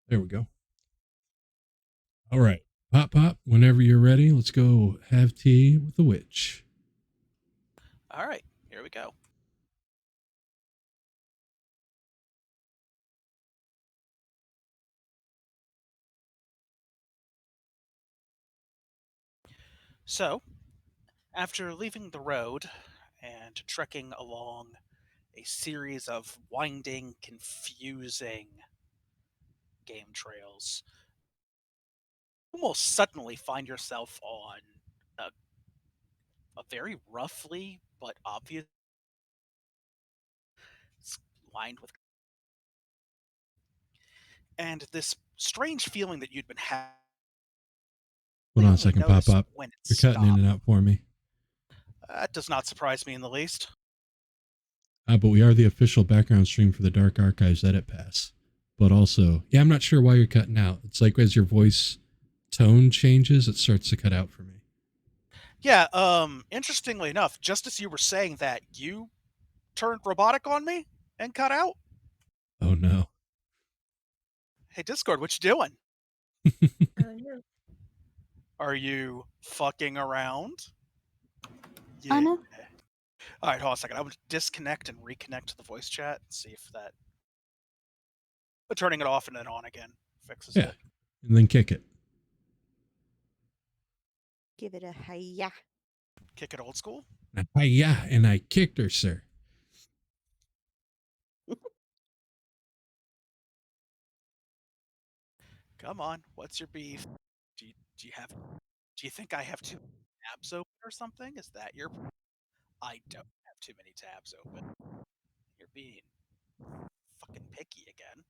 There we go. All right. Pop, whenever you're ready, let's go have tea with the witch. All right, here we go. So, after leaving the road and trekking along a series of winding, confusing game trails, you almost suddenly find yourself on a, a very roughly but obvious lined with, and this strange feeling that you'd been having. Hold on a Only second, notice Pop. when it You're cutting in stopped. and out for me. That does not surprise me in the least. But we are the official background stream for the Dark Archives Edit Pass. But also, yeah, I'm not sure why you're cutting out. It's like as your voice tone changes, it starts to cut out for me. Yeah, interestingly enough, just as you were saying that, you turned robotic on me and cut out. Oh no. Hey, Discord, what you doing? Oh no. Are you fucking around? Oh Yeah. no. All right, hold on a second. I would disconnect and reconnect to the voice chat and see if that. But turning it off and then on again fixes Yeah. it. And then kick it. Give it a hiya. Kick it old school. Yeah, and I kicked her, sir. Come on, what's your beef? Do you have? Do you think I have too many tabs open or something? Is that your? I don't have too many tabs open. You're being fucking picky again.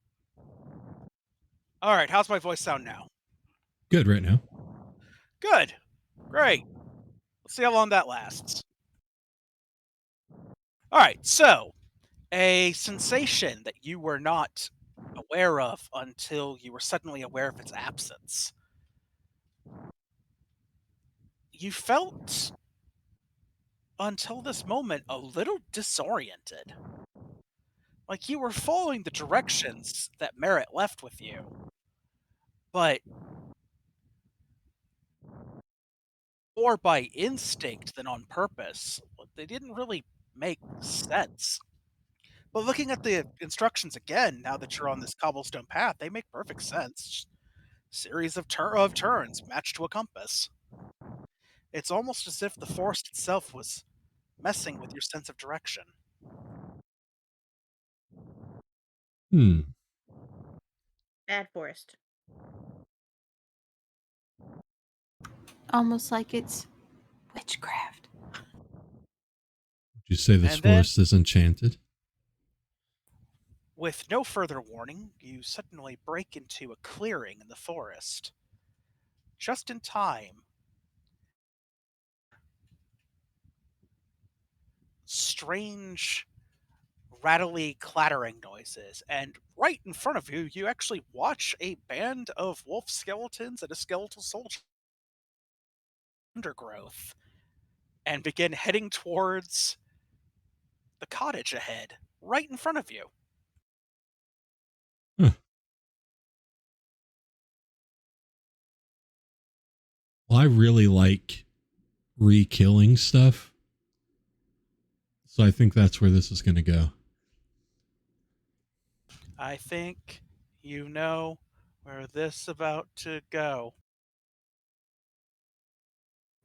All right, how's my voice sound now? Good right now. Good. Great. Let's see how long that lasts. All right, so a sensation that you were not aware of until you were suddenly aware of its absence. You felt, until this moment, a little disoriented. Like you were following the directions that Merritt left with you, but more by instinct than on purpose. They didn't really make sense. But looking at the instructions again, now that you're on this cobblestone path, they make perfect sense. Series of turns matched to a compass. It's almost as if the forest itself was messing with your sense of direction. Bad forest. Almost like it's witchcraft. Would you say this And then, forest is enchanted? with no further warning, you suddenly break into a clearing in the forest. Just in time. Strange, rattly, clattering noises, and right in front of you, you actually watch a band of wolf skeletons and a skeletal soldier undergrowth and begin heading towards the cottage ahead, right in front of you. Huh. Well, I really like re-killing stuff. So I think that's where this is going to go. I think you know where this is about to go.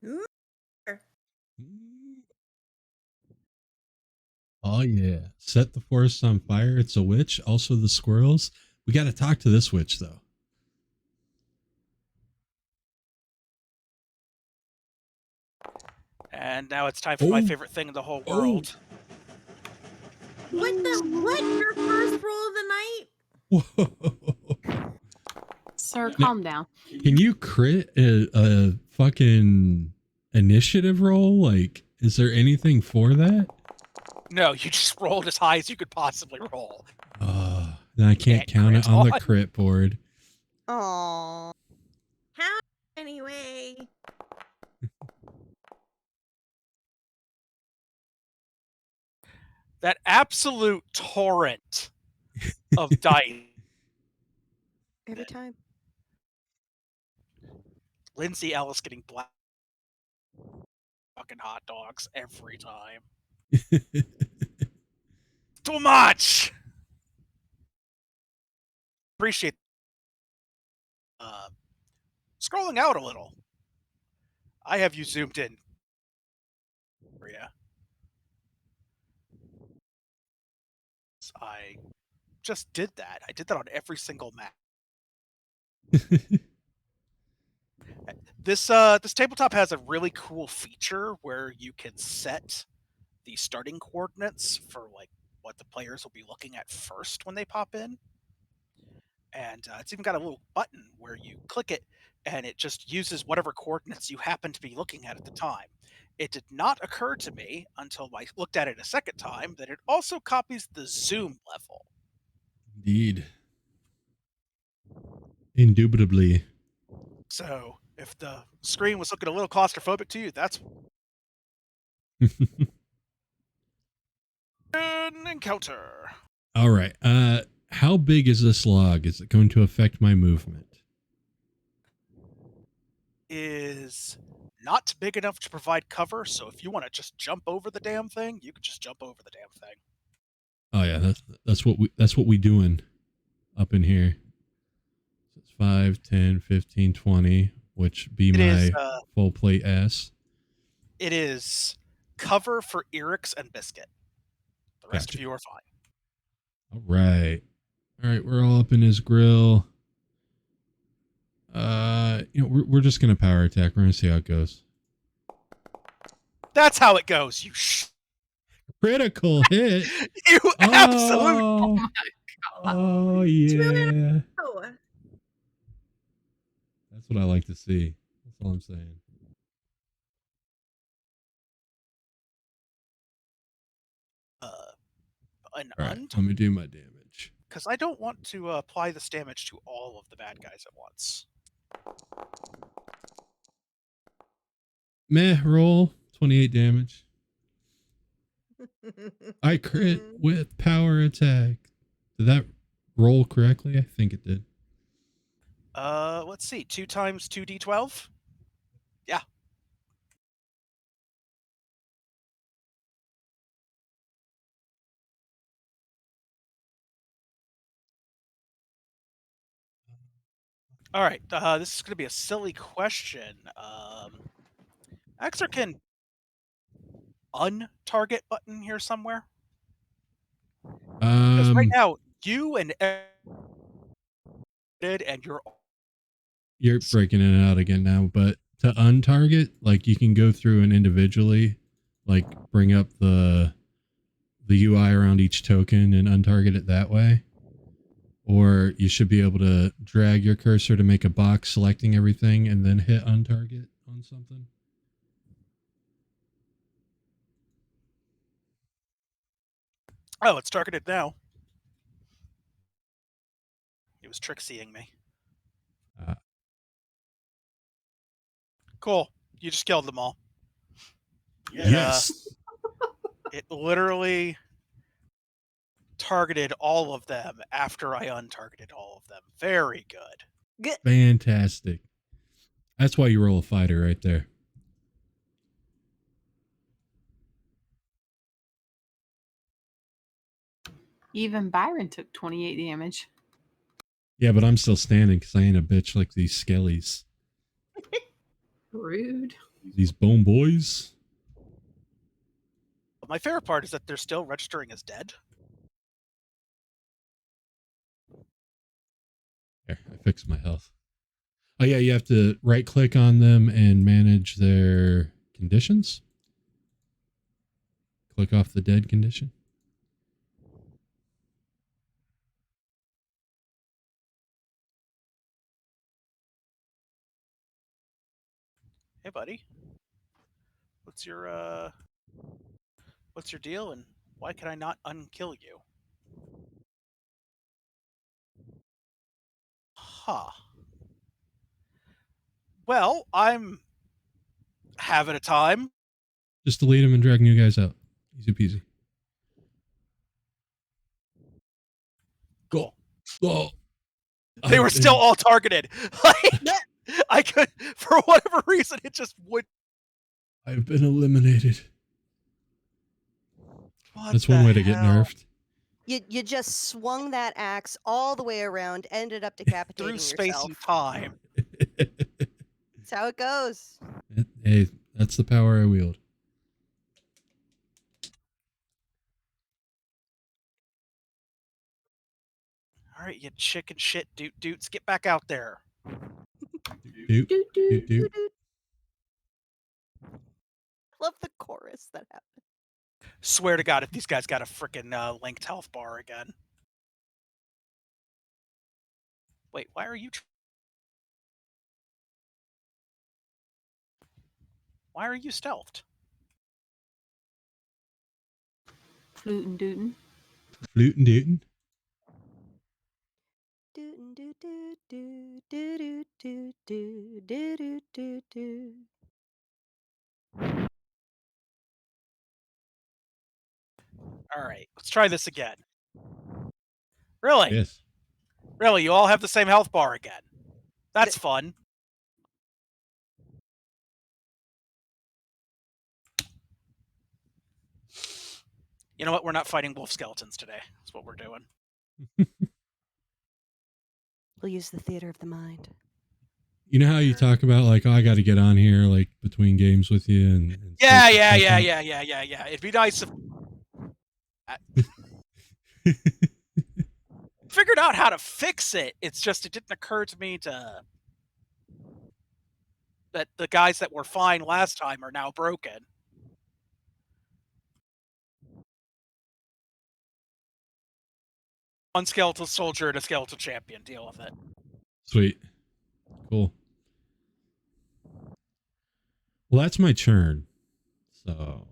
Ooh. Oh, yeah. Set the forest on fire. It's a witch. Also the squirrels. We got to talk to this witch, though. And now it's time for my favorite thing in the whole world. What the? What? Your first roll of the night? Whoa. Sir, calm down. Can you crit a fucking initiative roll? Like, is there anything for that? No, you just rolled as high as you could possibly roll. Then I can't count it crit on the on. crit board. Aww. How? Anyway. That absolute torrent of dice Every time. Lindsay Ellis getting black fucking hot dogs every time. Too much. Appreciate. Scrolling out a little. I have you zoomed in. Yeah. I just did that. I did that on every single map. This tabletop has a really cool feature where you can set the starting coordinates for like what the players will be looking at first when they pop in. And it's even got a little button where you click it and it just uses whatever coordinates you happen to be looking at the time. It did not occur to me until I looked at it a second time that it also copies the zoom level. Indeed. Indubitably. So if the screen was looking a little claustrophobic to you, that's an encounter. All right. How big is this log? Is it going to affect my movement? Is not big enough to provide cover, so if you want to just jump over the damn thing, you can just jump over the damn thing. Oh yeah, that's what we doing up in here. So it's 5, 10, 15, 20, which be my full plate ass. It is cover for Eric's and Biscuit. The rest of you are fine. All right. All right, we're all up in his grill. We're just gonna power attack. We're gonna see how it goes. That's how it goes. You critical hit. You absolute. Oh, oh yeah. Oh. That's what I like to see. That's all I'm saying. All right, I'm gonna do my damage because I don't want to apply this damage to all of the bad guys at once. Meh, roll 28 damage. I crit with power attack. Did that roll correctly? I think it did. Let's see. 2 times 2d12? Yeah. All right. This is going to be a silly question. Axer can untarget button here somewhere? Because right now, you and you're breaking in and out again now, but to untarget, like you can go through and individually, like bring up the UI around each token and untarget it that way. Or you should be able to drag your cursor to make a box selecting everything and then hit untarget on something. Oh, it's targeted now. It was trick-seeing me. Cool. You just killed them all. Yes. It literally targeted all of them after I untargeted all of them. Very good. Fantastic. That's why you roll a fighter right there. Even Byron took 28 damage. Yeah, but I'm still standing because I ain't a bitch like these skellies. Rude. These bone boys. My favorite part is that they're still registering as dead. There, I fixed my health. Oh yeah, you have to right click on them and manage their conditions. Click off the dead condition. Hey buddy. What's your deal and why can I not unkill you? Huh. Well, I'm having a time. Just delete them and drag new guys out. Easy peasy. Go. Go. They were still all targeted. Like, I could, for whatever reason, it just would. I've been eliminated. That's one way to get nerfed. You just swung that axe all the way around, ended up decapitating Through space yourself. and time. That's how it goes. Hey, that's the power I wield. All right, you chicken shit dudes, get back out there. Doot, doot, doot. Love the chorus that happened. Swear to God, if these guys got a freaking linked health bar again. Wait, why are you? Why are you stealthed? Flootin' dootin'. Flootin' dootin'. Doo doo doo doo doo doo doo doo doo doo. All right, let's try this again. Really? Yes. Really, you all have the same health bar again. That's fun. You know what? We're not fighting wolf skeletons today. That's what we're doing. We'll use the theater of the mind. You know how you talk about like, oh, I got to get on here like between games with you and Yeah. It'd be nice if figured out how to fix it. It's just it didn't occur to me that the guys that were fine last time are now broken. One skeletal soldier and a skeletal champion. Deal with it. Sweet. Cool. Well, that's my turn. So.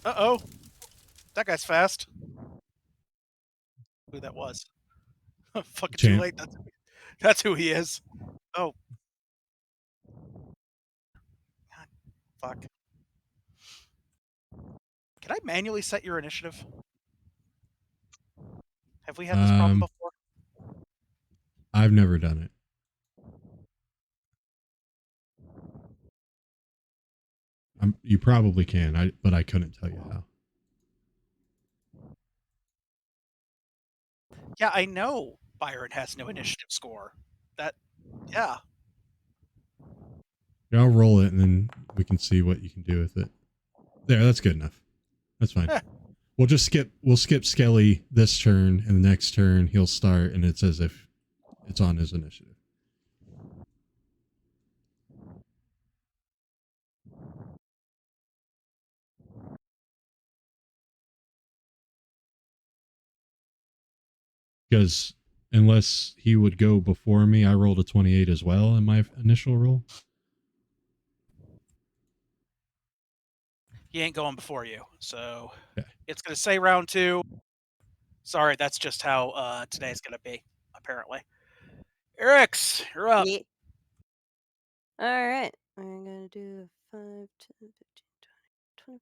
Uh-oh. That guy's fast. Who that was. Fucking Champ. too late. That's who he is. Oh. God, fuck. Can I manually set your initiative? Have we had this problem before? I've never done it. You probably can, but I couldn't tell you how. Yeah, I know Byron has no initiative score. Yeah. Yeah, I'll roll it and then we can see what you can do with it. There, that's good enough. That's fine. We'll skip Skelly this turn, and the next turn he'll start, and it's as if it's on his initiative. Because unless he would go before me, I rolled a 28 as well in my initial roll. He ain't going before you. So Okay. It's going to say round 2. Sorry, that's just how today's going to be, apparently. Eric's, you're up. Yeah. All right. We're going to do 5, 10, 15, 20,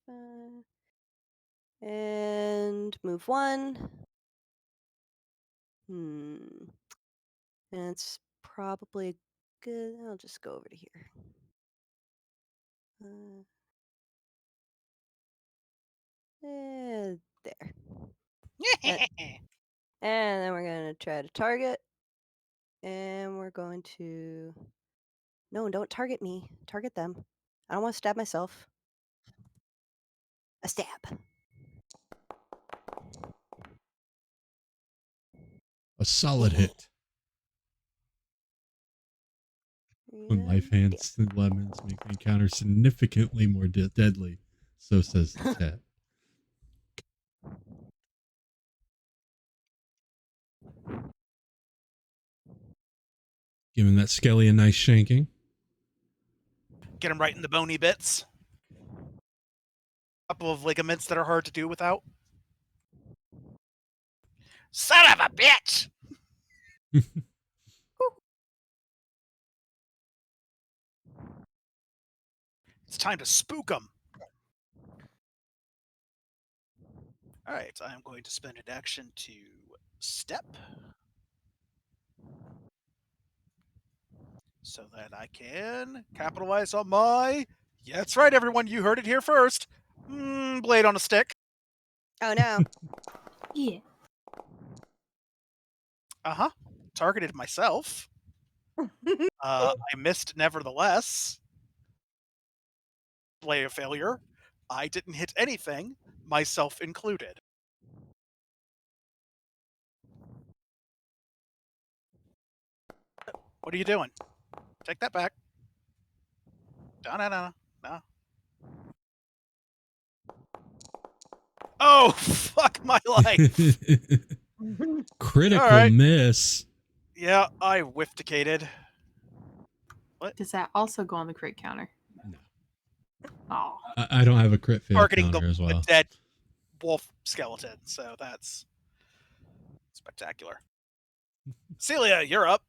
25. And move 1. And it's probably good. I'll just go over to here. There. And then we're going to try to target. And we're going to... No, don't target me. Target them. I don't want to stab myself. A stab. A solid hit. When life hands and lemons make the encounter significantly more deadly, so says the chat. Giving that Skelly a nice shanking. Get him right in the bony bits. A couple of ligaments that are hard to do without. Son of a bitch! It's time to spook them. All right, I'm going to spend an action to step so that I can capitalize on my. Yeah, that's right, everyone. You heard it here first. Blade on a stick. Oh no. Yeah. Targeted myself. I missed nevertheless. Play a failure. I didn't hit anything, myself included. What are you doing? Take that back. No. Oh, fuck my life. Critical All right. miss. Yeah, I whiffticated. Does that also go on the crit counter? No. Oh. I don't have a crit fail Targeting counter as the well. dead wolf skeleton, so that's spectacular. Celia, you're up.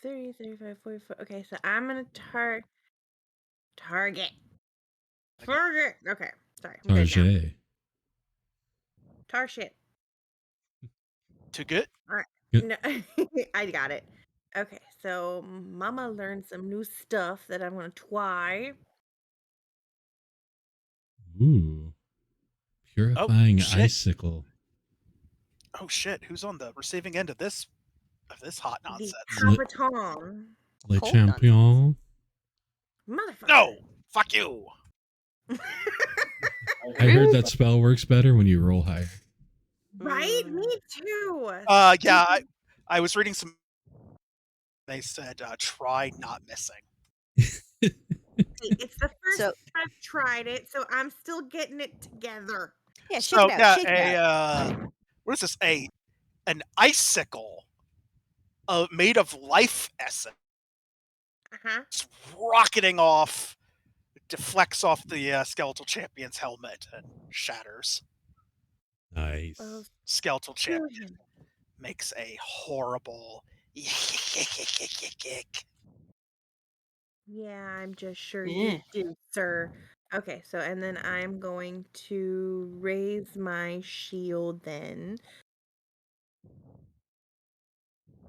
30, 35, 44. Okay, so I'm gonna target. Target. Okay, sorry. I'm good now. Target. Tar shit. Too good? No, I got it. Okay, so Mama learned some new stuff that I'm gonna try. Ooh. Purifying shit. icicle. Oh shit! Who's on the receiving end of this hot The nonsense? Tabletop. Le Cold champion. Motherfucker. No, fuck you. I heard that spell works better when you roll higher. Right? Me too. Yeah, I was reading some. They said try not missing. It's the first So- time I've tried it, so I'm still getting it together. Yeah, shake it out. Shake it out. What is this? An icicle made of life essence. Uh-huh. It's rocketing off, deflects off the skeletal champion's helmet and shatters. Nice. Well, Skeletal screw champion him. makes a horrible Yeah, I'm just sure Yeah. you do, sir. Okay, so and then I'm going to raise my shield then.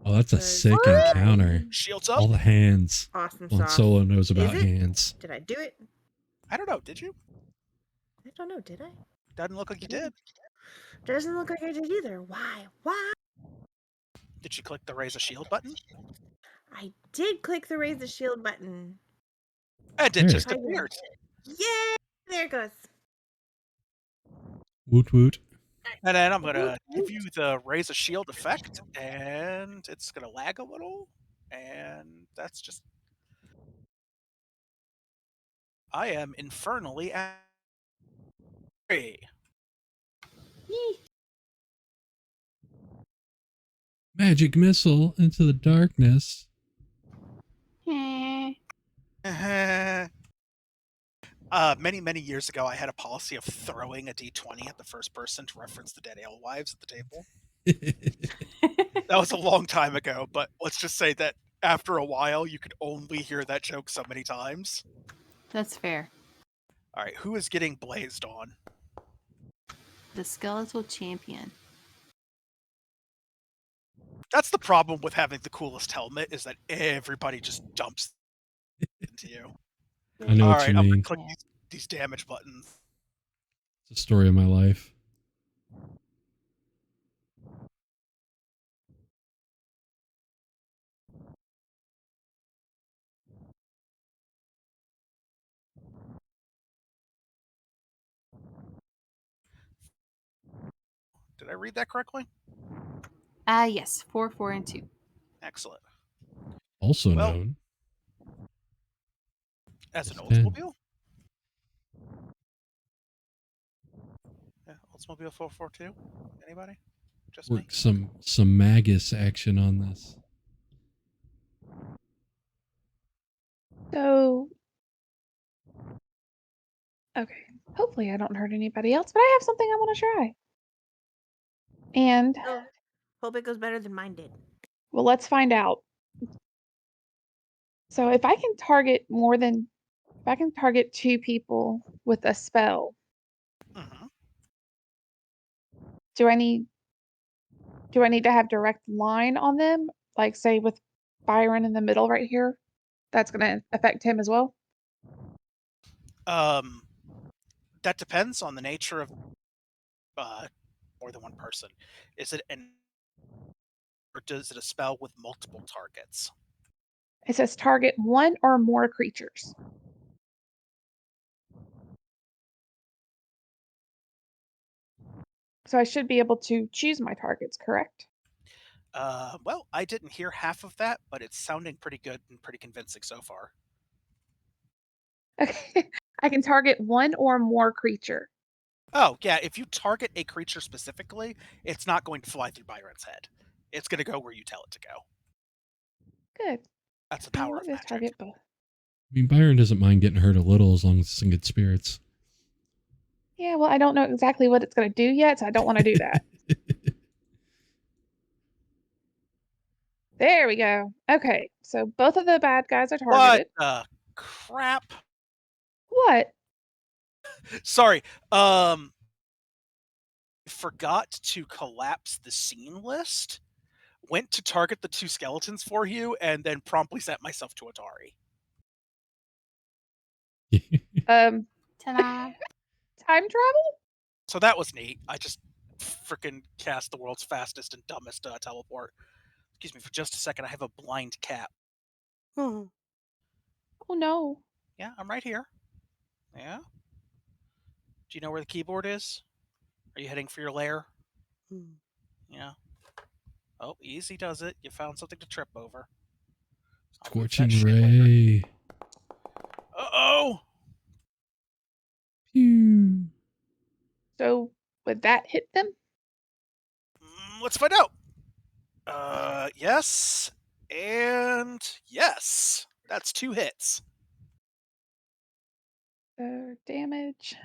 Oh, that's a Because sick encounter. shields up. All the hands. Awesome Well, sauce. Solo knows about Is it? hands. Did I do it? I don't know. Did you? I don't know. Did I? Doesn't look like you did. Doesn't look like I did either. Why? Why? Did you click the raise a shield button? I did click the raise the shield button. And it There. just I did. appeared. Yay! There it goes. Woot woot. And then I'm gonna give you the raise a shield effect, and it's gonna lag a little, and that's just. I am infernally angry. Magic missile into the darkness. Many years ago, I had a policy of throwing a d20 at the first person to reference the dead alewives at the table. That was a long time ago, but let's just say that after a while, you could only hear that joke so many times. That's fair. All right, who is getting blazed on? The skeletal champion. That's the problem with having the coolest helmet, is that everybody just dumps into you. I know All what right, you I'm mean. gonna click these damage buttons. It's the story of my life. Did I read that correctly? Yes. 4, 4, and 2. Excellent. Also Well, known. As an It's 10. Oldsmobile? Yeah, Oldsmobile 442? Anybody? Just me? Work some magus action on this. So, okay. Hopefully, I don't hurt anybody else, but I have something I want to try. And, Oh, hope it goes better than mine did. well, let's find out. So, if I can target more than If I can target 2 people with a spell, Hmm. do I need to have direct line on them? Like, say, with Byron in the middle right here? That's gonna affect him as well? That depends on the nature of more than one person. Is it or does it a spell with multiple targets? It says target 1 or more creatures. So I should be able to choose my targets, correct? Well, I didn't hear half of that, but it's sounding pretty good and pretty convincing so far. Okay. I can target 1 or more creature. Oh, yeah, if you target a creature specifically, it's not going to fly through Byron's head. It's going to go where you tell it to go. Good. That's the power Let of me magic. target both. I mean, Byron doesn't mind getting hurt a little as long as it's in good spirits. Yeah, well, I don't know exactly what it's gonna do yet, so I don't wanna do that. There we go. Okay, so both of the bad guys are What targeted. the crap? What? Sorry. Forgot to collapse the scene list. Went to target the 2 skeletons for you, and then promptly sent myself to Atari. Um, Ta-da! time travel? So that was neat. I just freaking cast the world's fastest and dumbest teleport. Excuse me for just a second. I have a blind cat. Hmm. Oh no. Yeah, I'm right here. Yeah. Do you know where the keyboard is? Are you heading for your lair? Hmm. Yeah. Oh, easy does it. You found something to trip over. I'll move that Scorching shit later. ray. Uh-oh! Pew. So would that hit them? Let's find out. Yes. And yes. That's 2 hits. So damage.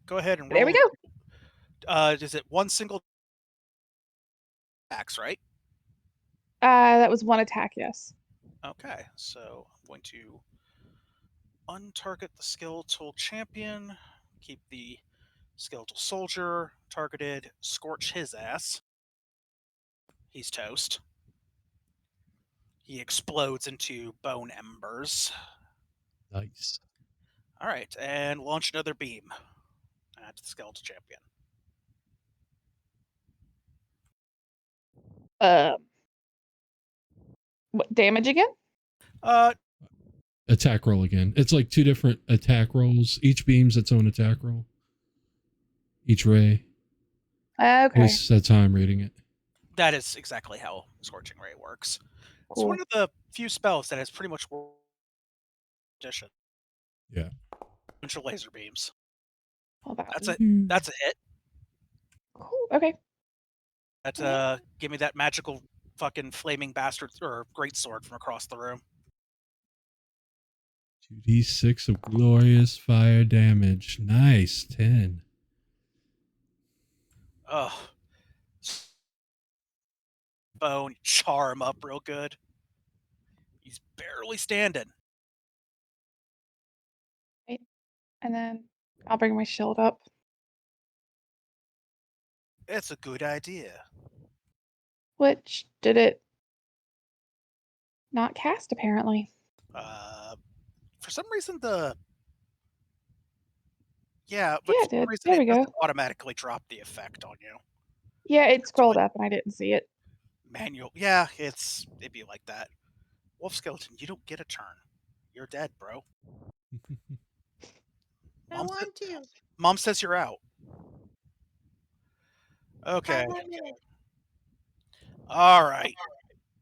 Go ahead and roll. There we go. Is it one single axe, right? That was 1 attack, yes. Okay, so I'm going to untarget the skeletal champion, keep the skeletal soldier targeted, scorch his ass. He's toast. He explodes into bone embers. Nice. All right, and launch another beam at the skeletal champion. What damage again? Attack roll again. It's like 2 different attack rolls. Each beam's its own attack roll. Each ray. At Okay, least that's how I'm reading it. That is exactly how Scorching Ray works. It's cool. one of the few spells that has pretty much addition. Yeah. Bunch of laser beams. Well, that That's was That's a hit. cool. Okay. That give me that magical fucking flaming bastard or great sword from across the room. 2d6 of glorious fire damage. Nice. 10. Ugh. Bone, char him up real good. He's barely standing. And then I'll bring my shield up. It's a good idea. Which did it not cast apparently. For some reason but Yeah, for it some did. reason There it we go. doesn't automatically drop the effect on you. Yeah, it That's scrolled what up and I didn't see it. manual. Yeah, it'd be like that. Wolf skeleton, you don't get a turn. You're dead, bro. I want to. Mom says you're out. Okay. 5 more minutes. All right.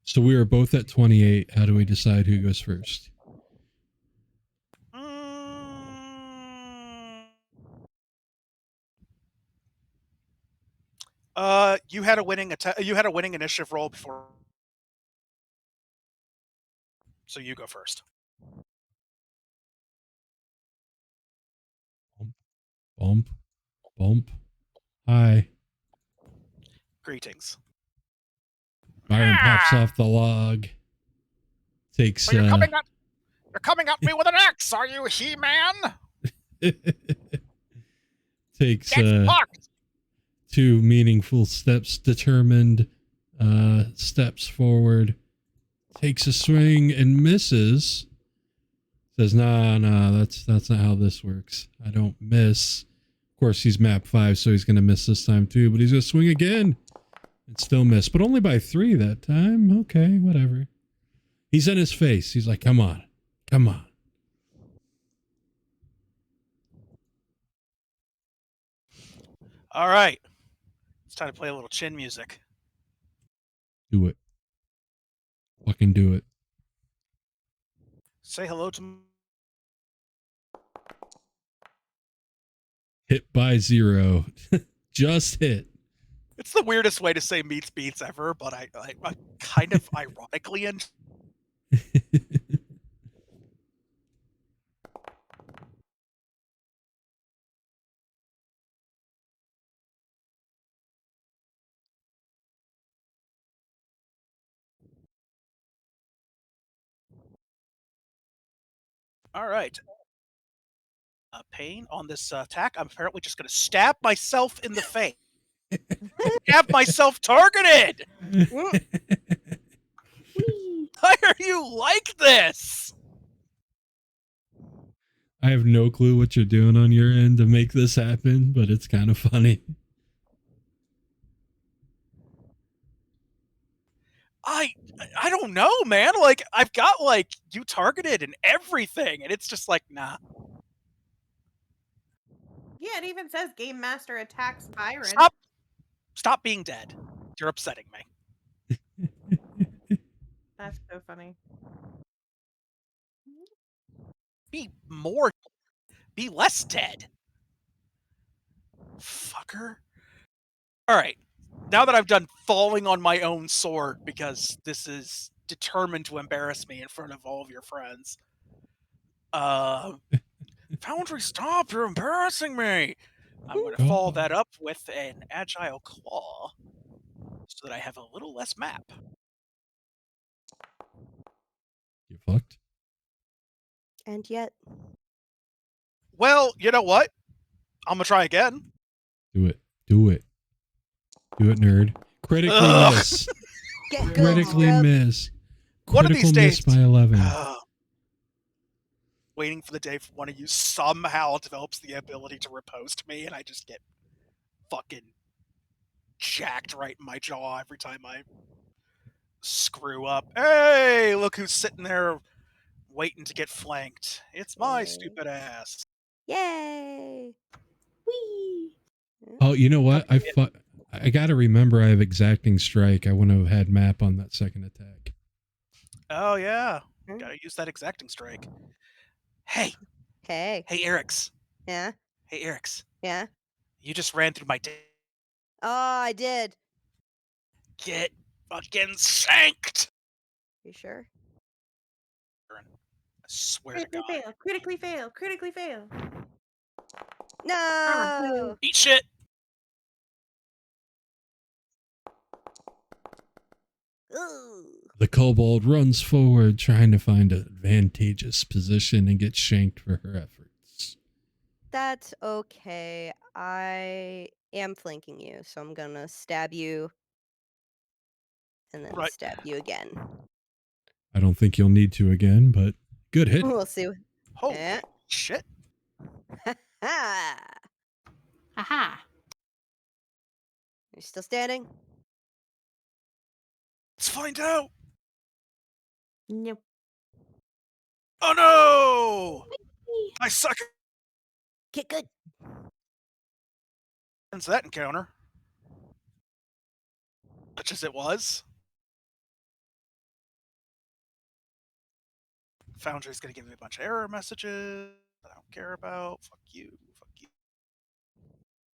So we are both at 28. How do we decide who goes first? You had a winning you had a winning initiative roll before, so you go first. Bump. Bump. Hi. Greetings. Byron pops off the log. Takes So you're coming at me with an axe, are you, He-Man? takes Get fucked! 2 meaningful steps, determined steps forward. Takes a swing and misses. Says, nah, that's not how this works. I don't miss. Of course, he's map 5, so he's going to miss this time too, but he's going to swing again and still miss, but only by 3 that time. Okay, whatever. He's in his face. He's like, come on. Come on. All right. It's time to play a little chin music. Do it. Fucking do it. Say hello to... Hit by 0. Just hit. It's the weirdest way to say meets beats ever, but I kind of ironically enjoy. All right. Pain on this attack. I'm apparently just going to stab myself in the face. Have myself targeted. Why are you like this? I have no clue what you're doing on your end to make this happen, but it's kind of funny. I don't know, man. Like, I've got, like, you targeted and everything, and it's just like, nah. Yeah, it even says Game Master attacks Byron. Stop being dead. You're upsetting me. That's so funny. Be less dead. Fucker. All right. Now that I've done falling on my own sword, because this is determined to embarrass me in front of all of your friends. Foundry, stop! You're embarrassing me! I'm going to follow that up with an agile claw so that I have a little less map. You fucked. And yet. Well, you know what? I'm going to try again. Do it. Do it. Do it, nerd. Critically miss. Get good, Critically scrub. miss. One of these Critical miss days. by 11. Waiting for the day one of you somehow develops the ability to riposte me, and I just get fucking jacked right in my jaw every time I screw up. Hey, look who's sitting there waiting to get flanked. It's my Yay. stupid ass. Yay! Whee! Oh, you know what? I got to remember I have exacting strike. I wouldn't have had map on that second attack. Oh, yeah. Gotta use that exacting strike. Hey. Hey. Hey, Eric's. Yeah? Hey, Eric's. Yeah? You just ran through my day. Oh, I did. Get fucking sanked. You sure? I swear to God. Critically fail. Critically fail. No! Eat shit. Ooh. The kobold runs forward, trying to find an advantageous position and gets shanked for her efforts. That's okay. I am flanking you, so I'm gonna stab you. And then stab you again. I don't think you'll need to again, but good hit. We'll see. Holy shit. Ha! Aha. You're still standing? Let's find out. Nope. Oh no! I suck. Get good. Ends that encounter. Such as it was. Foundry's gonna give me a bunch of error messages that I don't care about. Fuck you. Fuck you.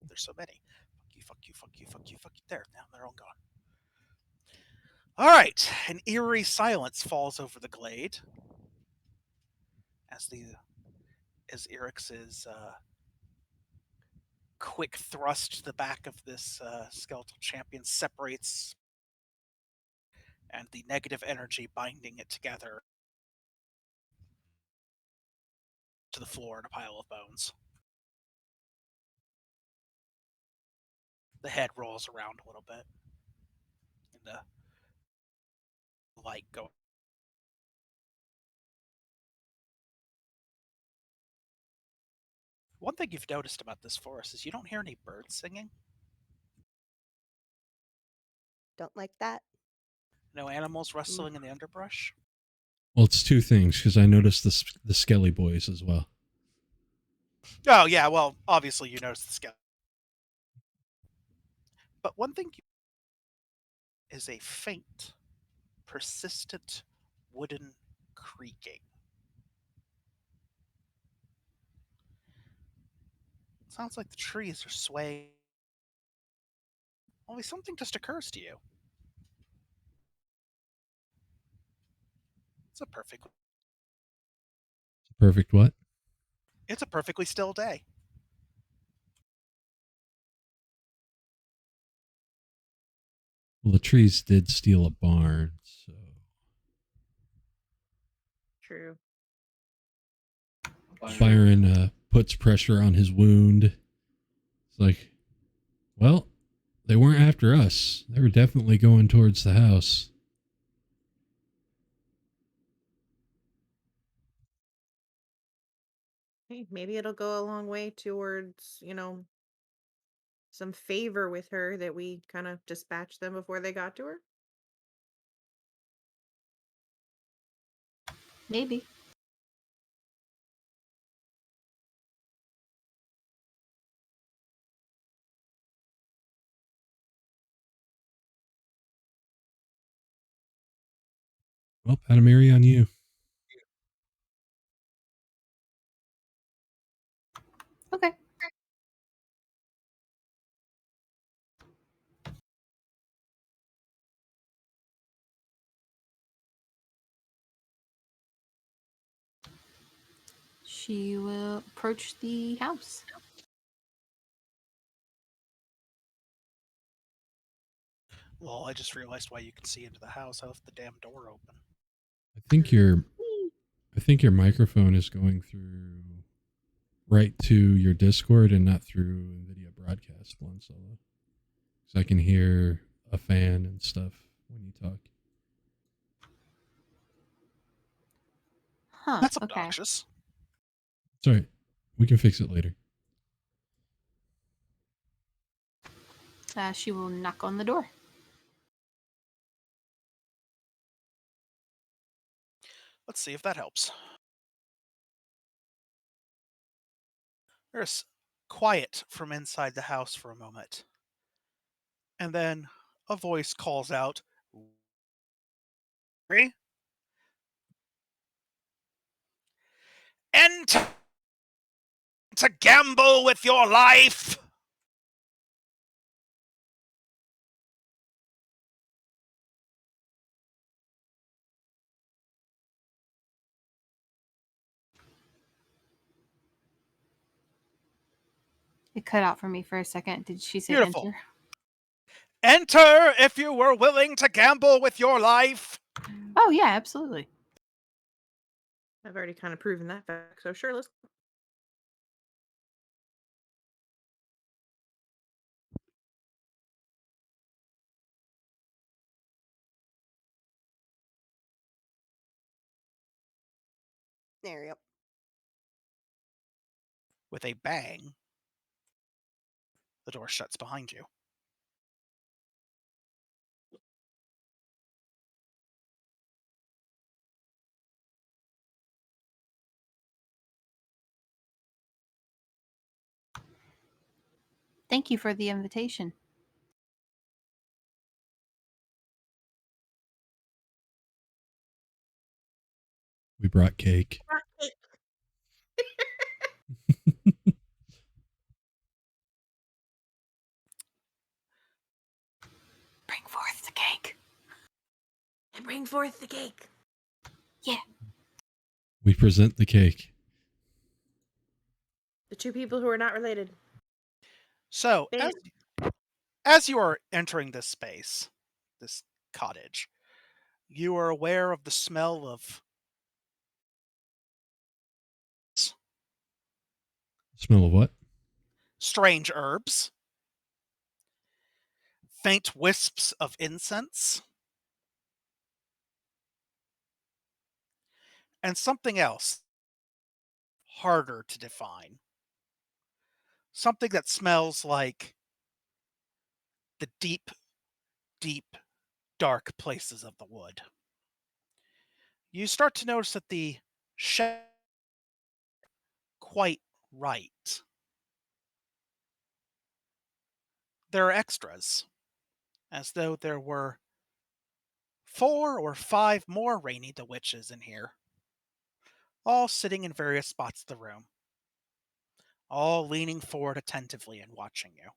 There's so many. Fuck you, fuck you, fuck you, fuck you, fuck you. There, now they're all gone. Alright. An eerie silence falls over the glade. As Eric's quick thrust to the back of this skeletal champion separates and the negative energy binding it together to the floor in a pile of bones. The head rolls around a little bit, and the light going. One thing you've noticed about this forest is you don't hear any birds singing. Don't like that. No animals rustling in the underbrush. Well, it's two things, because I noticed the Skelly Boys as well. Oh, yeah, well, obviously you notice the skeleton. But one thing is a faint, persistent wooden creaking. It sounds like the trees are swaying. Only something just occurs to you. It's a Perfect what? It's a perfectly still day. Well, the trees did steal a barn, so. True. Byron puts pressure on his wound. It's like, well, they weren't after us. They were definitely going towards the house. Hey, maybe it'll go a long way towards, some favor with her that we kind of dispatched them before they got to her. Maybe. Well, Adamiri, on you. Okay. She will approach the house. Well, I just realized why you can see into the house. I left the damn door open. I think your microphone is going through right to your Discord and not through NVIDIA Broadcast one solo. So I can hear a fan and stuff when you talk. Huh. That's Okay. obnoxious. It's all right. We can fix it later. She will knock on the door. Let's see if that helps. There's quiet from inside the house for a moment. And then a voice calls out, "Enter to gamble with your life!" It cut out for me for a second. Did she say Beautiful. enter? Enter if you were willing to gamble with your life. Oh, yeah, absolutely. I've already kind of proven that fact, so sure, let's go. There you go. With a bang, the door shuts behind you. Thank you for the invitation. We brought cake. Bring forth the cake. And bring forth the cake. Yeah. We present the cake. The two people who are not related. So, as you are entering this space, this cottage, You are aware of the smell of Smell of what? strange herbs, faint wisps of incense, and something else harder to define. Something that smells like the deep, deep, dark places of the wood. You start to notice that the shed quite right. There are extras, as though there were 4 or 5 more Rainy the Witches in here, all sitting in various spots of the room, all leaning forward attentively and watching you.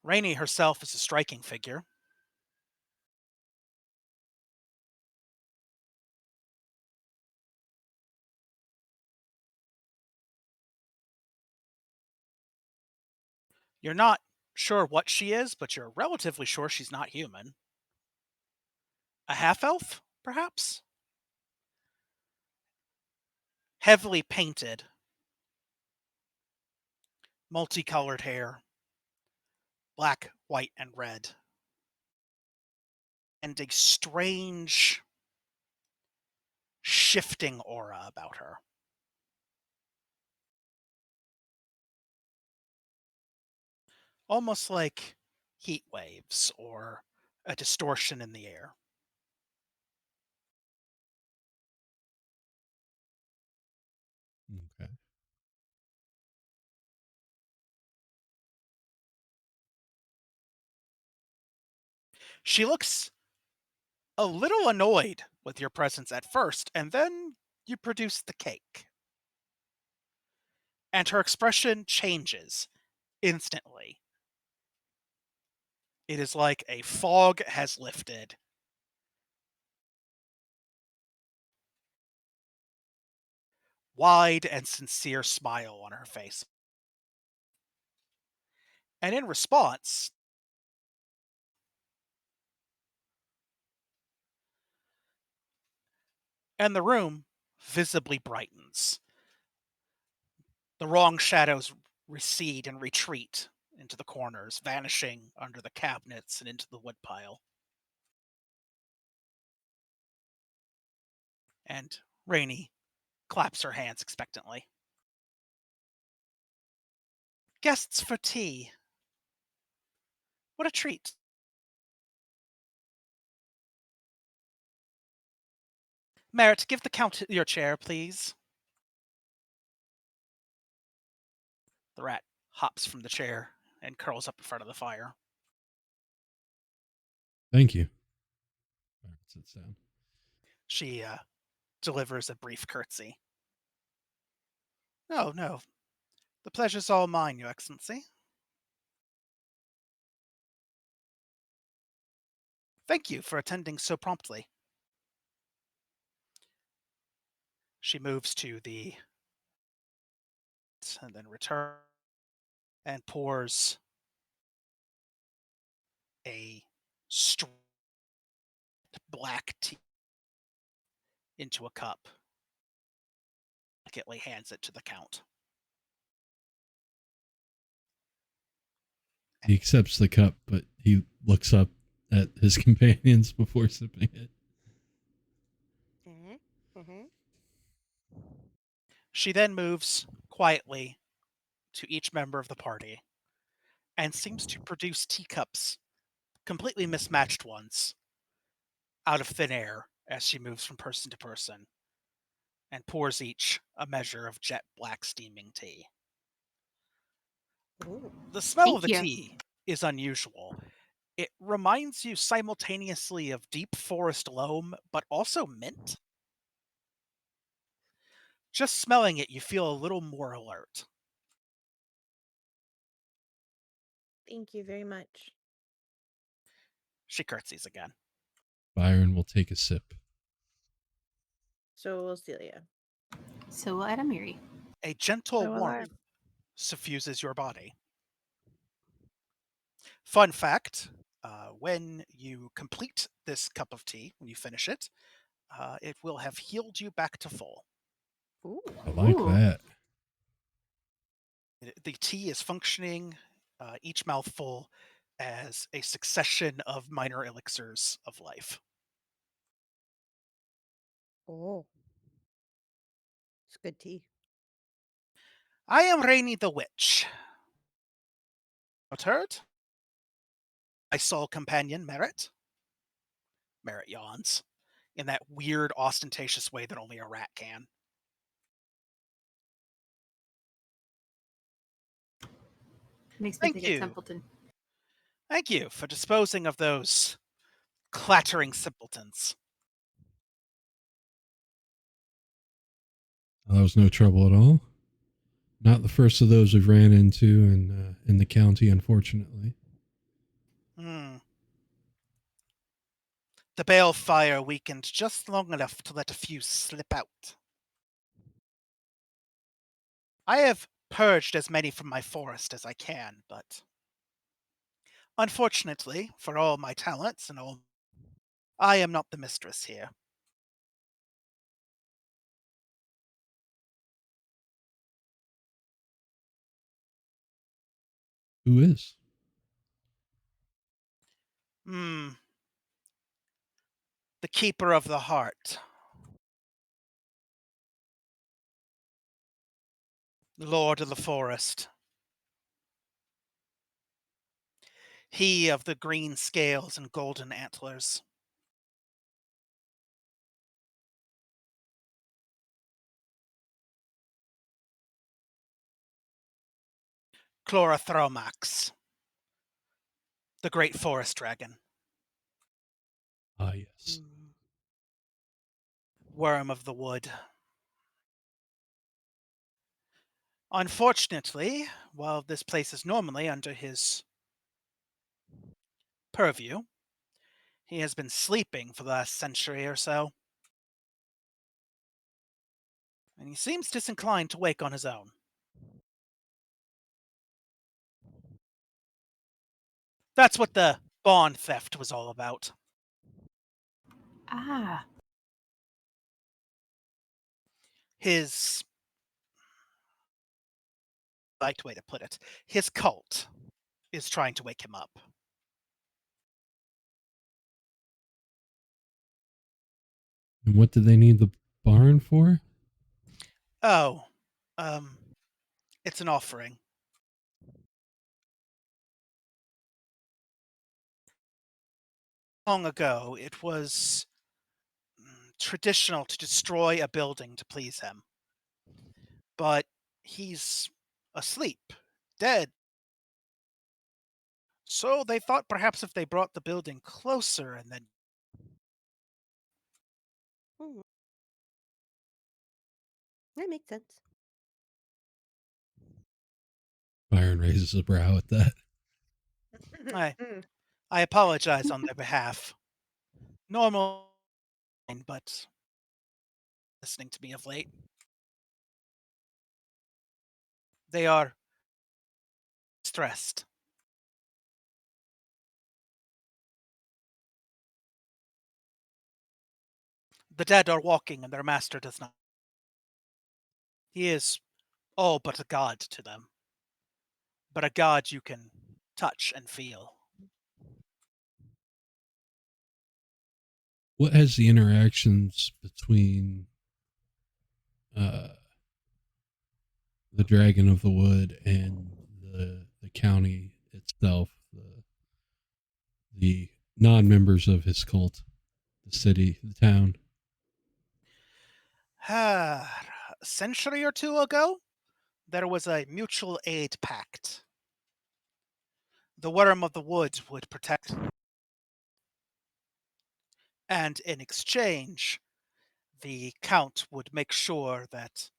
Rainy herself is a striking figure. You're not sure what she is, but you're relatively sure she's not human. A half-elf, perhaps? Heavily painted, multicolored hair, black, white, and red. And a strange, shifting aura about her. Almost like heat waves or a distortion in the air. Okay. She looks a little annoyed with your presence at first, and then you produce the cake. And her expression changes instantly. It is like a fog has lifted. Wide and sincere smile on her face. And in response, and the room visibly brightens. The wrong shadows recede and retreat into the corners, vanishing under the cabinets and into the woodpile. And Rainy claps her hands expectantly. Guests for tea. What a treat. Merritt, give the Count your chair, please. The rat hops from the chair and curls up in front of the fire. Thank you. All right, sits down. She delivers a brief curtsy. Oh, no. The pleasure's all mine, Your Excellency. Thank you for attending so promptly. She moves to the and then returns and pours a straight black tea into a cup. Delicately hands it to the Count. He accepts the cup, but he looks up at his companions before sipping it. She then moves quietly to each member of the party and seems to produce teacups, completely mismatched ones, out of thin air as she moves from person to person and pours each a measure of jet black steaming tea. Ooh. The smell of Thank the you. tea is unusual. It reminds you simultaneously of deep forest loam, but also mint. Just smelling it, you feel a little more alert. Thank you very much. She curtsies again. Byron will take a sip. So will Celia. So will Adamiri. A gentle So will I. warmth suffuses your body. Fun fact, when you complete this cup of tea, when you finish it, it will have healed you back to full. Ooh. I like Ooh. that. The tea is functioning, each mouthful, as a succession of minor elixirs of life. Oh. It's good tea. I am Rainy the Witch. Not heard? My sole companion, Merritt. Merritt yawns, in that weird, ostentatious way that only a rat can. Makes me Thank think you. of Templeton. Thank you for disposing of those clattering simpletons. That was no trouble at all. Not the first of those we've ran into in the county, unfortunately. The balefire weakened just long enough to let a few slip out. I have purged as many from my forest as I can, but unfortunately, for all my talents and all, I am not the mistress here. Who is? The keeper of the heart. Lord of the forest. He of the green scales and golden antlers. Chlorothromax. The great forest dragon. Ah, yes. Mm. Worm of the wood. Unfortunately, while this place is normally under his purview, he has been sleeping for the last century or so. And he seems disinclined to wake on his own. That's what the bond theft was all about. Ah. His, liked way to put it, his cult is trying to wake him up. And what did they need the barn for? Oh, it's an offering. Long ago, it was traditional to destroy a building to please him. But he's asleep, dead. So they thought perhaps if they brought the building closer and then... Mm. That makes sense. Byron raises a brow at that. I apologize on their behalf. Normal, but listening to me of late. They are stressed. The dead are walking and their master does not. He is all but a god to them. But a god you can touch and feel. What has the interactions between the Dragon of the Wood and the county itself, the non-members of his cult, the city, the town? A century or two ago, there was a mutual aid pact. The Worm of the Woods would protect, and in exchange, the Count would make sure that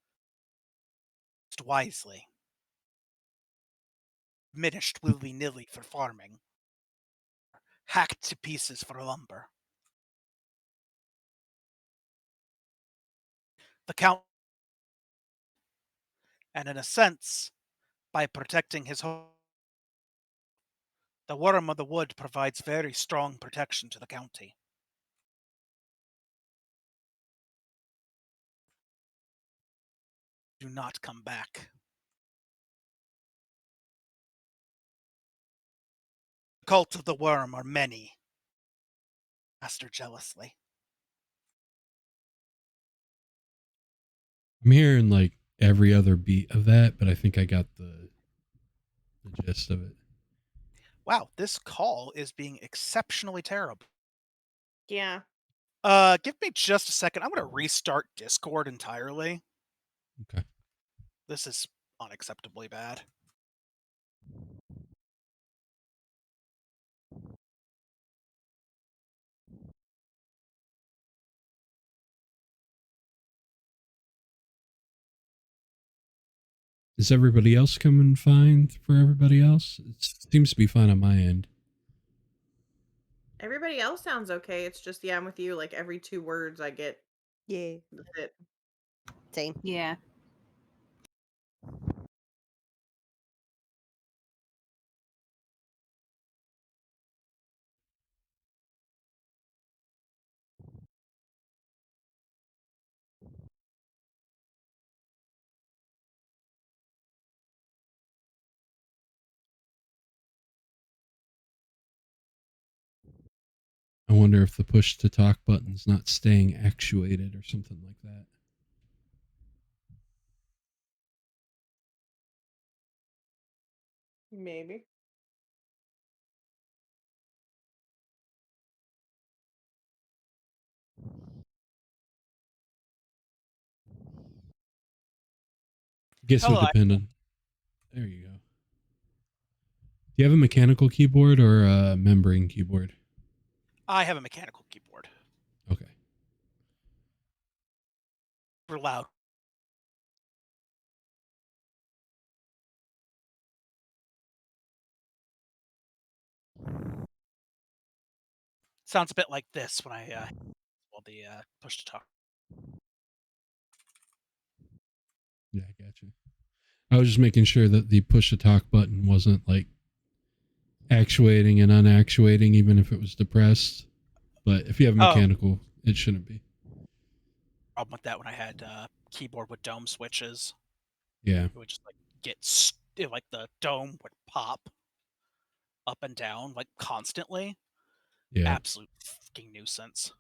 wisely, diminished willy-nilly for farming, hacked to pieces for lumber. The Count, and in a sense, by protecting his home, The worm of the wood provides very strong protection to the county. Do not come back. The cult of the worm are many. Master jealously. I'm hearing like every other beat of that, but I think I got the gist of it. Wow, this call is being exceptionally terrible. Yeah. Give me just a second. I'm going to restart Discord entirely. Okay. This is unacceptably bad. Is everybody else coming fine for everybody else? It seems to be fine on my end. Everybody else sounds okay. It's just, yeah, I'm with you. Like every 2 words I get Yeah. the fit. Same. Yeah. I wonder if the push to talk button's not staying actuated or something like that. Maybe. Guess it would Hello. depend on. There you go. Do you have a mechanical keyboard or a membrane keyboard? I have a mechanical keyboard. Okay. We're loud. Sounds a bit like this when I the push to talk. Yeah, I got you. I was just making sure that the push to talk button wasn't like actuating and unactuating, even if it was depressed. But if you have mechanical, it shouldn't be. Problem with that when I had keyboard with dome switches. Yeah. It would just like like the dome would pop up and down like constantly. Yeah. Absolute fucking nuisance.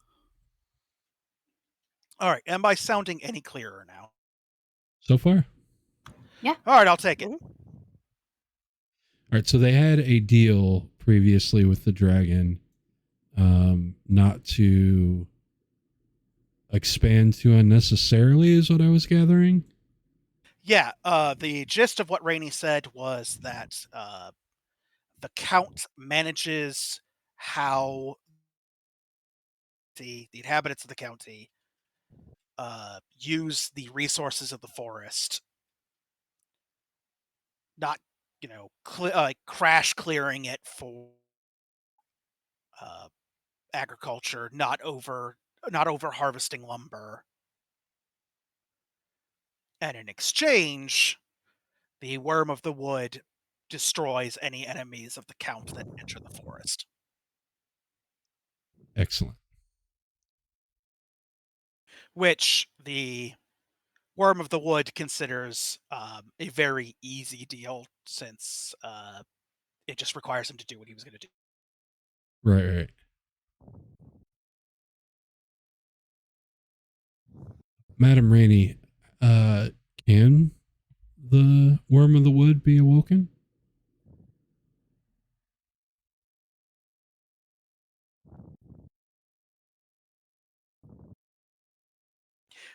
All right, am I sounding any clearer now? So far. All right, I'll take it. Mhm. All right, so they had a deal previously with the dragon, not to expand too unnecessarily, is what I was gathering. Yeah, the gist of what Rainey said was that the Count manages how the inhabitants of the county use the resources of the forest, not crash clearing it for agriculture, not over harvesting lumber. And in exchange, the worm of the wood destroys any enemies of the Count that enter the forest. Excellent. Which the worm of the wood considers a very easy deal, since it just requires him to do what he was going to do. Right. Madam Rainey, can the worm of the wood be awoken?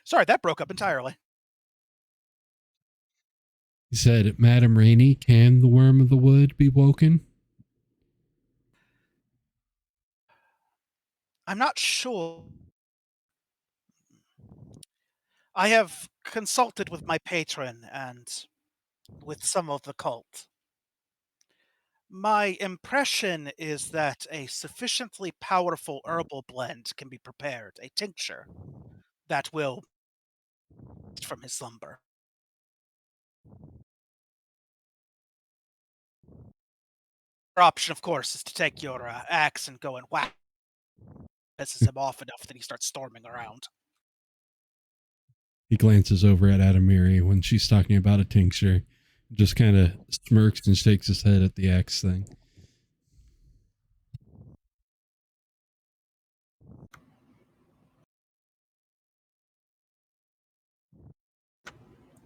Sorry, that broke up entirely. He said, Madam Rainey, can the worm of the wood be woken? I'm not sure. I have consulted with my patron and with some of the cult. My impression is that a sufficiently powerful herbal blend can be prepared, a tincture, that will from his slumber. option, of course, is to take your axe and go and whack. Pisses him off enough that he starts storming around. He glances over at Adamiri when she's talking about a tincture, just kind of smirks and shakes his head at the axe thing.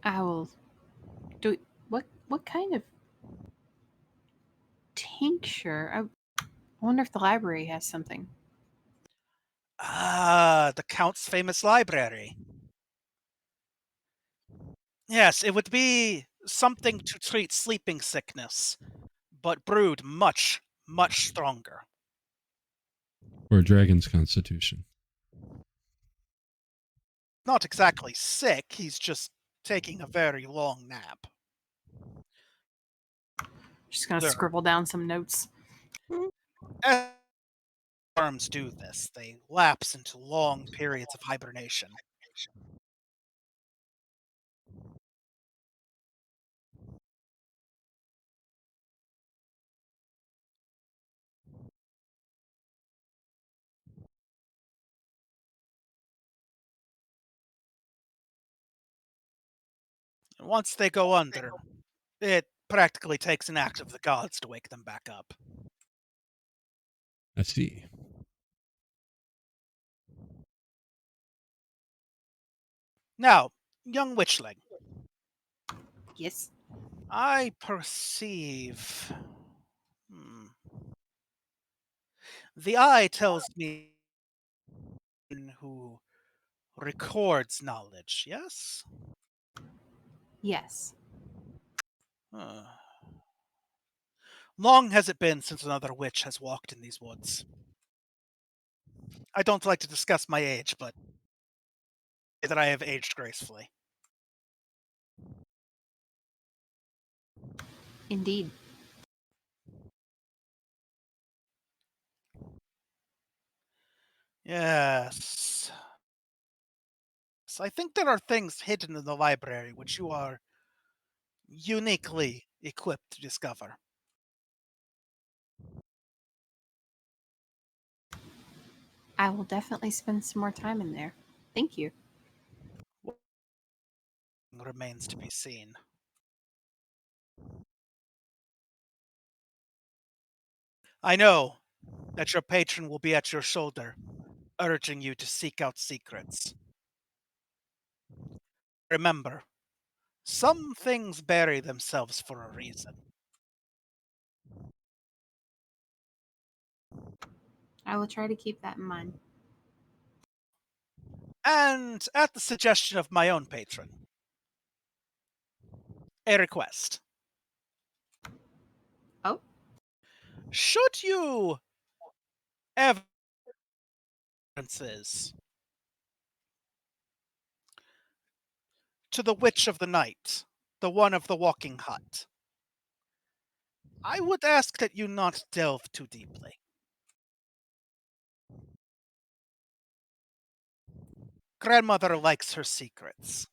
I will do what kind of tincture? I wonder if the library has something. Ah, the Count's famous library. Yes, it would be something to treat sleeping sickness, but brewed much, much stronger. For a dragon's constitution. Not exactly sick, he's just taking a very long nap. Just gonna There. scribble down some notes. As worms do this, they lapse into long periods of hibernation. And once they go under, it practically takes an act of the gods to wake them back up. I see. Now, young witchling, Yes. I perceive. The eye tells me who records knowledge, yes? Yes. Long has it been since another witch has walked in these woods. I don't like to discuss my age, but that I have aged gracefully. Indeed. Yes. So I think there are things hidden in the library which you are uniquely equipped to discover. I will definitely spend some more time in there. Thank you. Remains to be seen. I know that your patron will be at your shoulder, urging you to seek out secrets. Remember, some things bury themselves for a reason. I will try to keep that in mind. And at the suggestion of my own patron, a request. Oh? Should you ever to the Witch of the Night, the one of the walking hut, I would ask that you not delve too deeply. Grandmother likes her secrets.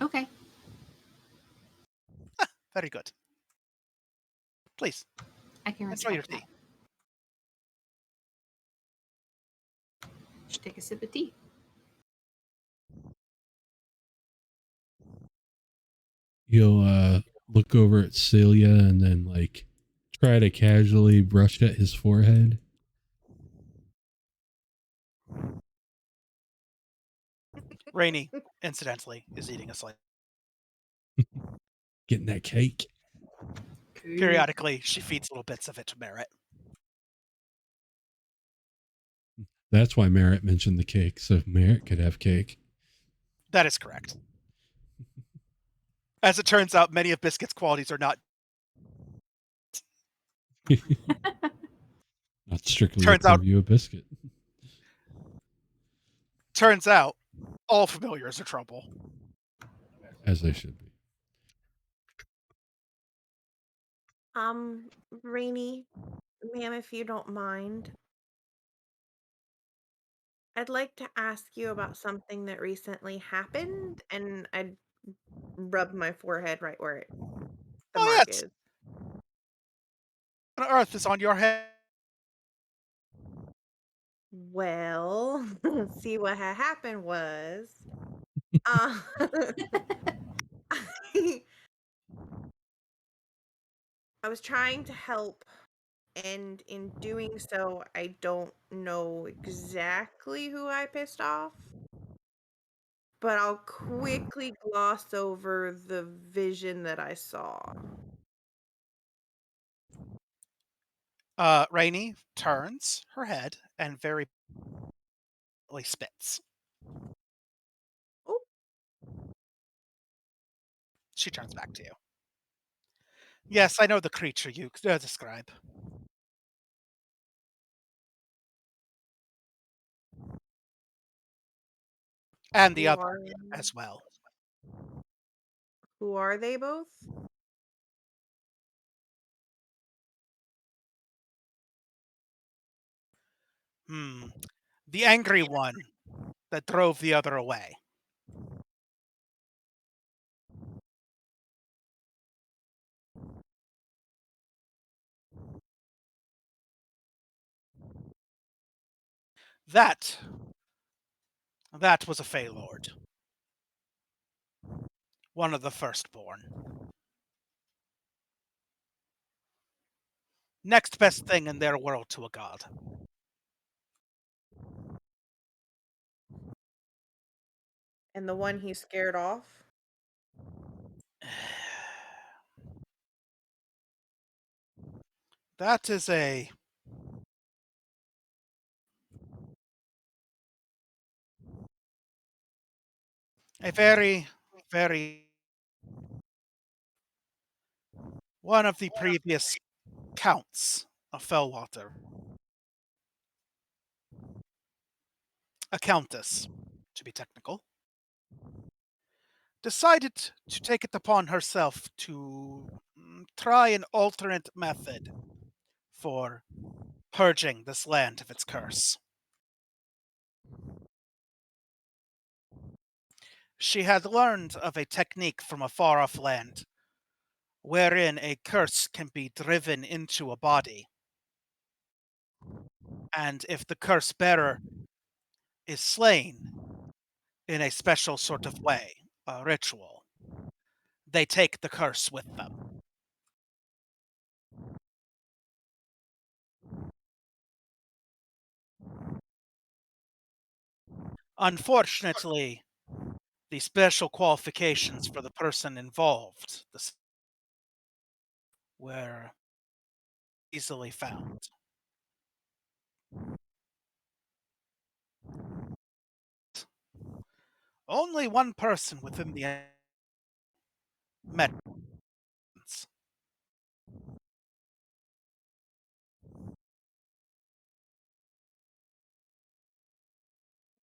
Okay. Very good. Please, I can enjoy your respect tea. that. Just take a sip of tea. He'll look over at Celia and then like try to casually brush at his forehead. Rainy, incidentally, is eating a slice. Getting that cake. Periodically, she feeds little bits of it to Merritt. That's why Merritt mentioned the cake, so Merritt could have cake. That is correct. As it turns out, many of Biscuit's qualities are not. Not strictly Turns a out- purview of Biscuit. Turns out, all familiars are trouble. As they should be. Rainy, ma'am, if you don't mind, I'd like to ask you about something that recently happened, and I'd rub my forehead right where it the Oh, mark yes. is. On Earth is on your head. Well, see what had happened was, uh, I was trying to help, and in doing so, I don't know exactly who I pissed off, but I'll quickly gloss over the vision that I saw. Rainey turns her head and very spits. Oh, She turns back to you. Yes, I know the creature you describe. And the who other are as well. who are they both? The angry one that drove the other away. That was a Feylord. One of the firstborn. Next best thing in their world to a god. And the one he scared off? That is a very, very one of the previous counts of Fellwater. A countess, to be technical, decided to take it upon herself to try an alternate method for purging this land of its curse. She had learned of a technique from a far off land wherein a curse can be driven into a body. And if the curse bearer is slain in a special sort of way, a ritual, they take the curse with them. Unfortunately, the special qualifications for the person involved were easily found. Only one person within the met.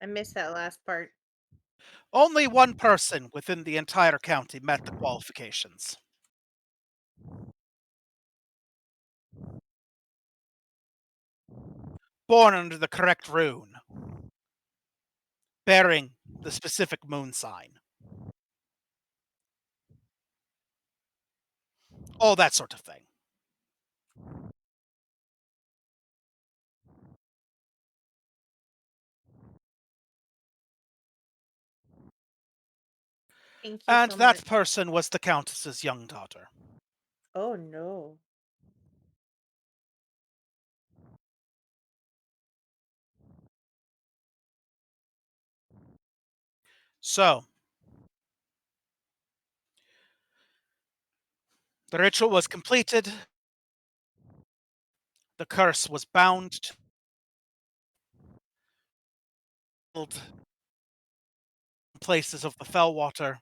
I missed that last part. Only one person within the entire county met the qualifications. Born under the correct rune, bearing the specific moon sign. All that sort of thing. Thank you And so much. that person was the Countess's young daughter. Oh no. So, the ritual was completed. The curse was bound to places of the Fellwater.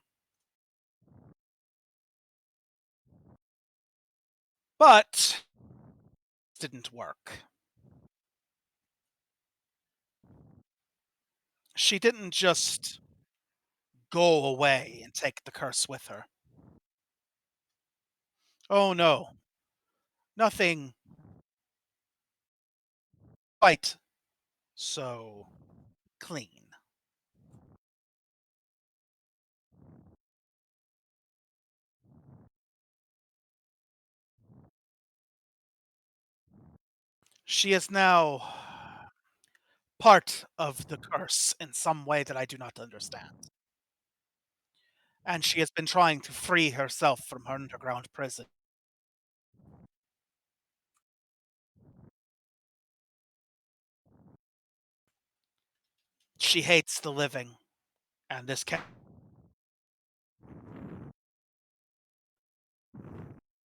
But it didn't work. She didn't just go away and take the curse with her. Oh no, nothing quite so clean. She is now part of the curse in some way that I do not understand. And she has been trying to free herself from her underground prison. She hates the living, and this can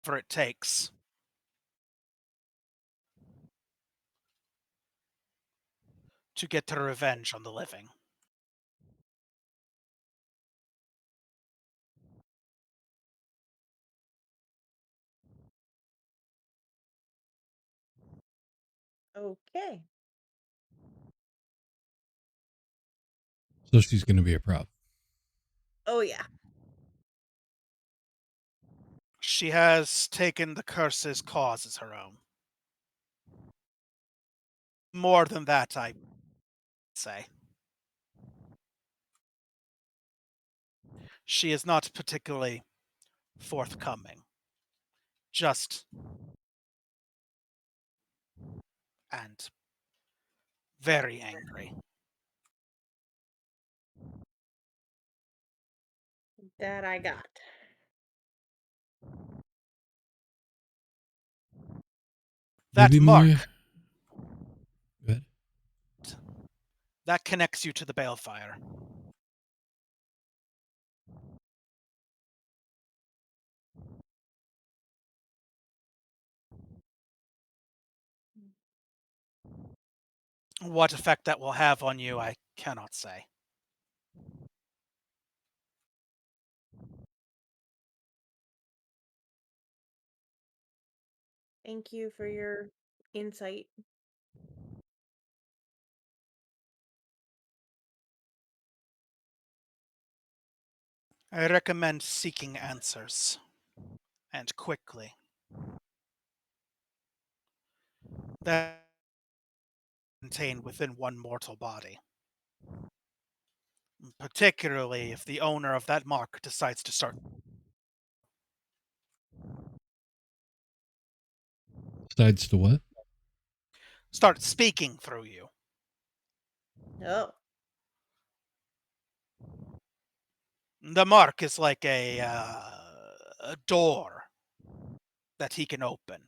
whatever it takes to get her revenge on the living. Okay. So she's going to be a prop. Oh yeah. She has taken the curse's cause as her own. More than that, I say. She is not particularly forthcoming. Just and very angry. That I got. That Maybe mark, more. Go ahead. that connects you to the balefire. What effect that will have on you, I cannot say. Thank you for your insight. I recommend seeking answers, and quickly. That contained within one mortal body. Particularly if the owner of that mark decides to Sides to what? start speaking through you. Oh. The mark is like a door that he can open.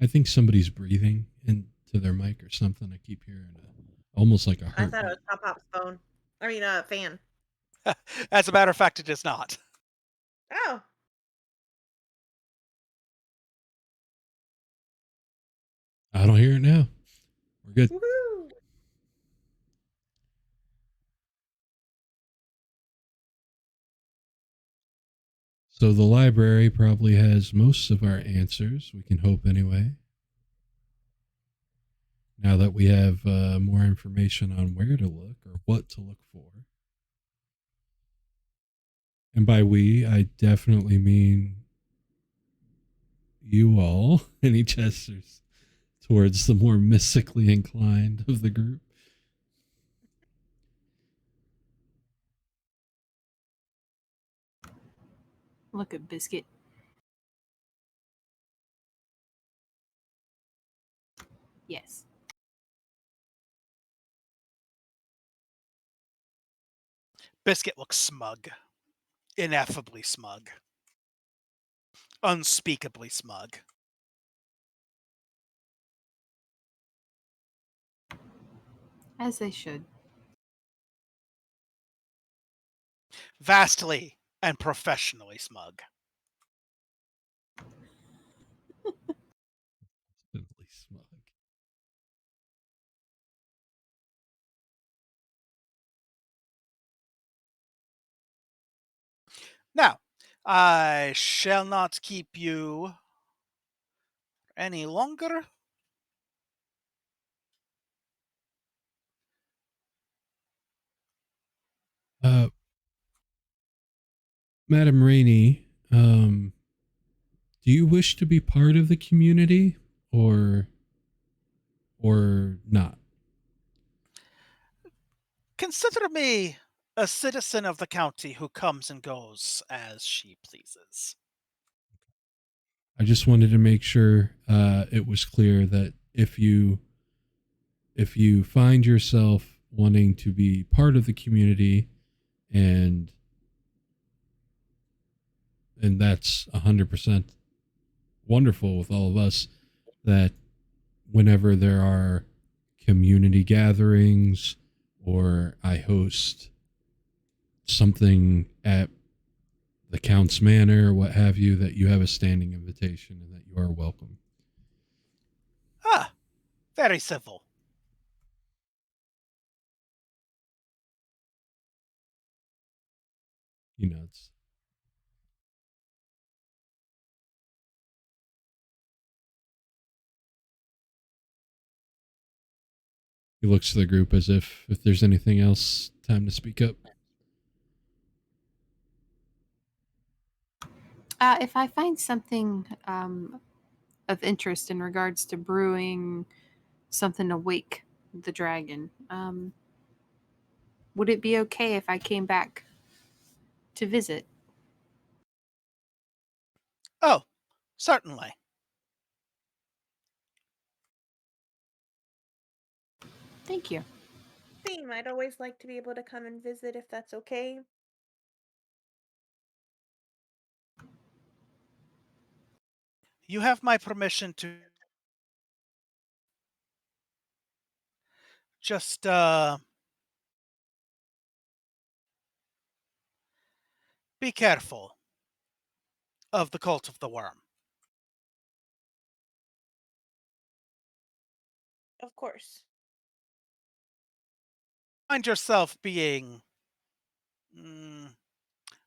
I think somebody's breathing into their mic or something. I keep hearing almost like a I thought it heartbeat. was Pop Pop's phone. I mean, fan. As a matter of fact, it is not. Oh. I don't hear it now. We're good. Woohoo! So the library probably has most of our answers. We can hope anyway. Now that we have more information on where to look or what to look for. And by we, I definitely mean you all, and he gestures towards the more mystically inclined of the group. Look at Biscuit. Yes. Biscuit looks smug. Ineffably smug. Unspeakably smug. As they should. Vastly and professionally smug. Simply smug. Now, I shall not keep you any longer. Madam Rainey, Do you wish to be part of the community or not? Consider me a citizen of the county who comes and goes as she pleases. I just wanted to make sure it was clear that if you find yourself wanting to be part of the community and that's 100% wonderful with all of us, that whenever there are community gatherings or I host something at the Count's Manor or what have you, that you have a standing invitation and that you are welcome. Ah, very civil. You know, it's he looks to the group as if there's anything else, time to speak up. If I find something of interest in regards to brewing something to wake the dragon, would it be okay if I came back to visit? Oh, certainly. Thank you. Same. I'd always like to be able to come and visit if that's okay. You have my permission to just be careful of the cult of the worm. Of course. Find yourself being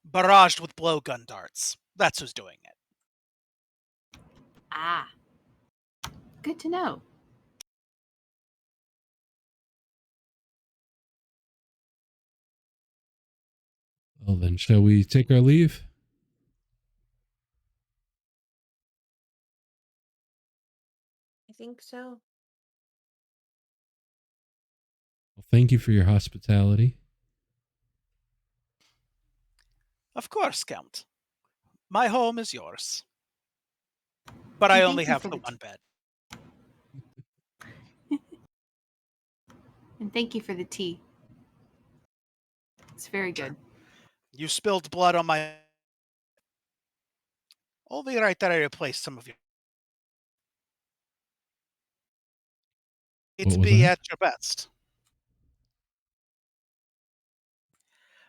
barraged with blowgun darts. That's who's doing it. Ah, good to know. Well, then, shall we take our leave? I think so. Well, thank you for your hospitality. Of course, Count. My home is yours. But And I thank only you have for the the one bed. And thank you for the tea. It's very good. You spilled blood on my... Only right that I replaced some of you. Need What to was be that? at your best.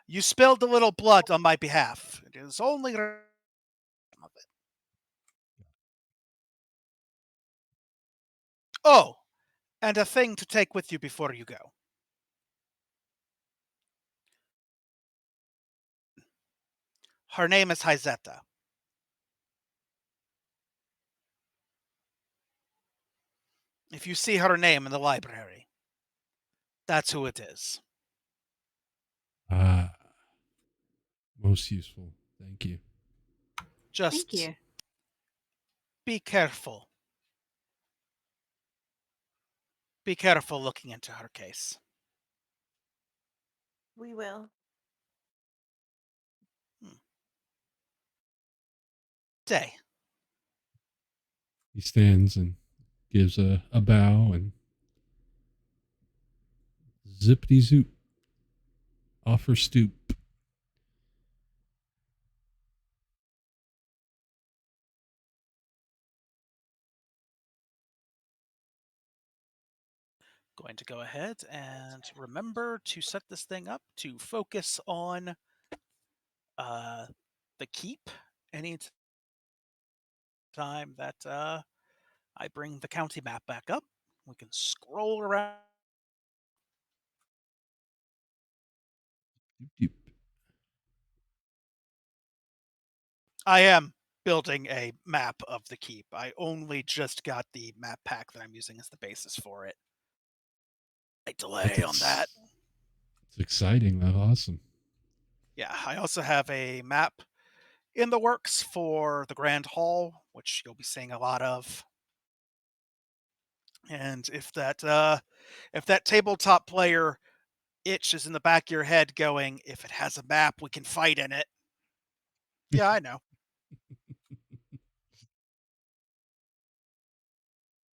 You spilled a little blood on my behalf. It is only of it. Oh, and a thing to take with you before you go. Her name is Hyzetta. If you see her name in the library, that's who it is. Ah, most useful. Thank you. Just Thank you. be careful. Be careful looking into her case. We will. Day. He stands and gives a bow and zippity zoop off her stoop. Going to go ahead and remember to set this thing up to focus on the keep any time that I bring the county map back up. We can scroll around. Doop, doop. I am building a map of the keep. I only just got the map pack that I'm using as the basis for it. A delay on that. It's exciting though. Awesome. Yeah, I also have a map in the works for the Grand Hall, which you'll be seeing a lot of. And if that tabletop player itch is in the back of your head going, if it has a map, we can fight in it. Yeah, I know.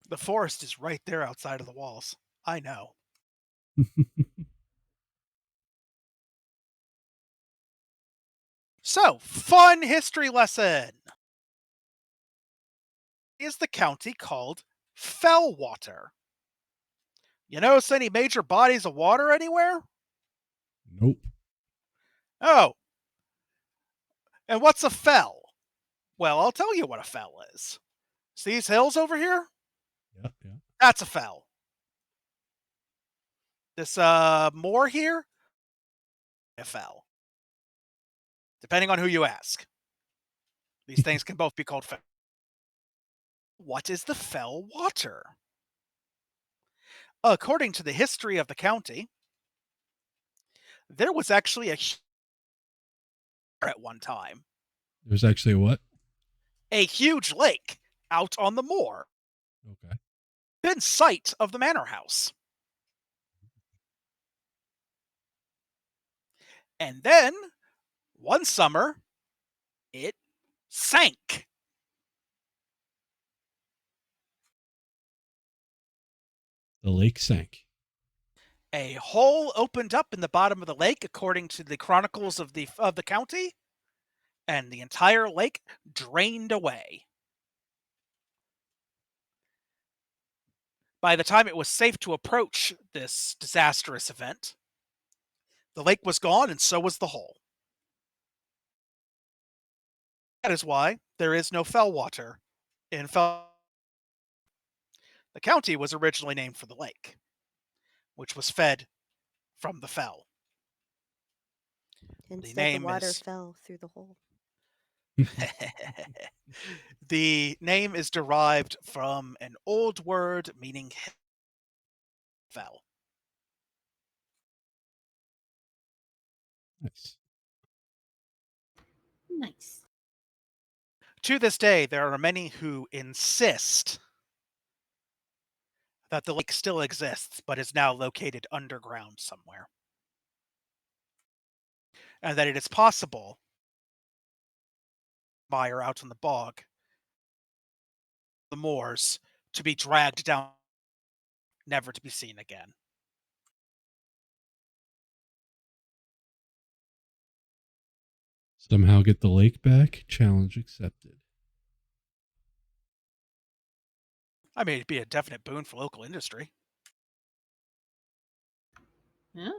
The forest is right there outside of the walls. I know. So, fun history lesson. Is the county called Fellwater? You notice any major bodies of water anywhere? Nope. Oh, and what's a fell? Well, I'll tell you what a fell is. See these hills over here? Yeah. That's a fell. This moor here? A fell. Depending on who you ask. These things can both be called fell. What is the Fellwater? According to the history of the county, there was actually at one time. There's actually a what? A huge lake out on the moor. Okay. Been site of the manor house. And then, one summer, it sank. The lake sank. A hole opened up in the bottom of the lake, according to the chronicles of the county, and the entire lake drained away. By the time it was safe to approach this disastrous event, the lake was gone and so was the hole. That is why there is no Fellwater in Fell. The county was originally named for the lake, which was fed from the fell. Instead, the water is fell through the hole. The name is derived from an old word meaning fell. Nice. Nice. To this day, there are many who insist that the lake still exists, but is now located underground somewhere. And that it is possible, mire out on the bog, the moors, to be dragged down, never to be seen again. Somehow get the lake back. Challenge accepted. I mean, it'd be a definite boon for local industry. Yeah.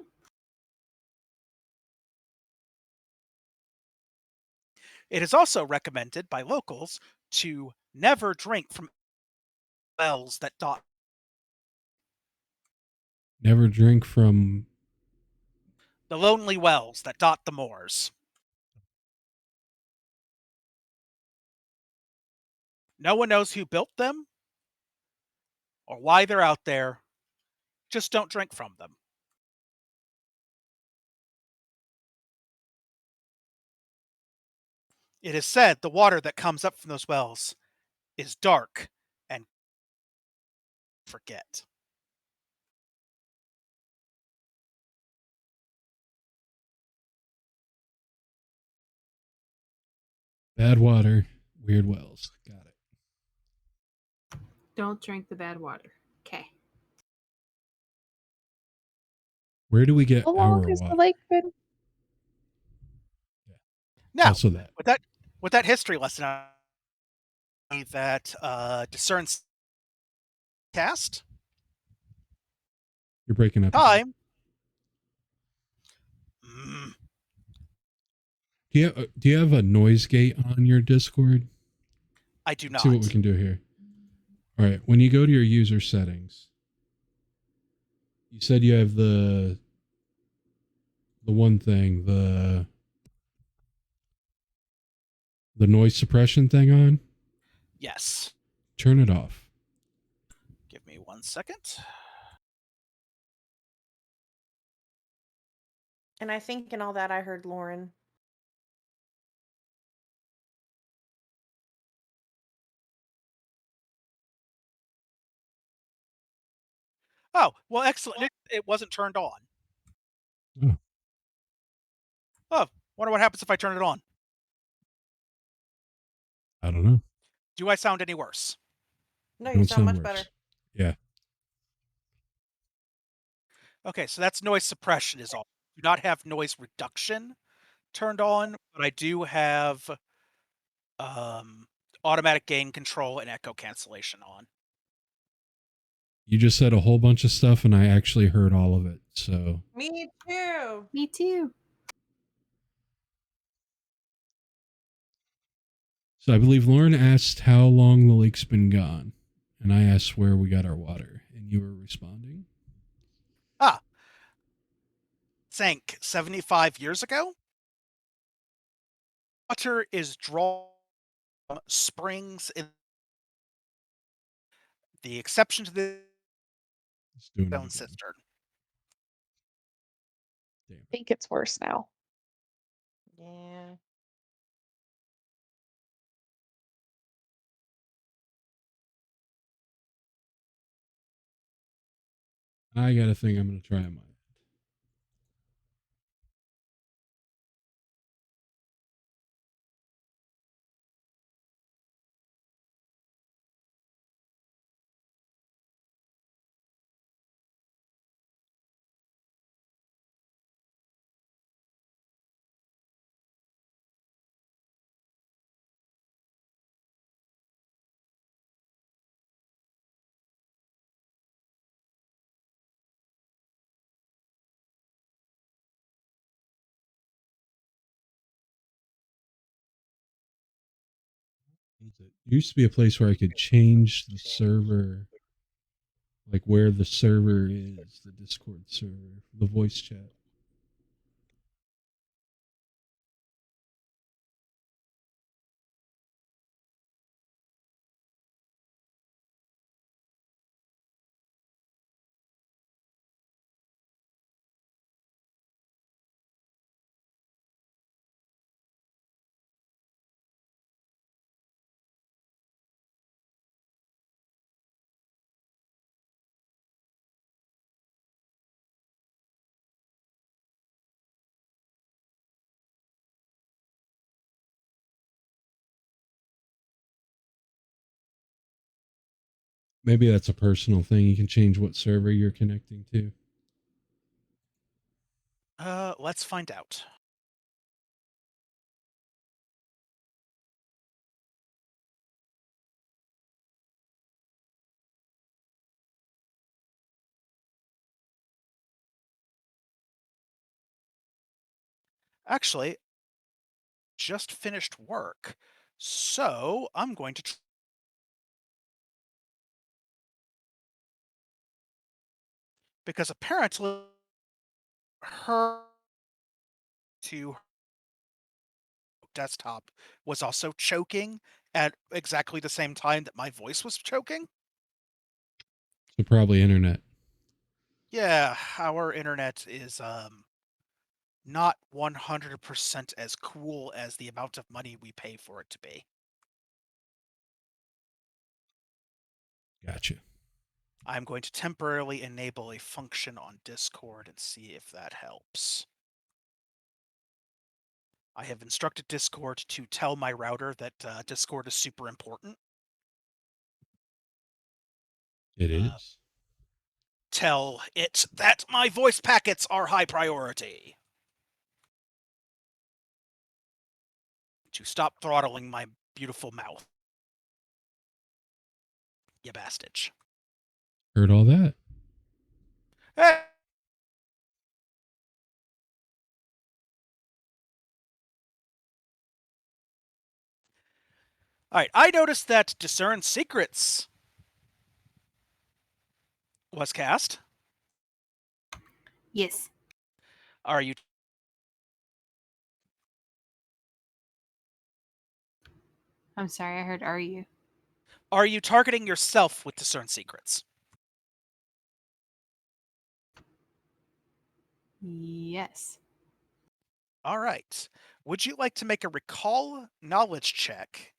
It is also recommended by locals to never drink from wells that dot. Never drink from. The lonely wells that dot the moors. No one knows who built them or why they're out there. Just don't drink from them. It is said the water that comes up from those wells is dark and forget. Bad water, weird wells. Got it. Don't drink the bad water. Okay. Where do we get How our long has the water? lake been? Now, Also that. with that history lesson, that discerns cast You're breaking up. time. Do you have a noise gate on your Discord? I do not. See what we can do here. All right. When you go to your user settings, you said you have the one thing, the noise suppression thing on. Yes. Turn it off. Give me 1 second. And I think in all that I heard Lauren. Oh, well, excellent. It wasn't turned on. Oh. Oh, wonder what happens if I turn it on. I don't know. Do I sound any worse? No, you Don't sound much worse. better. Yeah. Okay, so that's noise suppression is all. Do not have noise reduction turned on, but I do have automatic gain control and echo cancellation on. You just said a whole bunch of stuff and I actually heard all of it. So Me too. Me too. I believe Lauren asked how long the lake's been gone. And I asked where we got our water. And you were responding. Sank 75 years ago. Water is drawn from springs in the exception to the Let's do it stone again. cistern. I think it's worse now. Yeah. I got a thing I'm going to try on mine. It used to be a place where I could change the server, like where the server is, the Discord server, the voice chat. Maybe that's a personal thing. You can change what server you're connecting to. Let's find out. Actually, just finished work, so I'm going to because apparently her to desktop was also choking at exactly the same time that my voice was choking. So probably internet. Yeah, our internet is not 100% as cool as the amount of money we pay for it to be. Gotcha. I'm going to temporarily enable a function on Discord and see if that helps. I have instructed Discord to tell my router that Discord is super important. It is. Tell it that my voice packets are high priority. To stop throttling my beautiful mouth. You bastard. Heard all that. Hey! Alright, I noticed that Discern Secrets was cast. Yes. Are you I'm sorry, I heard are you? targeting yourself with Discern Secrets? Yes. Alright. Would you like to make a recall knowledge check?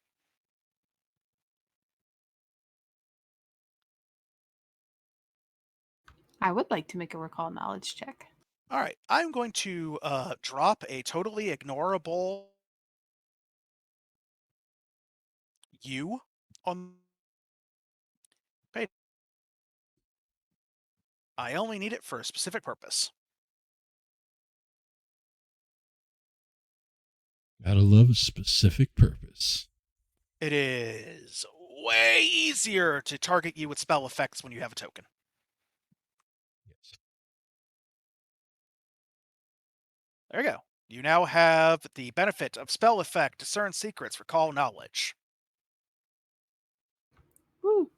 I would like to make a recall knowledge check. All right, I'm going to drop a totally ignorable U on. I only need it for a specific purpose. Gotta love a specific purpose. It is way easier to target you with spell effects when you have a token. Yes. There you go. You now have the benefit of spell effect, discern secrets, recall knowledge. Woo.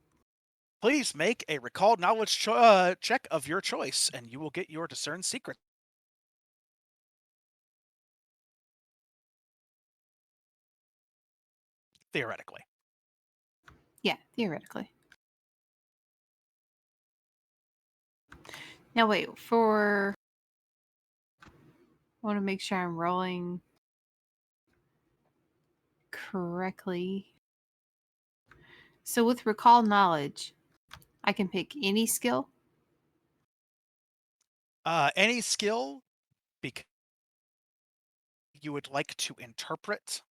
Please make a recall knowledge check of your choice, and you will get your discern secret. Theoretically. Yeah, theoretically. Now wait, I want to make sure I'm rolling correctly. So with recall knowledge, I can pick any skill. Any skill because you would like to interpret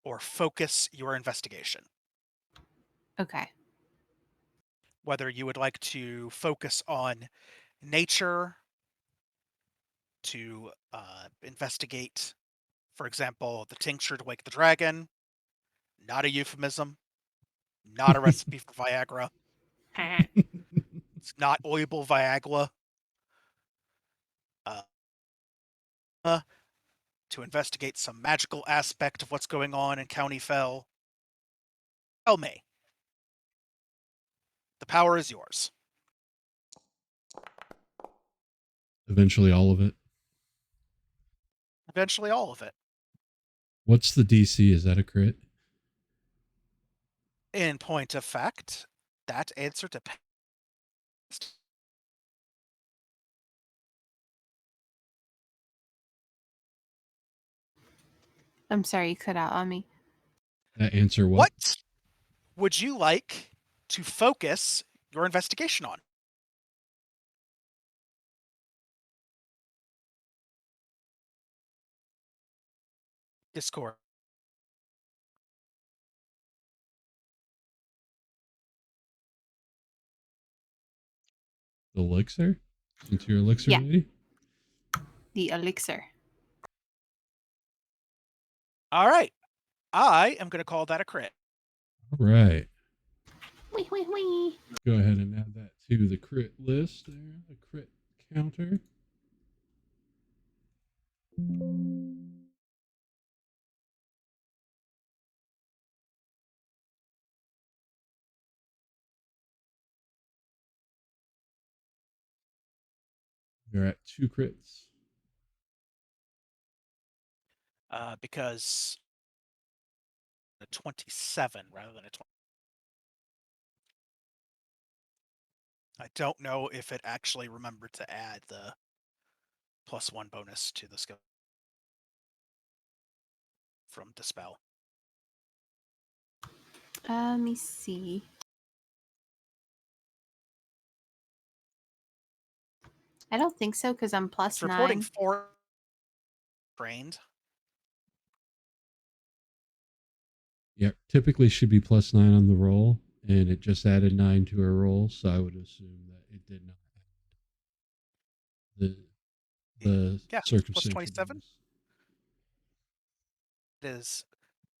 or focus your investigation. Okay. Whether you would like to focus on nature, to investigate, for example, the tincture to wake the dragon, not a euphemism, not a recipe for Viagra. It's not oyable Viagra. To investigate some magical aspect of what's going on in County Fell. Tell me. The power is yours. Eventually, all of it. Eventually, all of it. What's the DC? Is that a crit? In point of fact, that answer depends. I'm sorry, you cut out on me. That answer what? What would you like to focus your investigation on? Discord. The elixir? Into your elixir Yeah. lady? The elixir. All right. I am going to call that a crit. All right. Wee, wee, wee. Go ahead and add that to the crit list there. The crit counter. You're at 2 crits. Because a 27 rather than a 20. I don't know if it actually remembered to add the +1 bonus to the skill from Dispel. Let me see. I don't think so because I'm It's reporting +9. 4 trained. Yeah, typically should be +9 on the roll, and it just added 9 to her roll, so I would assume that it did not add the Yeah, circumstantial +27 bonus. is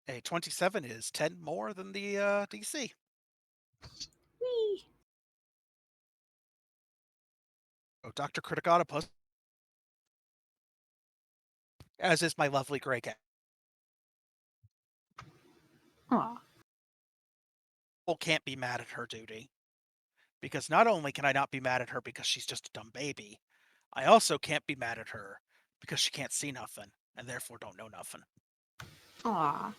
a 27 is 10 more than the DC. Whee! Oh, Dr. Criticata as is my lovely gray cat. Aw. People can't be mad at her duty. Because not only can I not be mad at her because she's just a dumb baby, I also can't be mad at her because she can't see nothing and therefore don't know nothing. Aw.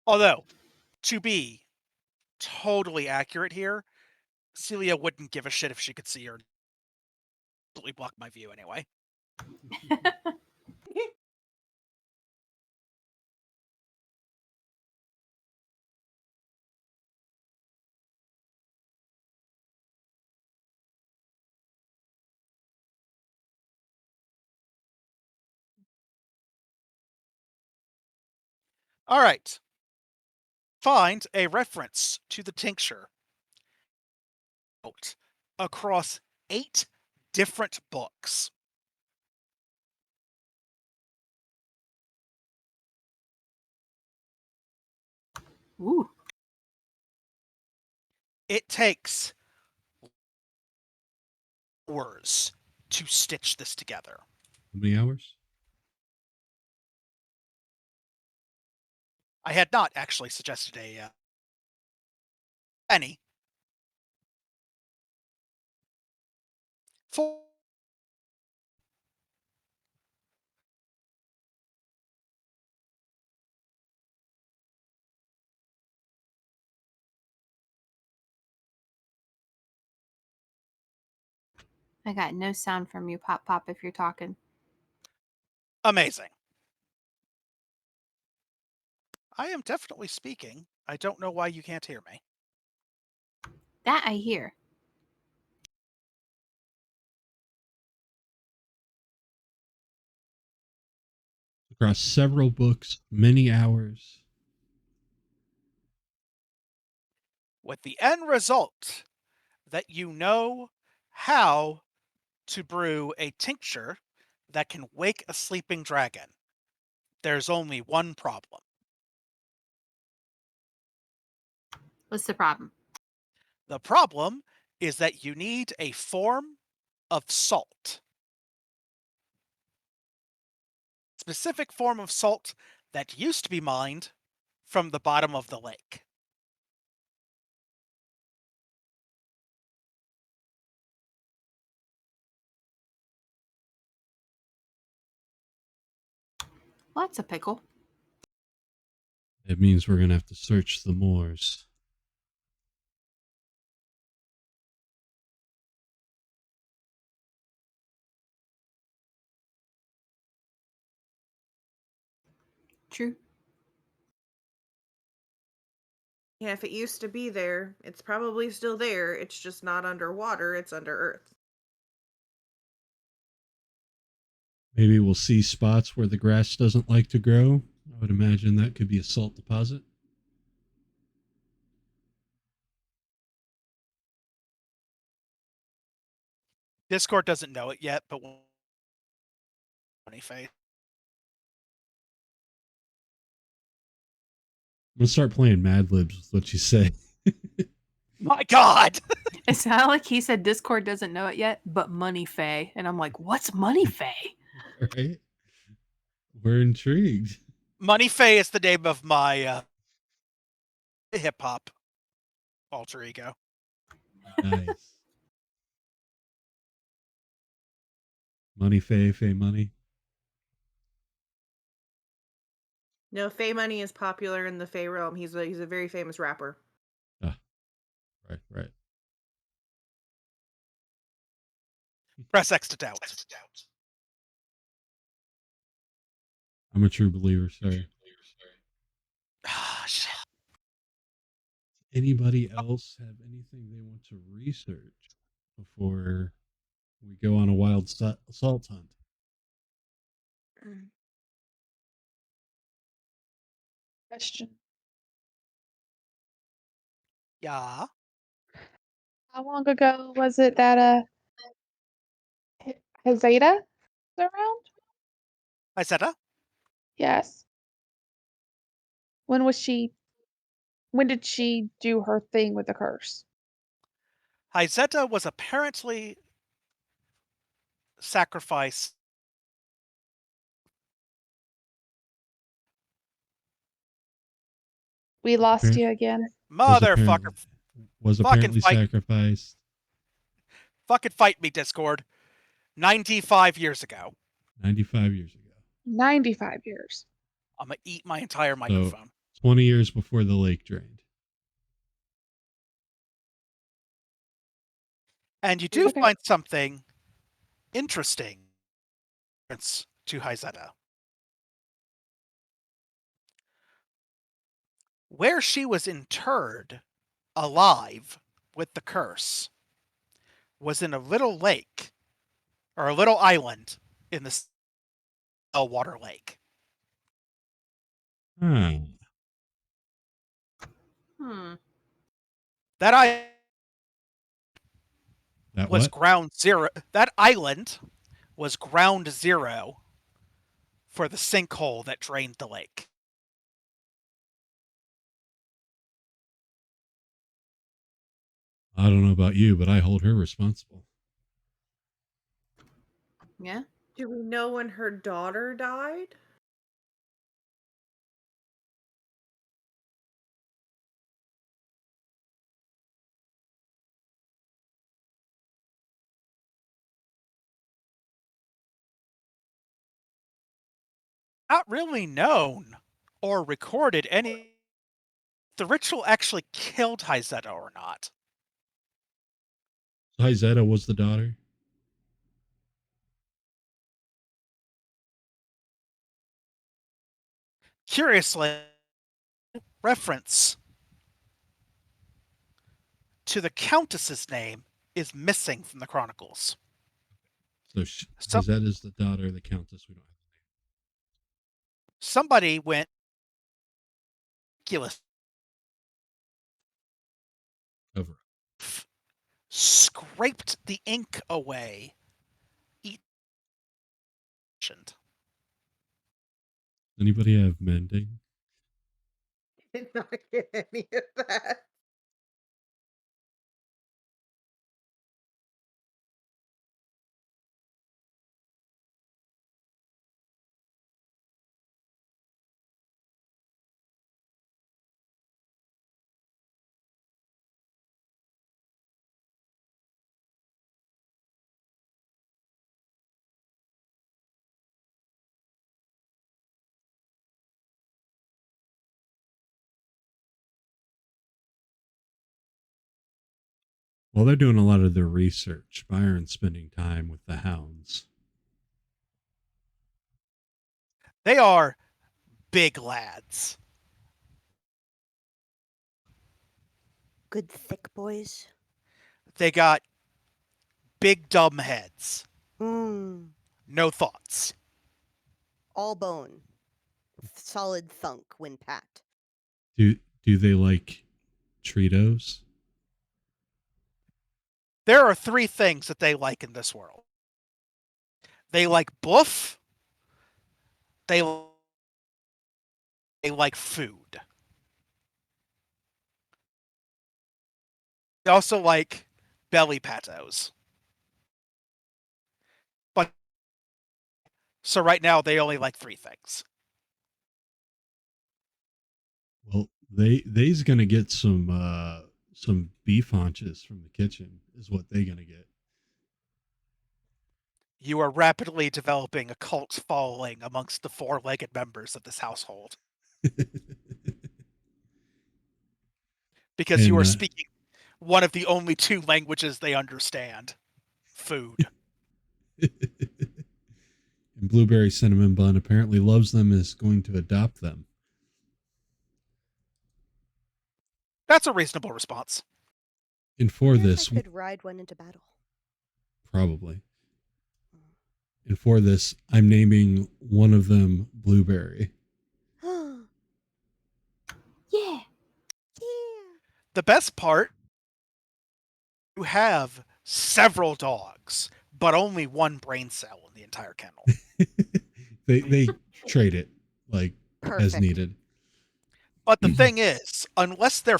Although, to be totally accurate here, Celia wouldn't give a shit if she could see her. Completely block my view anyway. All right. Find a reference to the tincture across 8 different books. Ooh. It takes hours to stitch this together. How many hours? I had not actually suggested a penny. For I got no sound from you, Pop Pop, if you're talking. amazing. I am definitely speaking. I don't know why you can't hear me. That I hear. Across several books, many hours. With the end result that you know how to brew a tincture that can wake a sleeping dragon. There's only one problem. What's the problem? The problem is that you need a form of salt. Specific form of salt that used to be mined from the bottom of the lake. Well, that's a pickle. It means we're going to have to search the moors. True. Yeah, if it used to be there, it's probably still there. It's just not underwater, it's under earth. Maybe we'll see spots where the grass doesn't like to grow. I would imagine that could be a salt deposit. Discord doesn't know it yet, but funny face. I'm going to start playing Mad Libs with what you say. My God! It sounded like he said Discord doesn't know it yet, but Money Fae. And I'm like, what's Money Fae? Right? We're intrigued. Money Fae is the name of my hip hop alter ego. Nice. Money, Faye, Faye, money. No, Fae Money is popular in the Fae realm. He's a very famous rapper. Ah, right. Press X to doubt. I'm a true believer, sorry. Ah, shit. Anybody else have anything they want to research before we go on a wild salt hunt? Question. Yeah. How long ago was it that Hazeda was around? I said, Yes. When did she do her thing with the curse? Hyzeta was apparently sacrificed. We lost you again. Motherfucker. Was Fucking apparently fight. sacrificed. Fucking fight me, Discord. 95 years ago. 95 years ago. 95 years. I'm going to eat my entire microphone. 20 years before the lake drained. And you do Okay. find something interesting to Hyzeta. Where she was interred alive with the curse was in a little lake, or a little island in the Fellwater Lake. Huh. That That was what? ground zero. That island was ground zero for the sinkhole that drained the lake. I don't know about you, but I hold her responsible. Yeah. Do we know when her daughter died? Not really known or recorded any. The ritual actually killed Hyzetta or not. So Hyzetta was the daughter. Curiously, reference to the Countess's name is missing from the chronicles. So Hyzetta is the daughter of the Countess. We don't have Somebody went ridiculous, over. scraped the ink away. Anybody have mending? Did not get any of that. Well, they're doing a lot of their research. Byron's spending time with the hounds. They are big lads. Good thick boys. They got big dumb heads. Mm. No thoughts. All bone. Solid thunk when pat. Do they like Cheetos? There are three things that they like in this world. They like boof. They like food. They also like belly patos. But so right now they only like three things. Well, they's gonna get some beef haunches from the kitchen. Is what they gonna get. You are rapidly developing a cult following amongst the four-legged members of this household. Because And, you are speaking one of the only two languages they understand. Food. and Blueberry Cinnamon Bun apparently loves them and is going to adopt them. That's a reasonable response. And for I guess this, I could ride one into battle. probably. And for this, I'm naming one of them Blueberry. Yeah. Yeah. The best part, you have several dogs, but only one brain cell in the entire kennel. they trade it like Perfect. as needed. But the thing is, unless they're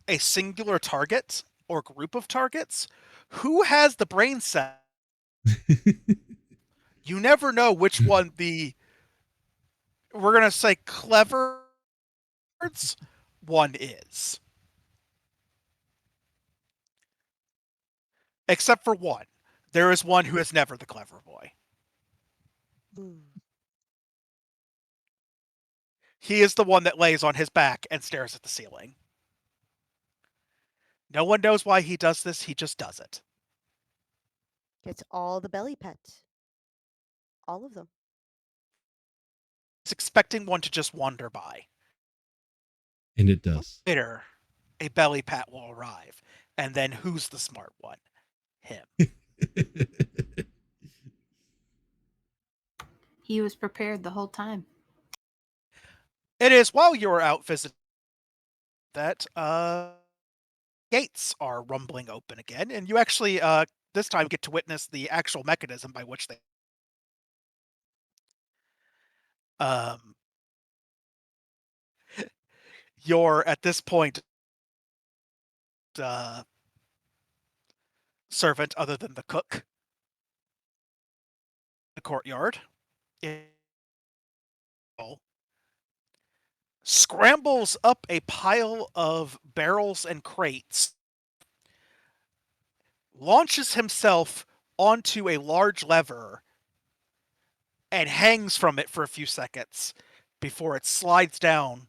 a singular target or group of targets, who has the brain cell? You never know which one we're going to say clever one is. Except for one. There is one who is never the clever boy. He is the one that lays on his back and stares at the ceiling. No one knows why he does this, he just does it. Gets all the belly pets. All of them. He's expecting one to just wander by. And it does. Later, a belly pat will arrive. And then who's the smart one? Him. He was prepared the whole time. It is while you were out visiting that gates are rumbling open again, and you actually this time get to witness the actual mechanism by which they um you're at this point servant other than the cook, the courtyard, scrambles up a pile of barrels and crates, launches himself onto a large lever, and hangs from it for a few seconds before it slides down,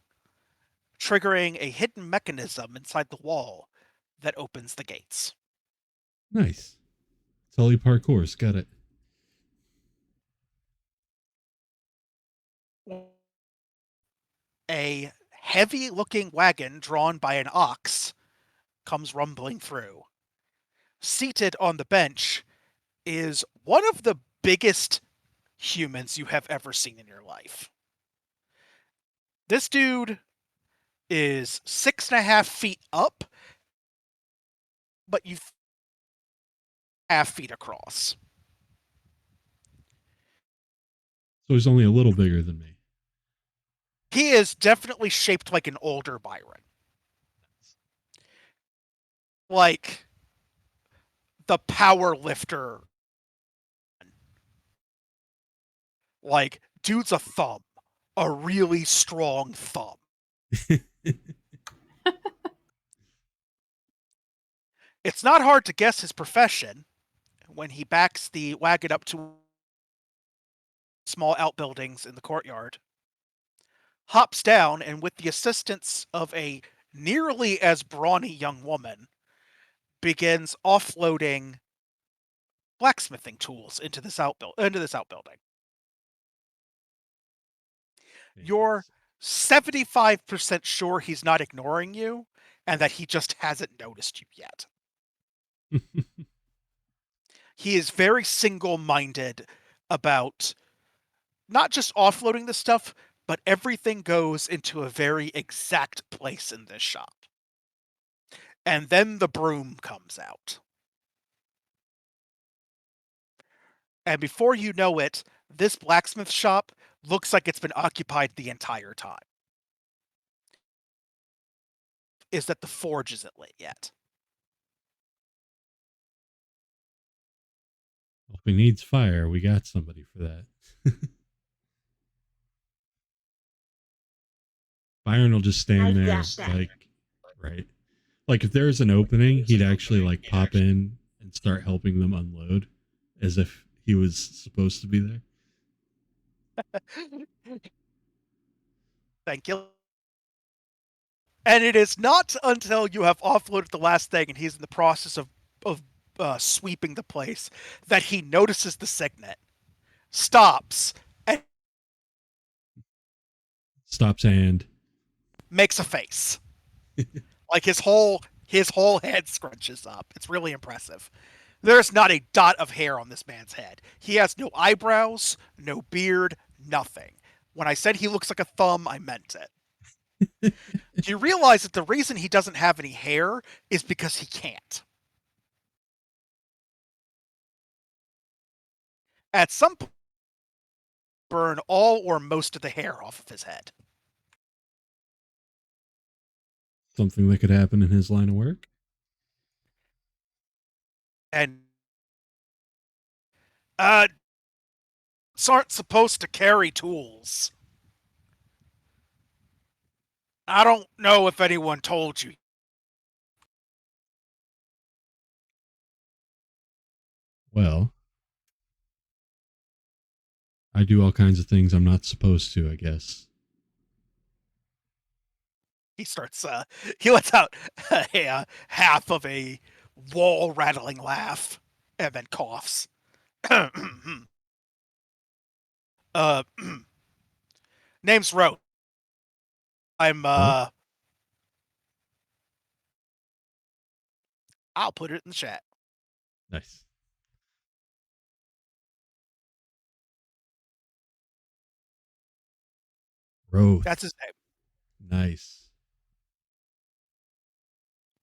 triggering a hidden mechanism inside the wall that opens the gates. Nice. Tully parkour's got it. A heavy-looking wagon drawn by an ox comes rumbling through. Seated on the bench is one of the biggest humans you have ever seen in your life. This dude is 6.5 feet up, but you 1/2 feet across. So he's only a little bigger than me. He is definitely shaped like an older Byron. Like the power lifter. Like, dude's a thumb. A really strong thumb. It's not hard to guess his profession when he backs the wagon up to small outbuildings in the courtyard, hops down, and with the assistance of a nearly as brawny young woman, begins offloading blacksmithing tools into this outbuilding. You're 75% sure he's not ignoring you and that he just hasn't noticed you yet. He is very single-minded about not just offloading the stuff, but everything goes into a very exact place in this shop. And then the broom comes out. And before you know it, this blacksmith shop looks like it's been occupied the entire time. Is that the forge isn't lit yet. Well, if he needs fire, we got somebody for that. Byron will just stand there, like, right. Like, if there's an opening, he'd actually, like, pop in and start helping them unload as if he was supposed to be there. Thank you. And it is not until you have offloaded the last thing and he's in the process of sweeping the place that he notices the signet, stops, and Stops and makes a face. Like his whole head scrunches up. It's really impressive. There's not a dot of hair on this man's head. He has no eyebrows, no beard, nothing. When I said he looks like a thumb, I meant it. Do you realize that the reason he doesn't have any hair is because he can't? At some point, burn all or most of the hair off of his head. something that could happen in his line of work. And aren't supposed to carry tools. I don't know if anyone told you. Well, I do all kinds of things I'm not supposed to, I guess. He starts, he lets out half of a wall rattling laugh and then coughs. Name's Rote. I'm, What? I'll put it in the chat. Nice. Roth. That's his name. Nice.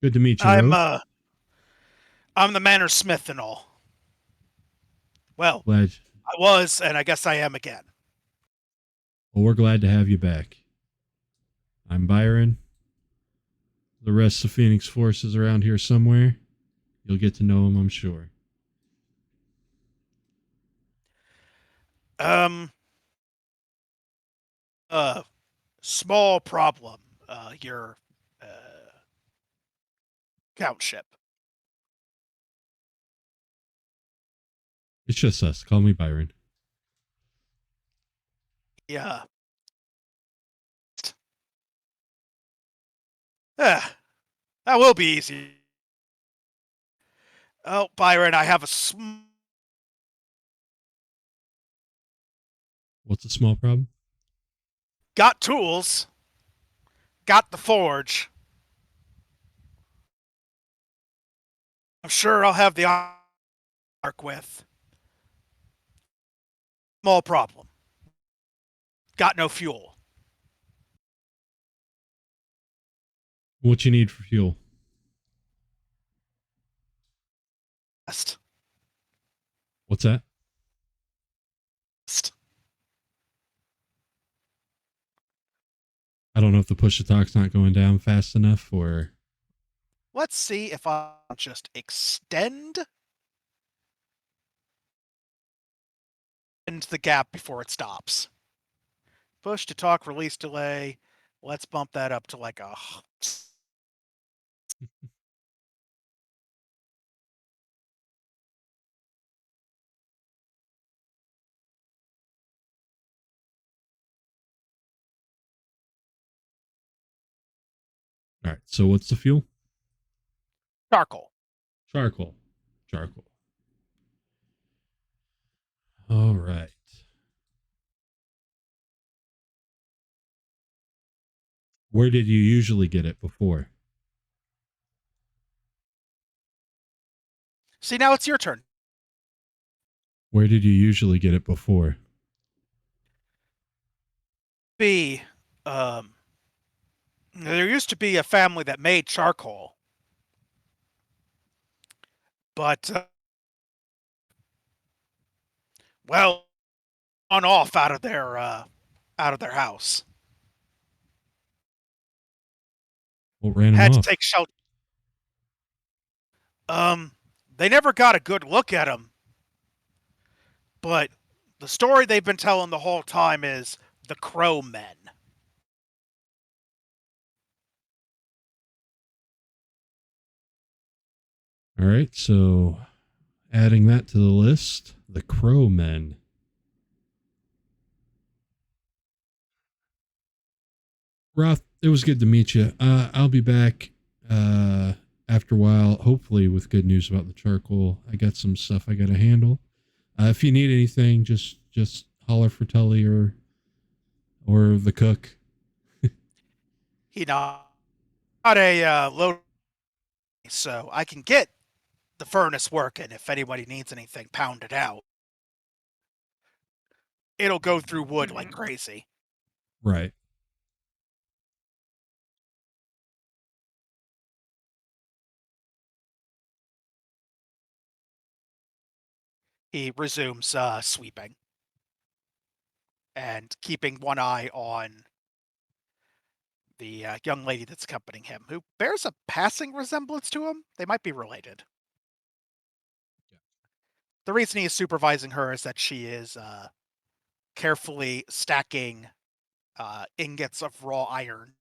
Good to meet you, Rogue. I'm the manor smith and all. Well, Glad. I was, and I guess I am again. Well, we're glad to have you back. I'm Byron. The rest of Pheonix Force is around here somewhere. You'll get to know him, I'm sure. Small problem. Your countship. It's just us. Call me Byron. Yeah. That will be easy. Oh, Byron, I have a What's a small problem? got tools. Got the forge. I'm sure I'll have the arc with. Small problem. Got no fuel. What you need for fuel? Best. What's that? I don't know if the push to talk's not going down fast enough or... Let's see if I just extend the gap before it stops. Push to talk, release delay. Let's bump that up to like a... All right, so what's the fuel? Charcoal. Charcoal. Charcoal. All right. Where did you usually get it before? See, now it's your turn. Where did you usually get it before? B. There used to be a family that made charcoal. But, well, on off out of their house. What ran Had him to off? take shelter. They never got a good look at him. But the story they've been telling the whole time is the Crow Men. All right, so adding that to the list, the Crow Men. Roth, it was good to meet you. I'll be back after a while, hopefully with good news about the charcoal. I got some stuff I got to handle. If you need anything, just holler for Tully or the cook. He not a low, so I can get the furnace working if anybody needs anything pounded out. It'll go through wood like crazy. Right. He resumes sweeping and keeping one eye on the young lady that's accompanying him, who bears a passing resemblance to him. They might be related. Yeah. The reason he is supervising her is that she is carefully stacking ingots of raw iron.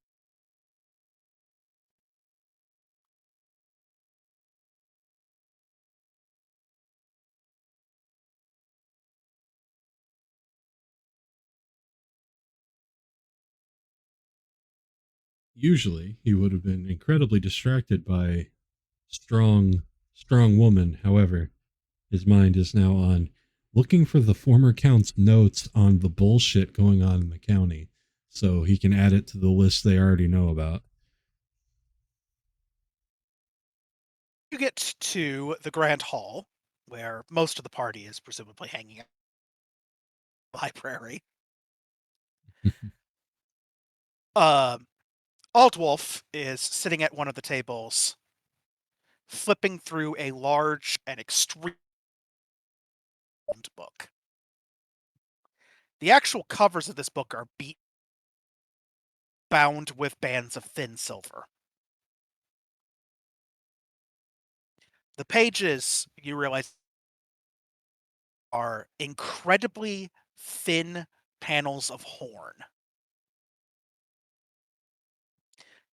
Usually, he would have been incredibly distracted by strong woman. However, his mind is now on looking for the former count's notes on the bullshit going on in the county so he can add it to the list they already know about. You get to the Grand Hall, where most of the party is presumably hanging out in the library. Aldwolf is sitting at one of the tables, flipping through a large and extreme book. The actual covers of this book are bound with bands of thin silver. The pages, you realize, are incredibly thin panels of horn.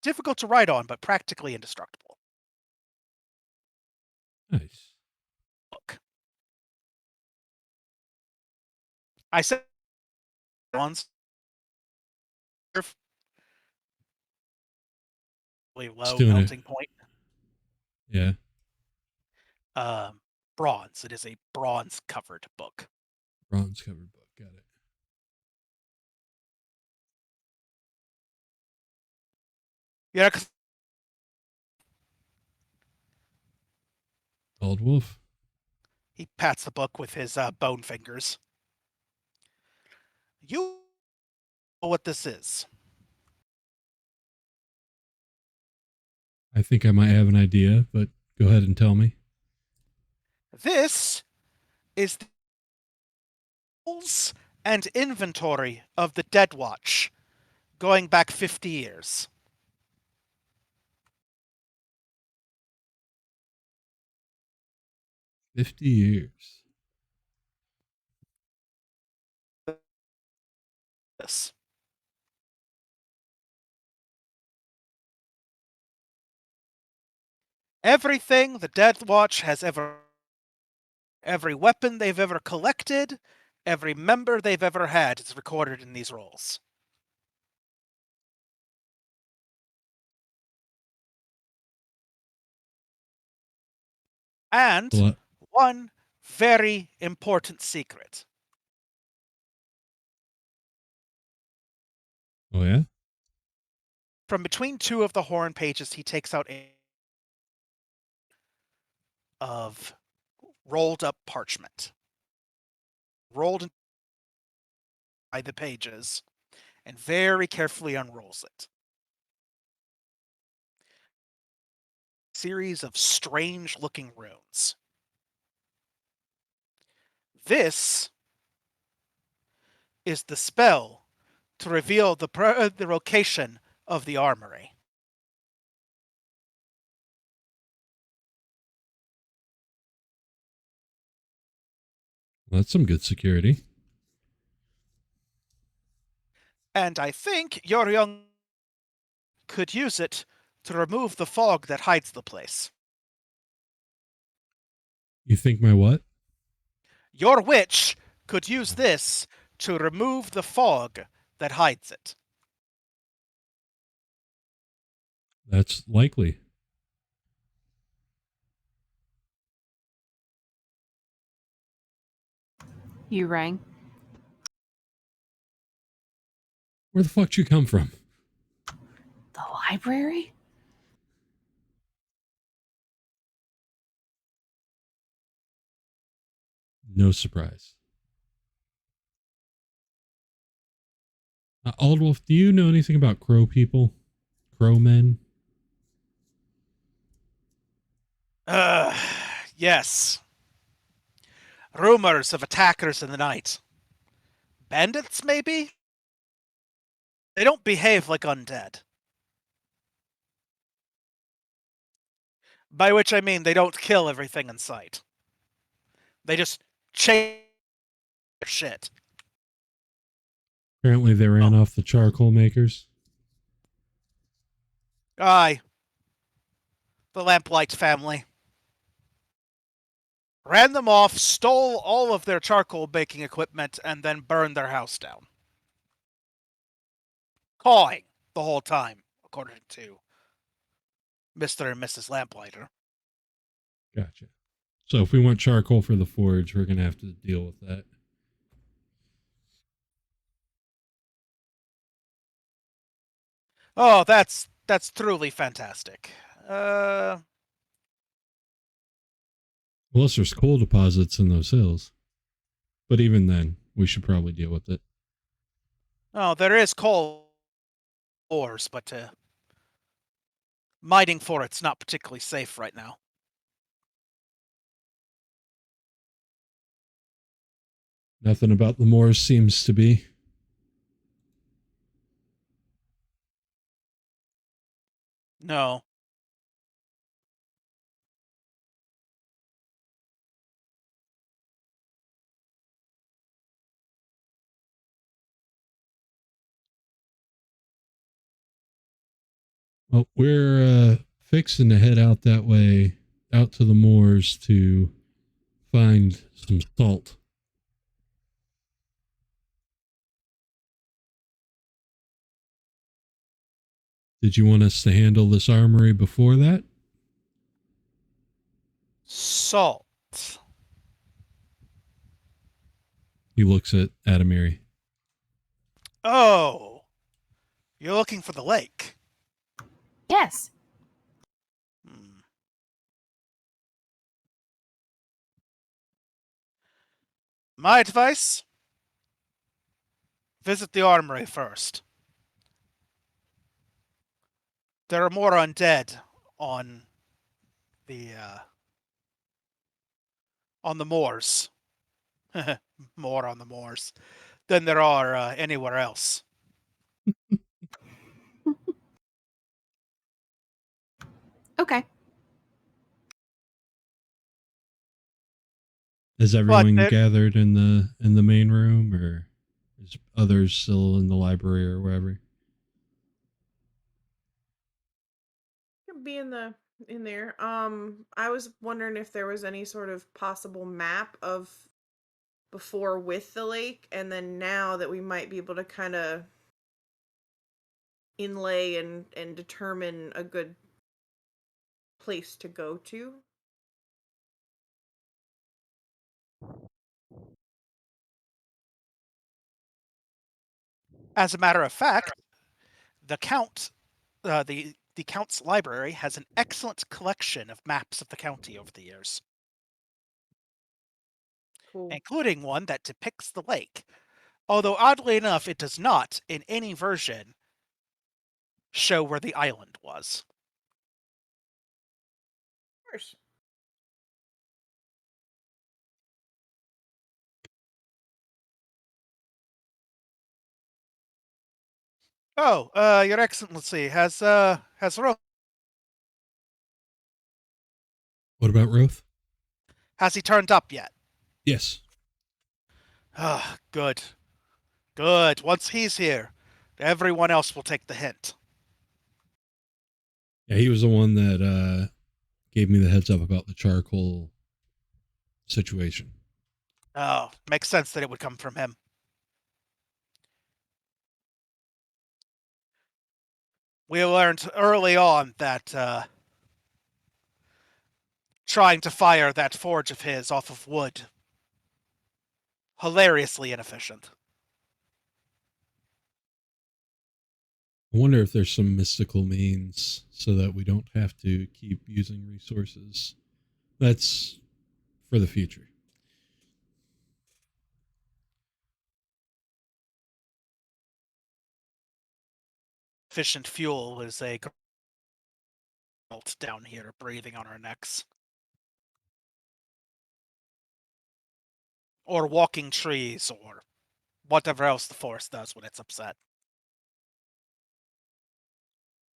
Difficult to write on, but practically indestructible. Nice. Look. I said bronze. Really low doing it. melting point. Yeah. Bronze. It is a bronze covered book. Bronze covered book. Got it. Yeah, 'cause Old Wolf. he pats the book with his bone fingers. You know what this is. I think I might have an idea, but go ahead and tell me. This is the rules and inventory of the Dead Watch, going back 50 years. $50. This. Everything the Dead Watch has ever, every weapon they've ever collected, every member they've ever had is recorded in these rolls. And What? one very important secret. Oh, yeah? From between two of the horn pages, he takes out a of rolled up parchment. Rolled by the pages and very carefully unrolls it. Series of strange looking runes. This is the spell to reveal the location of the armory. Well, that's some good security. And I think your young could use it to remove the fog that hides the place. You think my what? Your witch could use this to remove the fog that hides it. That's likely. You rang. Where the fuck did you come from? The library? No surprise. Old Wolf, do you know anything about crow people? Crow men? Yes. Rumors of attackers in the night. Bandits, maybe? They don't behave like undead. By which I mean they don't kill everything in sight. They just chase their shit. Apparently they ran off the charcoal makers. Aye. The Lamplight family. Ran them off, stole all of their charcoal baking equipment, and then burned their house down. Cawing the whole time, according to Mr. and Mrs. Lamplighter. Gotcha. So if we want charcoal for the forge, we're going to have to deal with that. Oh, that's truly fantastic. Unless there's coal deposits in those hills. But even then, we should probably deal with it. Oh, there is coal ores, but mining for it's not particularly safe right now. Nothing about the Moors seems to be. No. Well, we're fixing to head out that way, out to the moors to find some salt. Did you want us to handle this armory before that? Salt. He looks at Adamiri. Oh. You're looking for the lake. Yes. Hmm. My advice? Visit the armory first. There are more undead on the moors. More on the moors than there are anywhere else. Okay. Is everyone gathered in the main room, or is others still in the library or wherever? Could be in there. I was wondering if there was any sort of possible map of before with the lake, and then now that we might be able to kind of inlay and determine a good place to go to. As a matter of fact, the count's library has an excellent collection of maps of the county over the years, Cool. including one that depicts the lake. Although oddly enough, it does not, in any version, show where the island was. Of course. Oh, Your Excellency, has Roth, What about Roth? has he turned up yet? Yes. Ah, good. Good. Once he's here, everyone else will take the hint. Yeah, he was the one that gave me the heads up about the charcoal situation. Oh, makes sense that it would come from him. We learned early on that trying to fire that forge of his off of wood, hilariously inefficient. I wonder if there's some mystical means so that we don't have to keep using resources. That's for the future. Efficient fuel is a melt down here breathing on our necks. Or walking trees, or whatever else the forest does when it's upset.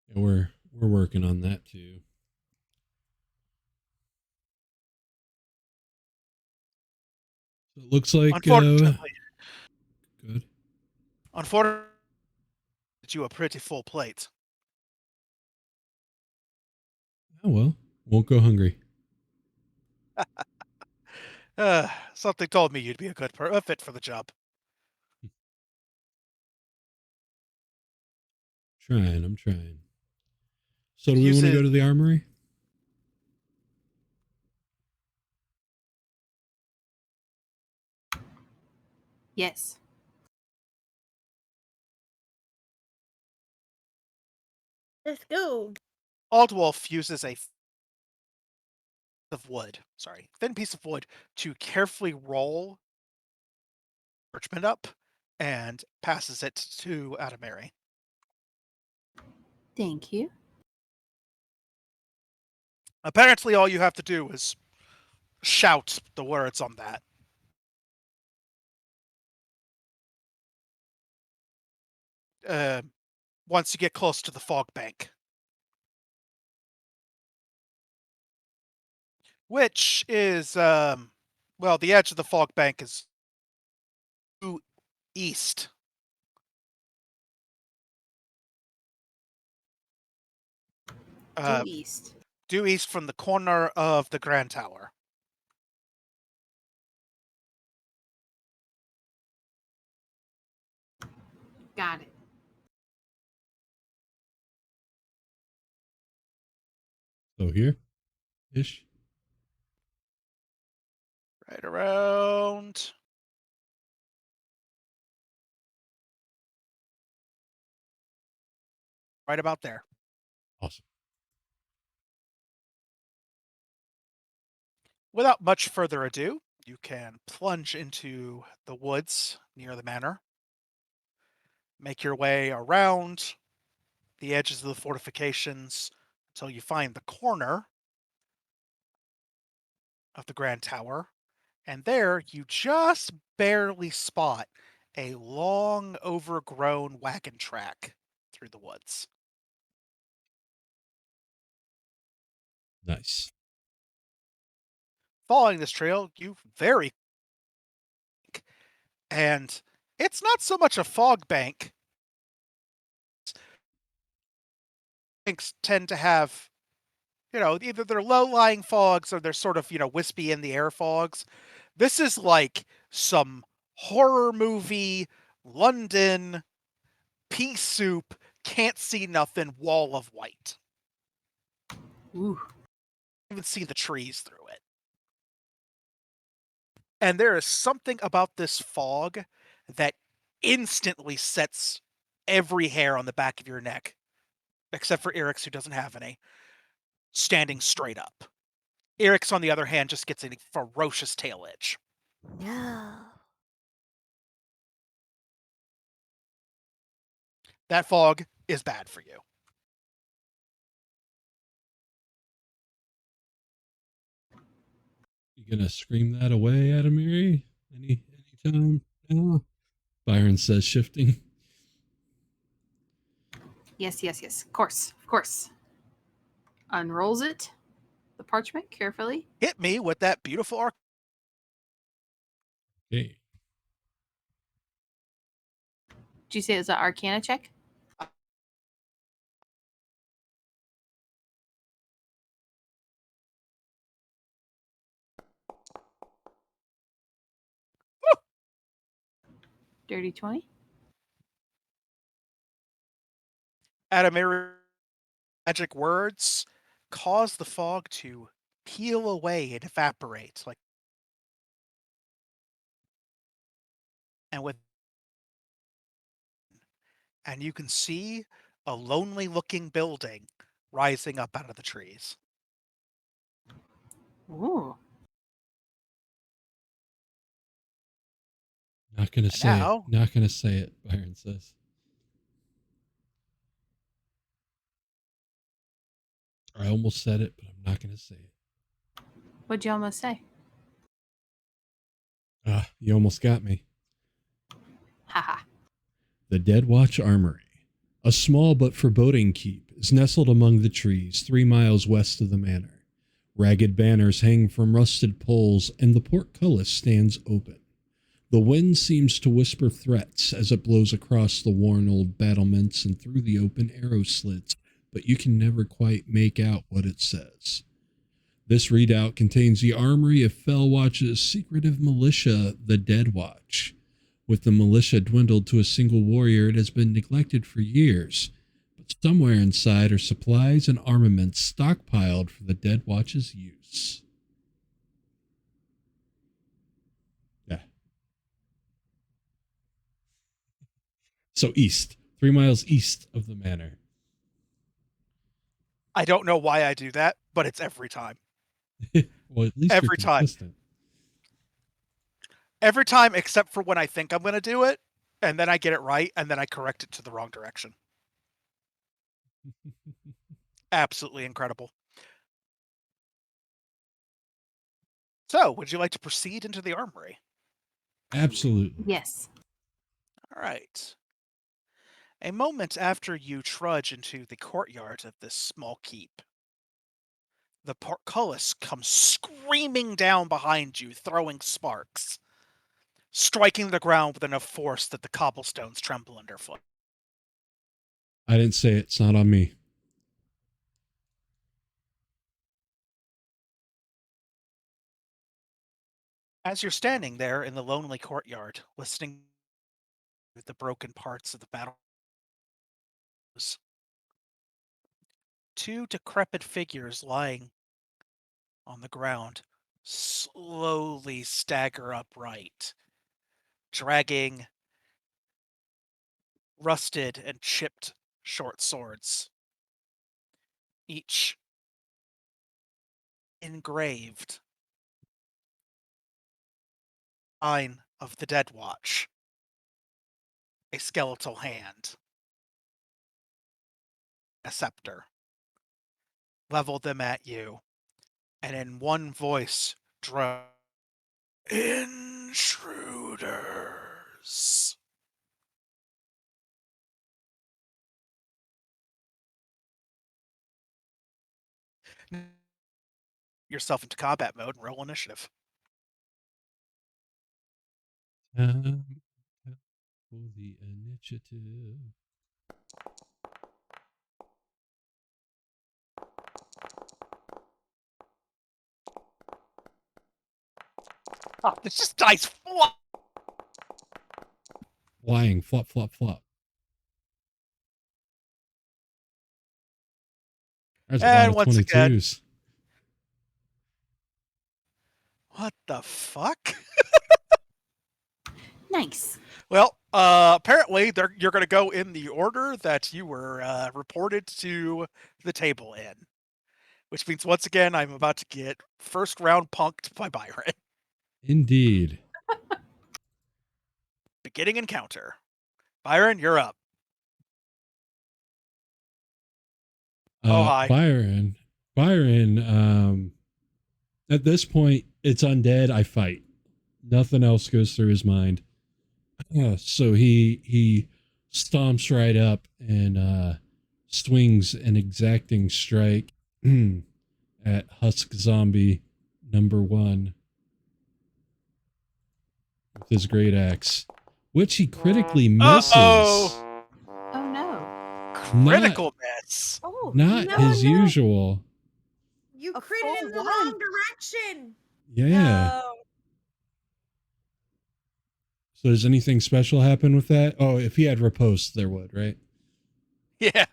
Yeah, we're working on that too. So it looks like Unfortunately, good. Unfortunately, you a pretty full plate. Oh well, won't go hungry. Something told me you'd be a fit for the job. I'm trying. So do we want to go to the armory? Yes. Let's go. Aldwolf uses a thin piece of wood to carefully roll parchment up and passes it to Adamiri. Thank you. Apparently, all you have to do is shout the words on that. once you get close to the fog bank, which is well, the edge of the fog bank is due east. Due east. Due east from the corner of the Grand Tower. Got it. So here, ish. Right around. Right about there. Awesome. Without much further ado, you can plunge into the woods near the manor. Make your way around the edges of the fortifications until you find the corner of the Grand Tower. And there you just barely spot a long, overgrown wagon track through the woods. Nice. Following this trail, you very and it's not so much a fog bank. Banks tend to have, either they're low-lying fogs or they're sort of, wispy in the air fogs. This is like some horror movie, London, pea soup, can't see nothing, wall of white. Ooh. Even see the trees through it. And there is something about this fog that instantly sets every hair on the back of your neck, except for Eric's, who doesn't have any, standing straight up. Eric's, on the other hand, just gets a ferocious tail itch. No. That fog is bad for you. You gonna scream that away, Adamiri? Anytime now? Byron says, shifting. Yes, yes, yes. Of course, of course. Unrolls it, the parchment, carefully. Hit me with that beautiful arc. Okay. Did you say it was an Arcana check? Dirty 20. Adamir magic words cause the fog to peel away and evaporate, and you can see a lonely looking building rising up out of the trees. Ooh. Not gonna say now- it. Not gonna say it, Byron says. I almost said it, but I'm not gonna say it. What'd you almost say? You almost got me. Haha. The Dead Watch Armory. A small but foreboding keep is nestled among the trees 3 miles west of the manor. Ragged banners hang from rusted poles, and the portcullis stands open. The wind seems to whisper threats as it blows across the worn old battlements and through the open arrow slits, but you can never quite make out what it says. This readout contains the armory of Fellwatch's secretive militia, the Dead Watch. With the militia dwindled to a single warrior, it has been neglected for years, but somewhere inside are supplies and armaments stockpiled for the Dead Watch's use. Yeah. So east, 3 miles east of the manor. I don't know why I do that, but it's every time. Well, at least Every you're time. consistent. Every time except for when I think I'm going to do it, and then I get it right, and then I correct it to the wrong direction. Absolutely incredible. So, would you like to proceed into the armory? Absolutely. Yes. All right. A moment after you trudge into the courtyard of this small keep, the portcullis comes screaming down behind you, throwing sparks, striking the ground with enough force that the cobblestones tremble underfoot. I didn't say it. It's not on me. As you're standing there in the lonely courtyard, listening to the broken parts of the battle, two decrepit figures lying on the ground slowly stagger upright, dragging rusted and chipped short swords, each engraved sign of the Dead Watch, a skeletal hand, a scepter. Level them at you, and in one voice drone, "Intruders." Yourself into combat mode and roll initiative. For the initiative. Oh, it's just dice flop. Flying, flop, flop, flop. There's a lot And of once again, 22s. what the fuck? Nice. Well, apparently you're going to go in the order that you were reported to the table in, which means once again I'm about to get first round punked by Byron. Indeed. Beginning encounter. Byron, you're up. Oh, hi. Byron, at this point, it's undead. I fight. Nothing else goes through his mind. So he stomps right up and swings an exacting strike at Husk Zombie #1 with his great axe, which he critically misses. Uh-oh. Oh no. Critical miss. Oh, Not no, his no. usual. You A critted full in the one. wrong direction. Yeah. No. So does anything special happen with that? Oh, if he had riposte, there would, right? Yeah.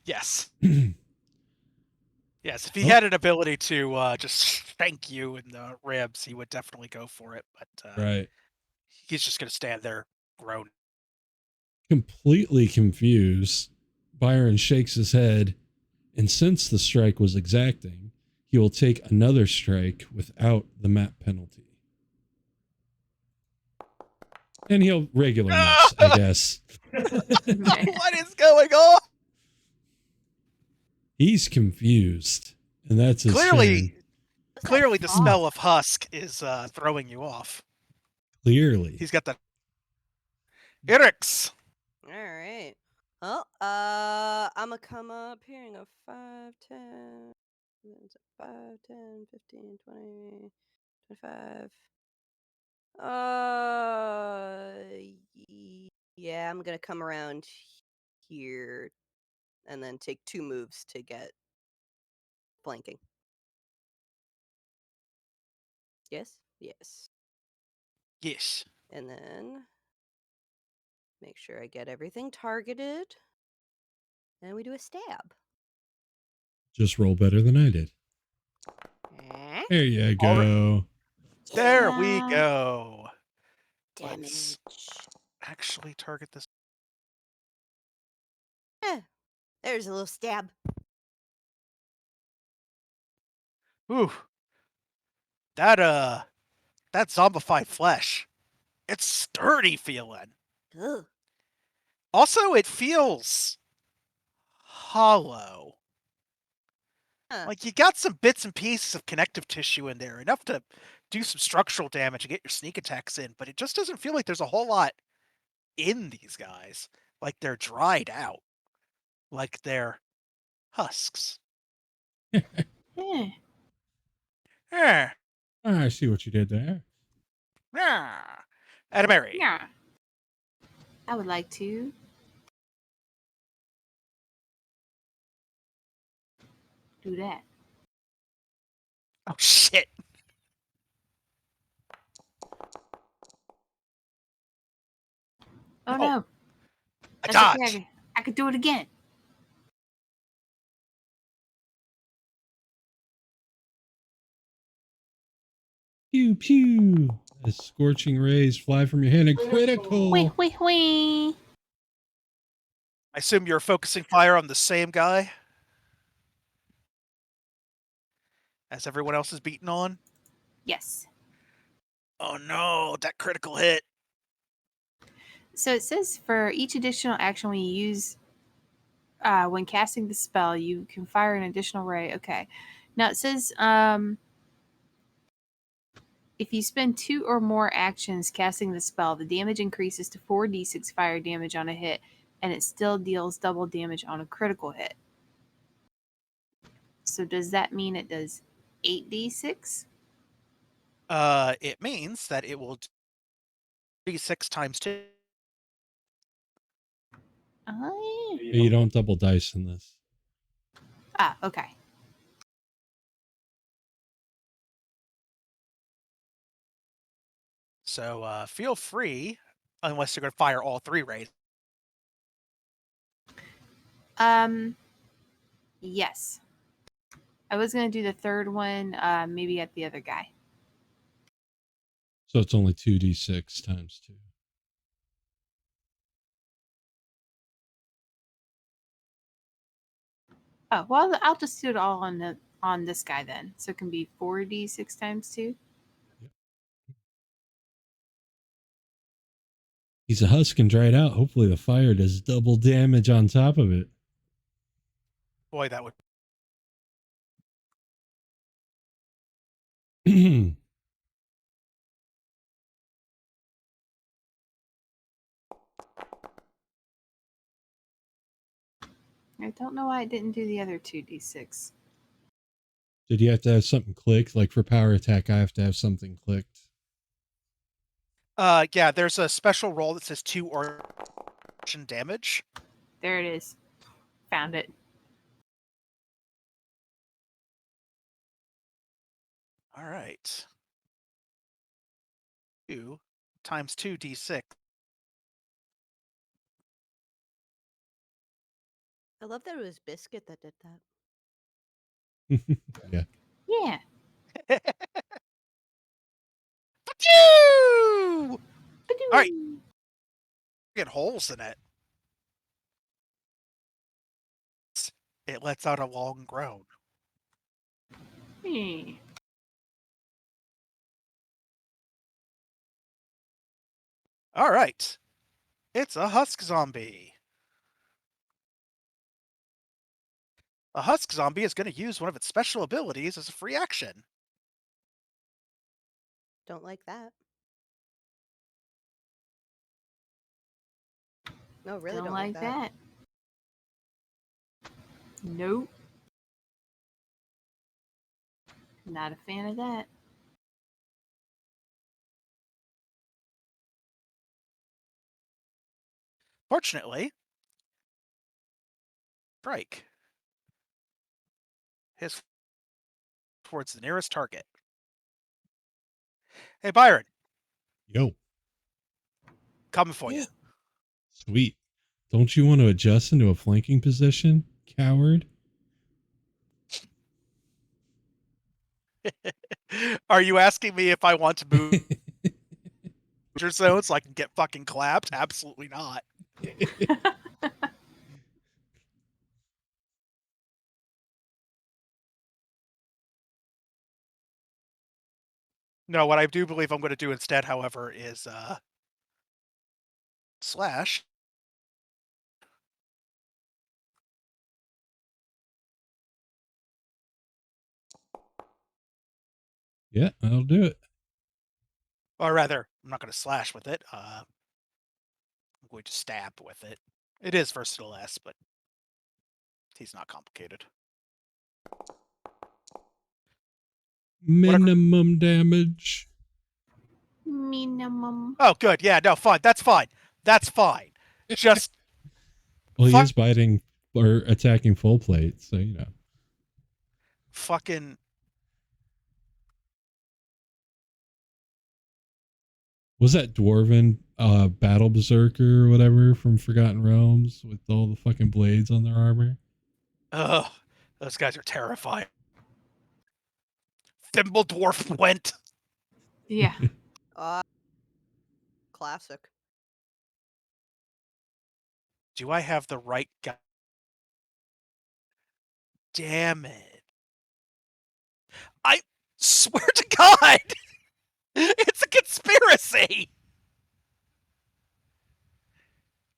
Yes. Yes, if he Oh. had an ability to just shank you in the ribs, he would definitely go for it. But Right. he's just going to stand there, groan. Completely confused, Byron shakes his head, and since the strike was exacting, he will take another strike without the map penalty. And he'll regular miss, I guess. What is going on? He's confused, and that's his Clearly, turn. clearly the smell of husk is throwing you off. Clearly. He's got the Eric's. All right. Well, I'm gonna come up here and go 5, 10, 5, 10, 15, 20, 25. Yeah, I'm gonna come around here and then take 2 moves to get flanking. Yes? Yes. Yes. And then make sure I get everything targeted. And we do a stab. Just roll better than I did. There you go. There we go. Damage. Let's actually target this. There's a little stab. Ooh. That zombified flesh. It's sturdy feeling. Ugh. Also, it feels hollow. Huh. Like you got some bits and pieces of connective tissue in there, enough to do some structural damage and get your sneak attacks in, but it just doesn't feel like there's a whole lot in these guys. like they're dried out, like they're husks. Eh, Eh, I see what you did there. Armory. yeah. I would like to do that. Oh shit! Oh Oh, no. I That's okay. dodged. I could do it again. Pew pew. As scorching rays fly from your hand and critical. Wee, wee, wee. I assume you're focusing fire on the same guy as everyone else is beaten on. Yes. Oh no, that critical hit. So it says for each additional action we use when casting the spell, you can fire an additional ray. Okay. Now it says if you spend 2 or more actions casting the spell, the damage increases to 4d6 fire damage on a hit, and it still deals double damage on a critical hit. So does that mean it does 8d6? It means that it will be 6 times 2. You don't double dice in this. Okay. So feel free, unless you're going to fire all 3 rays. Yes. I was going to do the third one, maybe at the other guy. So it's only 2d6 times 2. Oh, well, I'll just do it all on this guy then. So it can be 4d6 times 2. He's a husk and dried out. Hopefully the fire does double damage on top of it. Boy, that would. I don't know why it didn't do the other 2d6. Did you have to have something clicked? Like for power attack, I have to have something clicked. Yeah, there's a special roll that says 2 or action damage. There it is. Found it. All right. 2 times 2d6. I love that it was Biscuit that did that. Yeah. Yeah. All right. Get holes in it. It lets out a long groan. Hmm. All right. It's a husk zombie. A husk zombie is going to use one of its special abilities as a free action. Don't like that. No, really don't like that. Nope. Not a fan of that. Fortunately, strike his towards the nearest target. Hey, Byron, Yo. coming for you. Sweet. Don't you want to adjust into a flanking position, coward? Are you asking me if I want to move your zone so I can get fucking clapped? Absolutely not. No, what I do believe I'm going to do instead, however, is slash. Yeah, I'll do it. Or rather, I'm not going to slash with it. I'm going to stab with it. It is versatile S, but he's not complicated. Minimum damage. Minimum. Oh, good. Yeah, no, fine. That's fine. That's fine. Just Well, he Fuck. is biting or attacking full plate, so you know. fucking. Was that dwarven battle berserker or whatever from Forgotten Realms with all the fucking blades on their armor? Ugh. Those guys are terrifying. Thimble Dwarf went. Yeah. Classic. Do I have the right guy? Damn it. I swear to God, it's a conspiracy.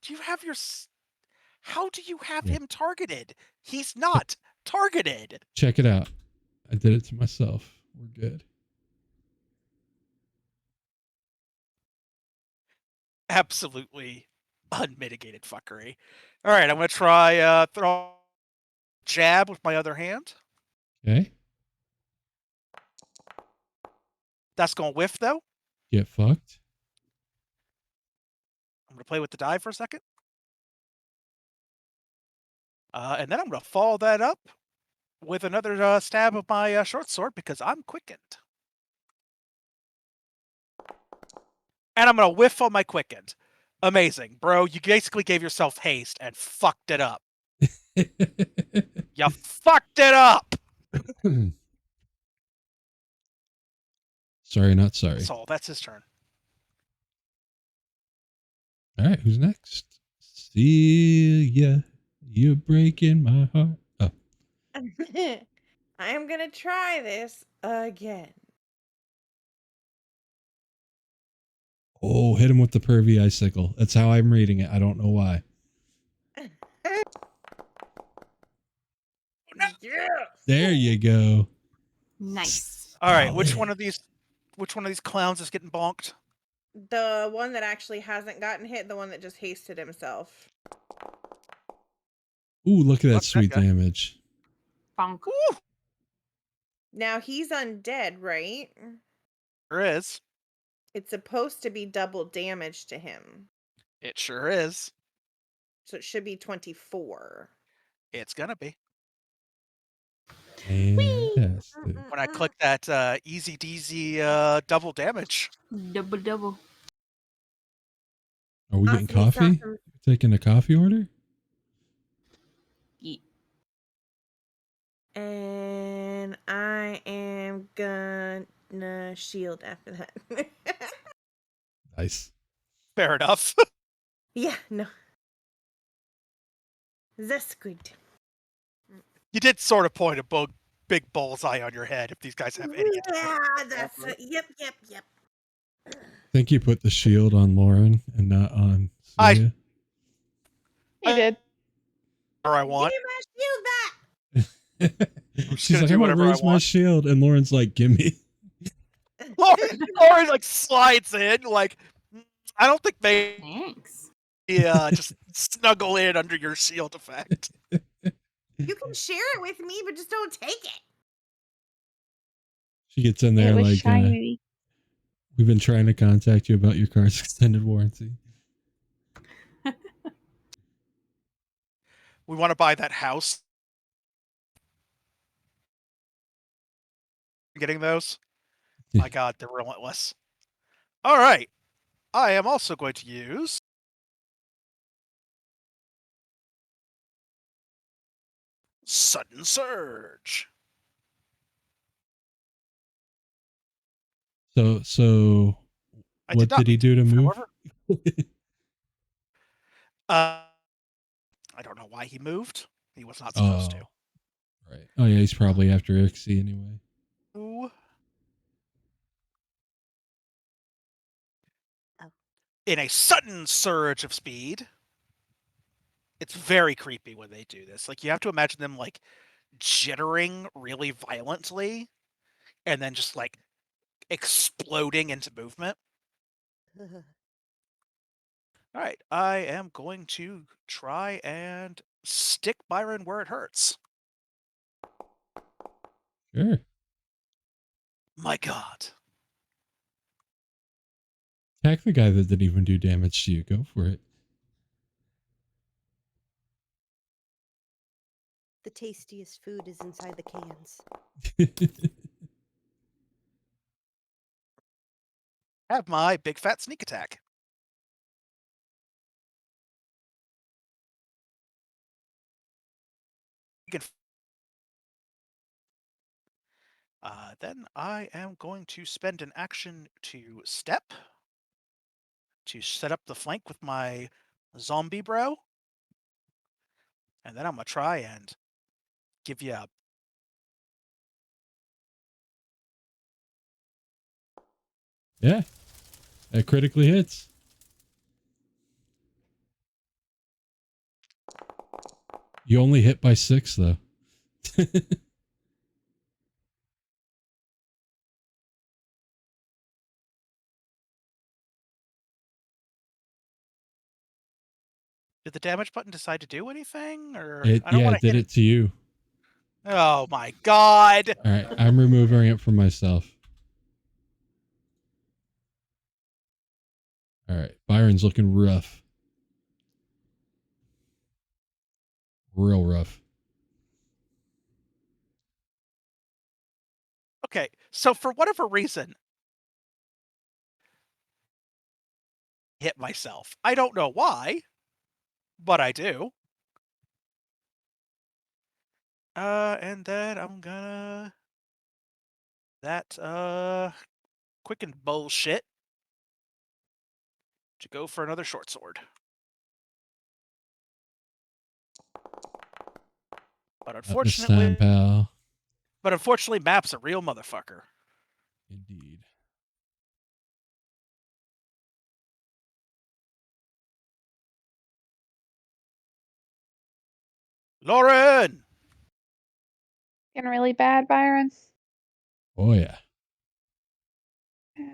Do you have your... How do you have Yeah. him targeted? He's not targeted. Check it out. I did it to myself. We're good. Absolutely unmitigated fuckery. All right, I'm going to try throw jab with my other hand. Okay. That's going to whiff, though. Get fucked. I'm going to play with the die for a second. And then I'm going to follow that up with another stab of my short sword because I'm quickened. And I'm going to whiff on my quickened. Amazing. Bro, you basically gave yourself haste and fucked it up. You fucked it up! Sorry, not sorry. So that's his turn. All right, who's next? See ya. You're breaking my heart. Oh, I am gonna try this again. oh, hit him with the pervy icicle. That's how I'm reading it. I don't know why. Yes! There you go. Nice. All right, which Solid. one of these clowns is getting bonked? The one that actually hasn't gotten hit, the one that just hasted himself. Ooh, look at that Fuck that sweet guy. damage. Bonk. Woo! Now he's undead, right? Sure is. It's supposed to be double damage to him. It sure is. So it should be 24. It's gonna be. Fantastic. When I click that easy deasy double damage. Double double. Are we getting Awesome, coffee? awesome. Taking a coffee order? Yeet. And I am gonna shield after that. Nice. Fair enough. Yeah, no. That's good. You did sort of point a big bullseye on your head if these guys have any Yeah, that's yep. I think you put the shield on Lauren and not on Celia. He did. Or I Give want. me my shield back. just She's gonna like, do I'm gonna whatever I raise my want. shield, and Lauren's like, "Give me." Lauren like slides in, like I don't think they Thanks. just snuggle in under your shield effect. You can share it with me, but just don't take it. She gets in there It was like, shiny. "We've been trying to contact you about your car's extended warranty." We want to buy that house. Getting those? My God, they're relentless. All right. I am also going to use Sudden Surge. So I what not did he mean to do to move? however. I don't know why he moved. He was not supposed to. Right. Oh yeah, he's probably after Ixie anyway. Ooh. Oh. In a sudden surge of speed. It's very creepy when they do this. Like you have to imagine them like jittering really violently and then just like exploding into movement. All right, I am going to try and stick Byron where it hurts. Sure. My God. Attack the guy that didn't even do damage to you. Go for it. The tastiest food is inside the cans. Have my big fat sneak attack. You can. Then I am going to spend an action to step to set up the flank with my zombie bro. And then I'm going to try and give you a. Yeah. That critically hits. You only hit by 6, though. Did the damage button decide to do anything? Or It, I don't yeah, want it to hit did it. it to you. Oh my God. All right. I'm removing it from myself. All right. Byron's looking rough. Real rough. Okay, so for whatever reason, hit myself. I don't know why, but I do. And then I'm gonna that quicken bullshit to go for another short sword. But Not this time, unfortunately, pal. Map's a real motherfucker. Indeed. Lauren! Getting really bad, Byron. Oh, yeah. Yeah.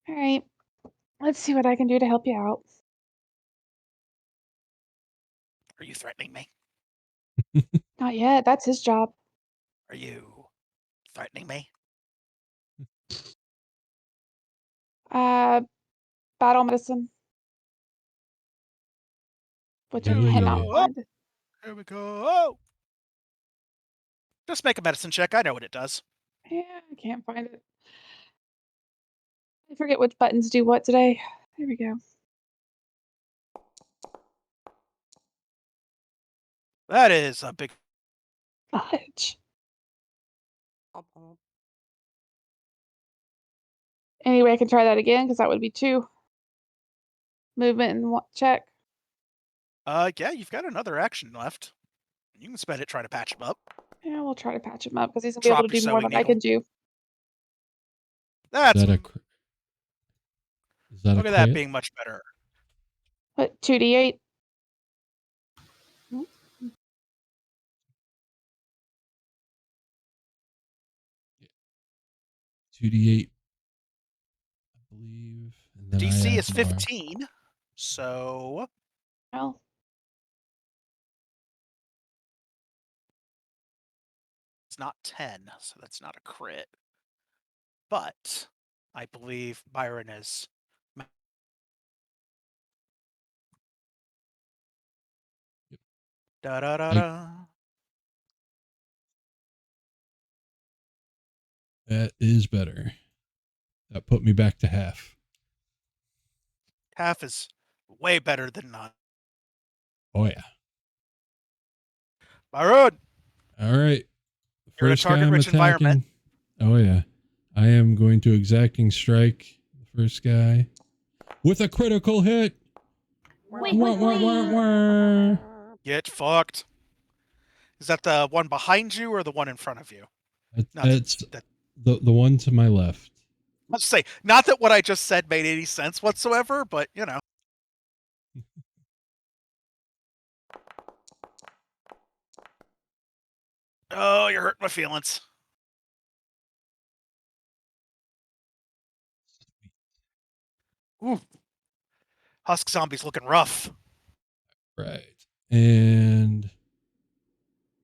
All right. Let's see what I can do to help you out. Are you threatening me? Not yet. That's his job. Are you threatening me? Uh, battle medicine, which I Here we cannot go. find. Here we go. Just make a medicine check. I know what it does. Yeah, I can't find it. I forget which buttons do what today. There we go. That is a big. Fudge. Anyway, I can try that again because that would be 2. Movement and check. Yeah, you've got another action left. You can spend it trying to patch him up. Yeah, we'll try to patch him up because he's gonna be able Drop to your do more sewing than I needle. can do. That's Is that look a at that crit? being much better. What, 2d8? 2d8, I believe. And then I DC add is more. 15, so Well, it's not 10, so that's not a crit. But I believe Byron is. Yep. Da da da da. That is better. That put me back to half. Half is way better than none. Oh, yeah. Byron! All right. The You're in a first guy I'm target-rich environment. attacking. Oh, yeah. I am going to exacting strike the first guy with a critical hit. Wait, Wah, wah, wah, wah. Get fucked. Is that the one behind you or the one in front of you? That's the one to my left. Let's say, not that what I just said made any sense whatsoever, but you know. Oh, you're hurting my feelings. Ooh. Husk zombies looking rough. Right. And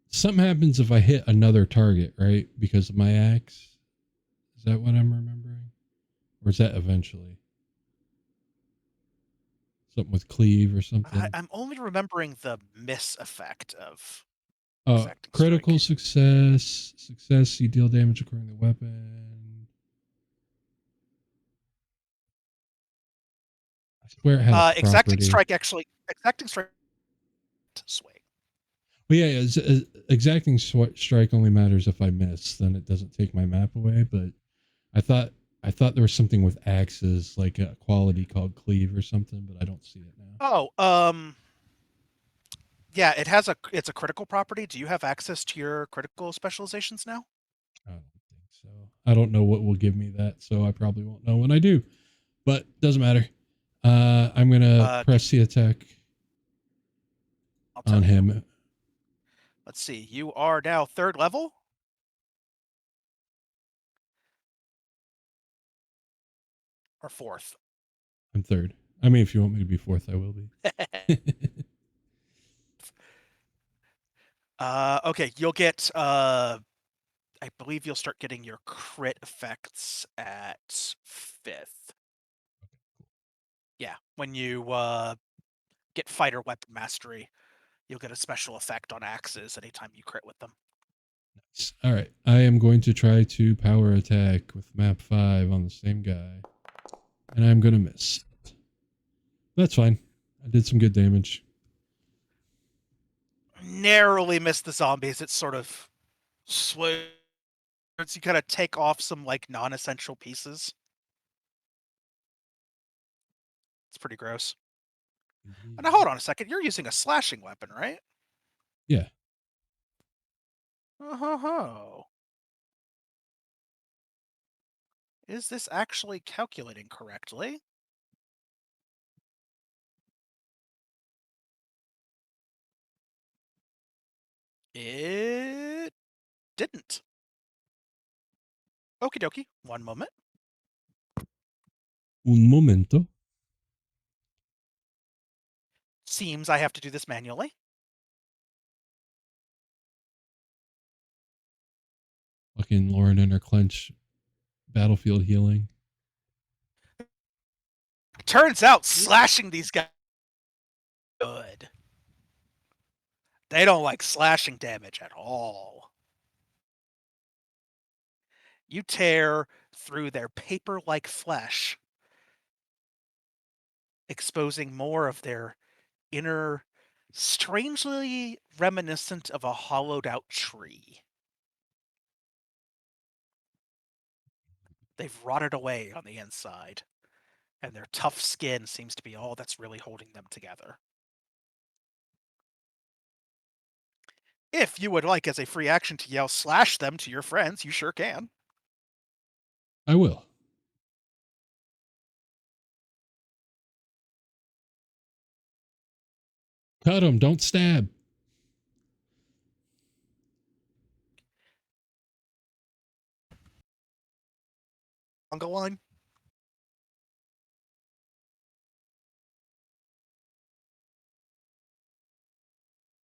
something happens if I hit another target, right? Because of my axe. Is that what I'm remembering? Or is that eventually? Something with cleave or something? I'm only remembering the miss effect of Oh, exacting critical strike. success. Success, you deal damage according to the weapon. I swear it had a Exacting property. strike actually. Exacting strike. Swing. Well, yeah, exacting strike only matters if I miss. Then it doesn't take my map away. But I thought there was something with axes, like a quality called cleave or something, but I don't see it now. Oh, yeah, it's a critical property. Do you have access to your critical specializations now? I don't think so. I don't know what will give me that, so I probably won't know when I do. But doesn't matter. I'm gonna press the attack I'll tell on you. him. Let's see. You are now 3rd level. Or 4th. I'm 3rd. I mean, if you want me to be 4th, I will be. Okay, you'll get I believe you'll start getting your crit effects at 5th. Yeah, when you get fighter weapon mastery, you'll get a special effect on axes anytime you crit with them. Nice. All right, I am going to try to power attack with map 5 on the same guy, and I'm gonna miss. That's fine. I did some good damage. Narrowly missed the zombies. It's sort of swerves. You kind of take off some like non-essential pieces. It's pretty gross. Now hold on a second. You're using a slashing weapon, right? Yeah. Oh. Is this actually calculating correctly? It didn't. Okie dokie. One moment. Un momento. Seems I have to do this manually. Fucking Lauren and her clench battlefield healing. Turns out slashing these guys good. They don't like slashing damage at all. You tear through their paper-like flesh, exposing more of their inner, strangely reminiscent of a hollowed-out tree. They've rotted away on the inside, and their tough skin seems to be all that's really holding them together. If you would like as a free action to yell slash them to your friends, you sure can. I will. Cut him. Don't stab. Conga line.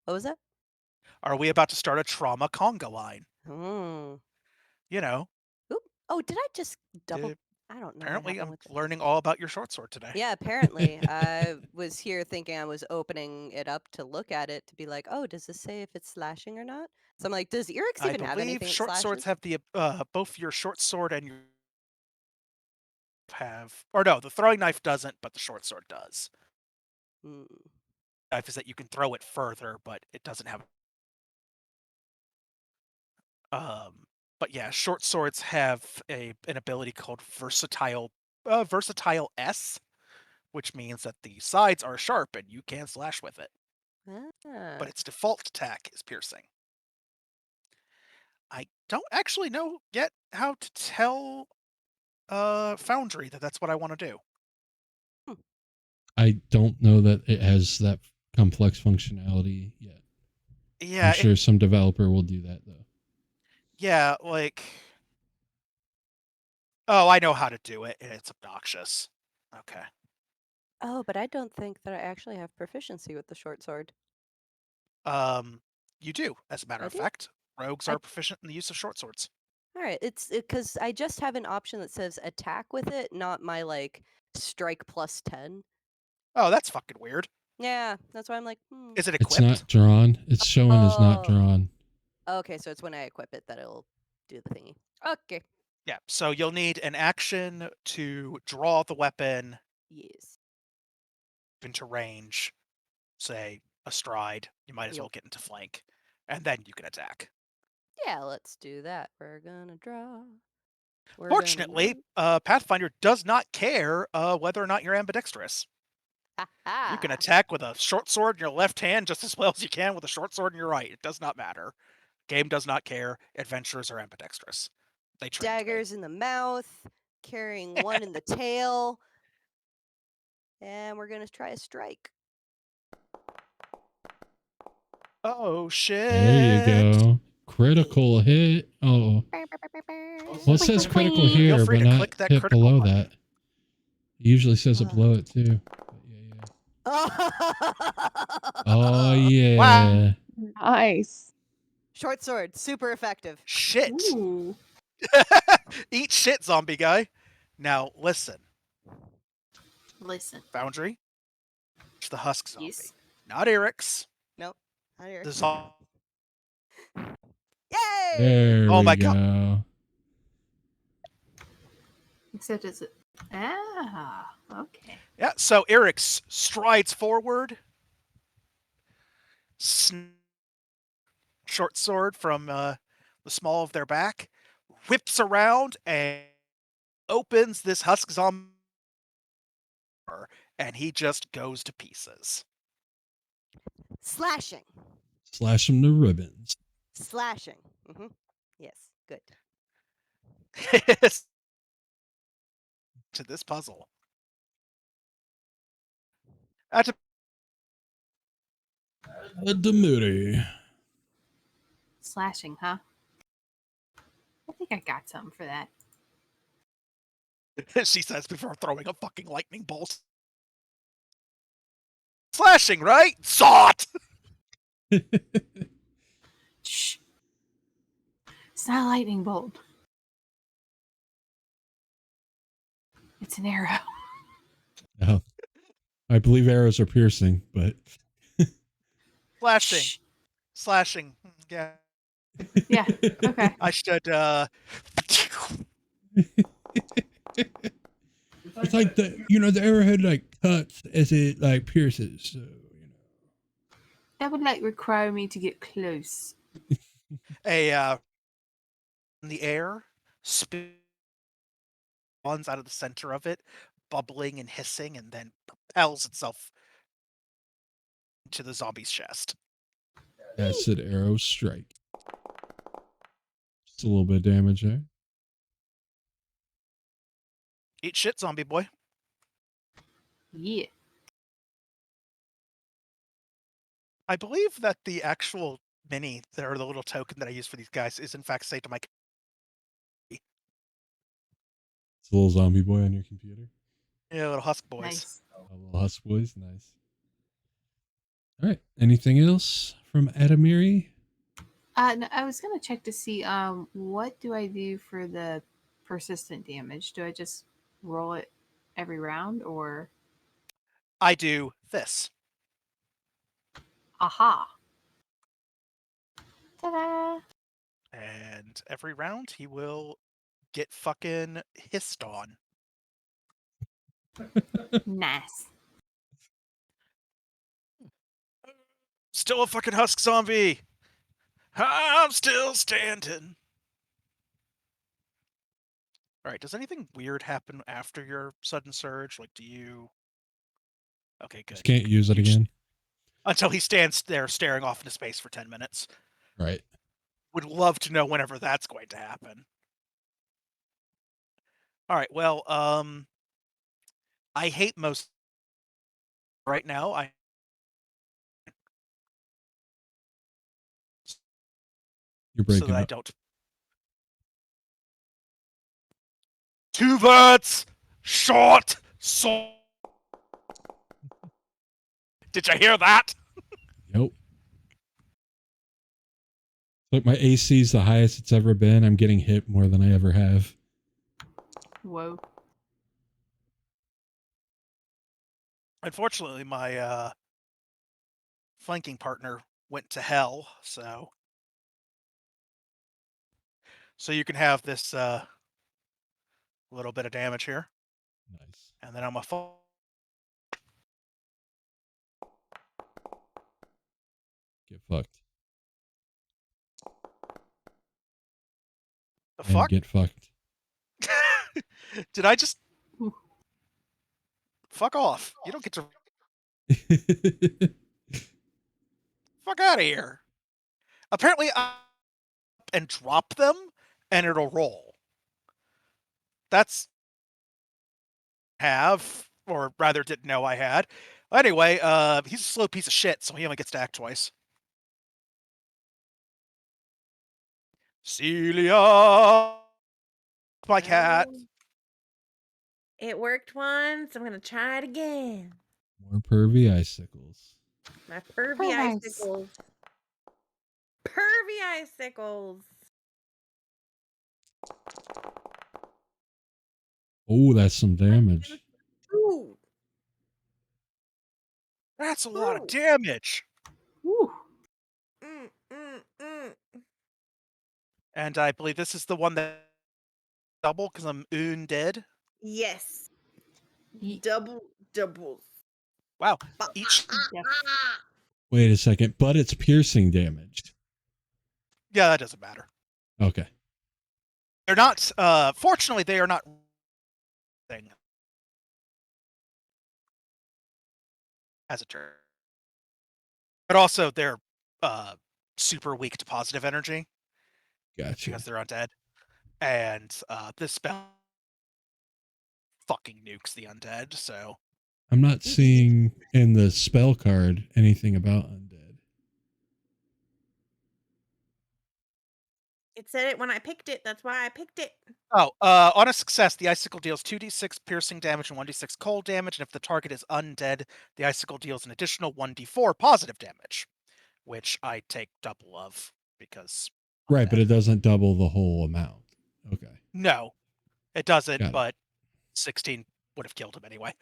What was that? Are we about to start a trauma conga line? Hmm. You know, Oop. Oh, did I just double? Did- I don't know. What apparently happened I'm with that. learning all about your short sword today. Yeah, apparently. I was here thinking I was opening it up to look at it to be like, oh, does this say if it's slashing or not? So I'm like, does Eric's I even have believe anything that short swords slashes? have the both your short sword and your or no, the throwing knife doesn't, but the short sword does. Hmm. Knife is that you can throw it further, but it doesn't have. But yeah, short swords have an ability called versatile S, which means that the sides are sharp and you can slash with it. Ah. But its default attack is piercing. I don't actually know yet how to tell Foundry that that's what I want to do. I don't know that it has that complex functionality yet. Yeah, I'm sure some developer will do that though. Yeah, like. Oh, I know how to do it, and it's obnoxious. Okay. Oh, but I don't think that I actually have proficiency with the short sword. You do, as a matter I of do? fact. Rogues I- are proficient in the use of short swords. All right, it's because I just have an option that says attack with it, not my like strike plus 10. Oh, that's fucking weird. Yeah, that's why I'm like, Is it It's equipped? not drawn. It's showing as not Oh. drawn. Okay, so it's when I equip it that it'll do the thingy. Okay. Yeah, so you'll need an action to draw the weapon Yes. into range, say astride. You might as Yep. well get into flank, and then you can attack. Yeah, let's do that. We're gonna draw. We're Fortunately, Pathfinder does not care whether or not you're ambidextrous. You can attack with a short sword in your left hand just as well as you can with a short sword in your right. It does not matter. Game does not care. Adventurers are ambidextrous. They trained me. daggers in the mouth, carrying one in the tail, and we're gonna try a strike. Oh shit! There you go. Critical hit. Oh. Well, it says critical Feel here, free but to not click that hit critical below button. that. It usually says it below it too. But Oh yeah. Wow. Nice. Short sword, super effective. Shit! Ooh. Eat shit, zombie guy. Now listen, Listen. Foundry. It's the husk zombie, Yes. not Eric's. Nope. Not here. The zombie. Yay! There Oh we my go. God. Except it's okay. Yeah. So Eric's strides forward. Short sword from the small of their back, whips around and opens this husk zombie, and he just goes to pieces. Slashing. Slash them to ribbons. Slashing. Mm-hmm. Yes, good. To this puzzle. That's The moody. Slashing, huh? I think I got something for that. she says before throwing a fucking lightning bolt. Slashing, right? Sawt! Shh. It's not a lightning bolt. It's an arrow. Oh, I believe arrows are piercing, but Slashing. Shh. Slashing. Yeah. Yeah. Okay. I should it's like the arrowhead like cuts as it like pierces. So That would like require me to get close. in the air, spawns out of the center of it, bubbling and hissing, and then propels itself into the zombie's chest. acid arrow strike. Just a little bit of damage there. Eat shit, zombie boy. Yeah. I believe that the actual mini, or the little token that I use for these guys, is in fact saved to my. It's a little zombie boy on your computer. Yeah, little husk boys. Nice. A little husk boys, nice. All right. Anything else from Adamiri? No, I was gonna check to see what do I do for the persistent damage? Do I just roll it every round or I do this. aha? Ta-da! And every round he will get fucking hissed on. Nice. Still a fucking husk zombie. I'm still standing. All right, does anything weird happen after your sudden surge? Like, do you... Okay, good. Just can't use it again. Until he stands there staring off into space for 10 minutes. Right. Would love to know whenever that's going to happen. All right, well, I hate most... Right now, You're so breaking that I up. don't... Two verts! Short! Sword! Did you hear that? Yep. Look, my AC is the highest it's ever been. I'm getting hit more than I ever have. Whoa. Unfortunately, my flanking partner went to hell, so you can have this little bit of damage here, Nice. and then I'm a Get fucked. the And fuck? get fucked. Did I just Ooh. fuck off? You don't get to fuck out of here. Apparently, I and drop them, and it'll roll. That's or rather didn't know I had. Anyway, he's a slow piece of shit, so he only gets to act twice. Celia, my cat. It worked once. I'm gonna try it again. More pervy icicles. My pervy Oh, nice. icicles. Pervy icicles. Oh, that's some damage. Ooh. That's a lot of Ooh. damage. Woo. And I believe this is the one that double because I'm undead. Yes. Ye- Doubles. Wow. Each Yes. Wait a second, but it's piercing damage. yeah, that doesn't matter. Okay. They're not. Fortunately, they are not. Thing. As a turn. But also, they're super weak to positive energy Gotcha. because they're undead. And this spell fucking nukes the undead, so. I'm not seeing in the spell card anything about undead. It said it when I picked it. That's why I picked it. Oh, on a success, the icicle deals 2d6 piercing damage and 1d6 cold damage, and if the target is undead, the icicle deals an additional 1d4 positive damage, which I take double of because. Right, but undead. it doesn't double the whole amount. Okay. No, it doesn't, Got it. but 16 would have killed him anyway.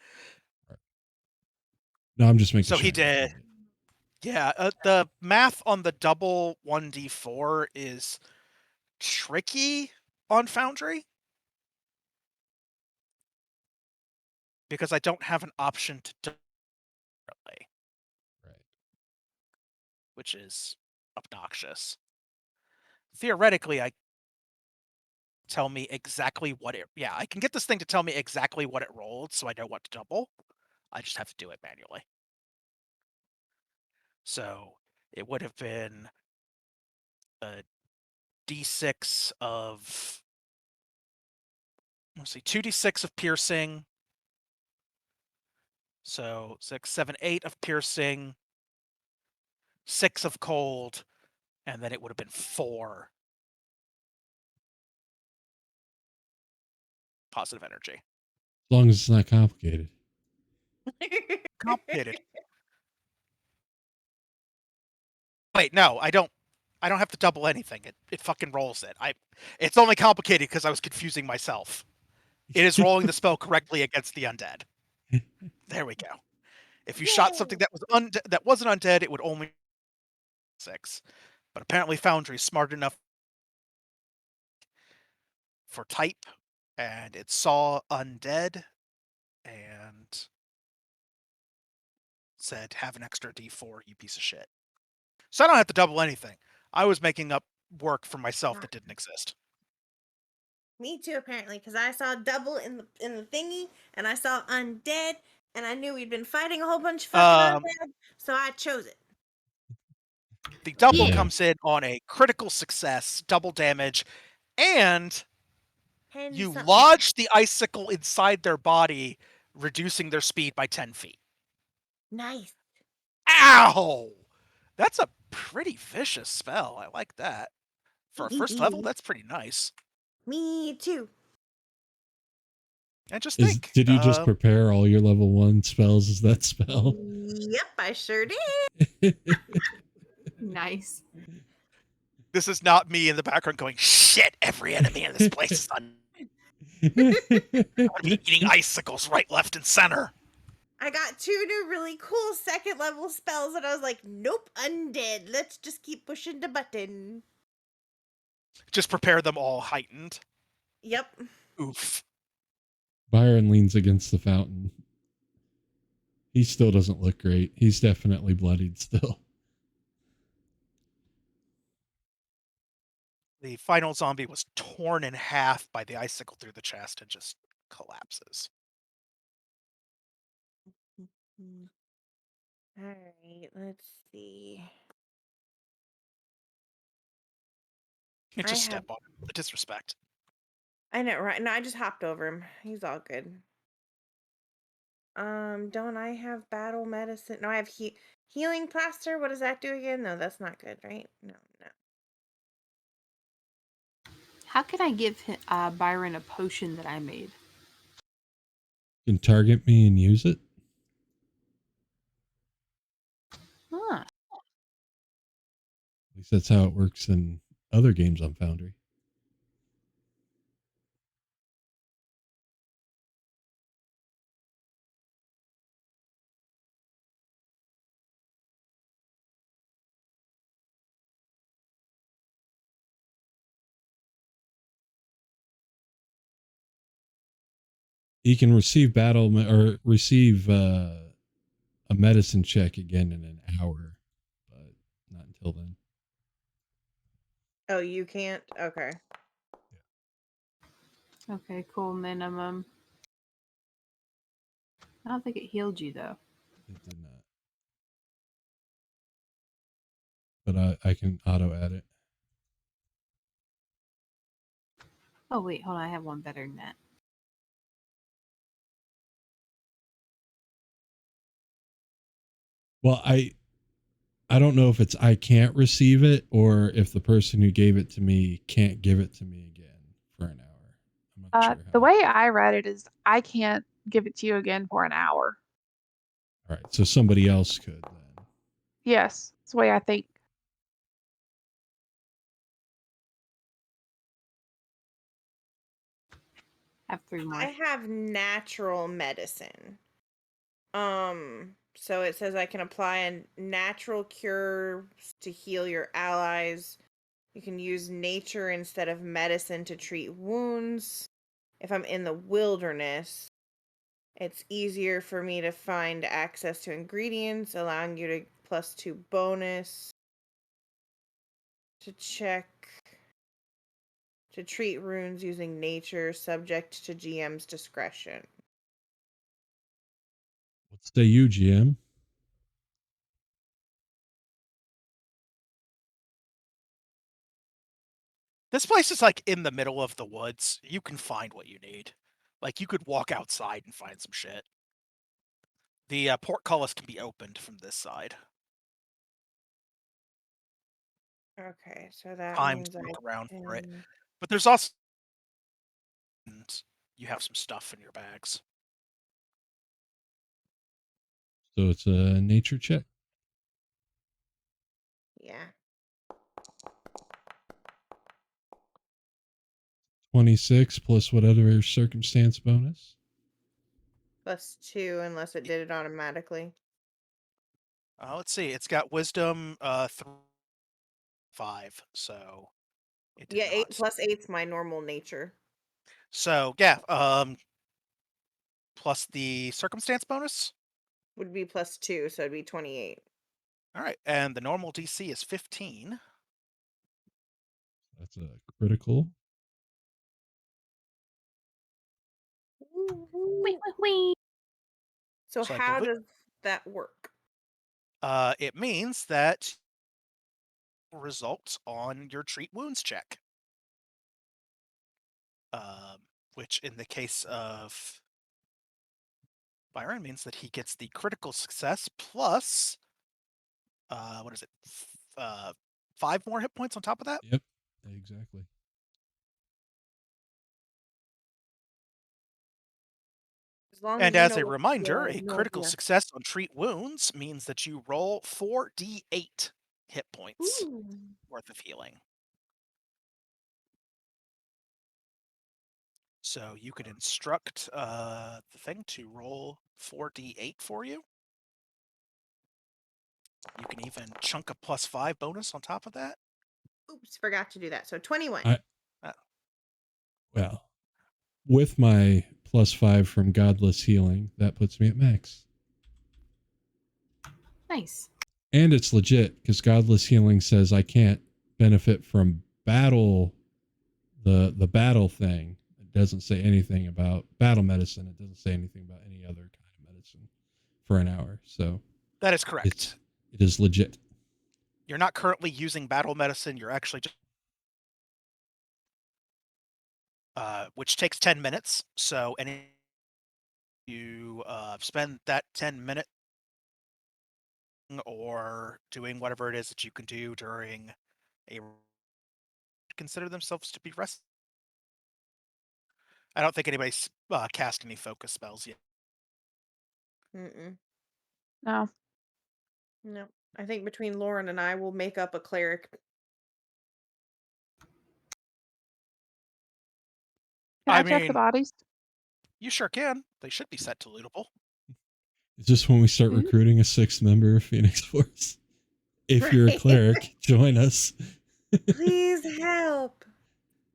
No, I'm just making So sure. he did. Yeah, the math on the double 1d4 is tricky on Foundry because I don't have an option to delay, Right. which is obnoxious. Theoretically, I tell me exactly what it. Yeah, I can get this thing to tell me exactly what it rolled, so I know what to double. I just have to do it manually. So it would have been a d6 of. Let's see, 2d6 of piercing. So 6, 7, 8 of piercing, 6 of cold, and then it would have been 4 positive energy. As long as it's not complicated. Complicated. Wait, no, I don't have to double anything. It fucking rolls it. It's only complicated because I was confusing myself. It is rolling the spell correctly against the undead. There we go. If you shot something that was that wasn't undead, it would only 6. But apparently Foundry's smart enough for type, and it saw undead and said, have an extra d4, you piece of shit. So I don't have to double anything. I was making up work for myself that didn't exist. Me too, apparently, because I saw double in the thingy, and I saw undead, and I knew we'd been fighting a whole bunch of fucking undead, so I chose it. The double Yeah. comes in on a critical success, double damage, and you lodge the icicle inside their body, reducing their speed by 10 feet. Nice. Ow! That's a pretty vicious spell. I like that. For a first level, that's pretty nice. Me too. And just think. Did you just prepare all your level 1 spells as that spell? Yep, I sure did. Nice. This is not me in the background going, shit, every enemy in this place is I'm gonna be eating icicles right, left, and center. I got 2 new really cool second level spells, and I was like, nope, undead. Let's just keep pushing the button. Just prepare them all heightened. Yep. Oof. Byron leans against the fountain. He still doesn't look great. He's definitely bloodied still. The final zombie was torn in half by the icicle through the chest and just collapses. All right, let's see. You I just have- step on him. The disrespect. I know, right? No, I just hopped over him. He's all good. Don't I have battle medicine? No, I have healing plaster. What does that do again? No, that's not good, right? No. How can I give Byron a potion that I made? You can target me and use it. Huh. At least that's how it works in other games on Foundry. You can receive receive a medicine check again in an hour, but not until then. Oh, you can't? Okay. Okay, cool. Minimum. I don't think it healed you though. It did not. But I can auto add it. Oh wait, hold on. I have one better than that. Well, I don't know if it's I can't receive it or if the person who gave it to me can't give it to me again for an hour. I'm not sure. The way I read it is I can't give it to you again for an hour. All right, so somebody else could then. Yes, that's the way I think. I have 3 more. I have natural medicine. So it says I can apply a natural cure to heal your allies. You can use nature instead of medicine to treat wounds. If I'm in the wilderness, it's easier for me to find access to ingredients, allowing you to +2 bonus to check to treat runes using nature, subject to GM's discretion. What say you, GM? This place is like in the middle of the woods. You can find what you need. Like you could walk outside and find some shit. The portcullis can be opened from this side. Okay, so that Time means to I look around for it. can... But there's also you have some stuff in your bags. So it's a nature check. Yeah. 26 plus whatever circumstance bonus. +2 unless it did it automatically. Let's see. It's got wisdom 5, so it did Yeah, 8 not. +8's my normal nature. So yeah, plus the circumstance bonus. Would be +2, so it'd be 28. All right, and the normal DC is 15. That's a critical. Wait, wait, wait. So So I how believe- does that work? It means that results on your treat wounds check. Which in the case of Byron means that he gets the critical success plus what is it? 5 more hit points on top of that? Yep, exactly. long And as you as know a what reminder, the a no critical idea. success on treat wounds means that you roll 4d8 hit points Ooh. worth of healing. So you could instruct the thing to roll 4d8 for you. You can even chunk a +5 bonus on top of that. Oops, forgot to do that. So 21. Well, with my +5 from Godless Healing, that puts me at max. Nice. And it's legit because Godless Healing says I can't benefit from battle, the battle thing. It doesn't say anything about battle medicine. It doesn't say anything about any other kind of medicine for an hour. So That is correct. it is legit. You're not currently using battle medicine. You're actually just which takes 10 minutes. So you spend that 10 minutes or doing whatever it is that you can do during a consider themselves to be rest. I don't think anybody's cast any focus spells yet. Mm-mm. No. No. I think between Lauren and I will make up a cleric. Can I I check the mean, bodies? you sure can. They should be set to lootable. Is this when we start Mhm. recruiting a 6th member of Pheonix Force? If you're a Right. cleric, join us. Please help.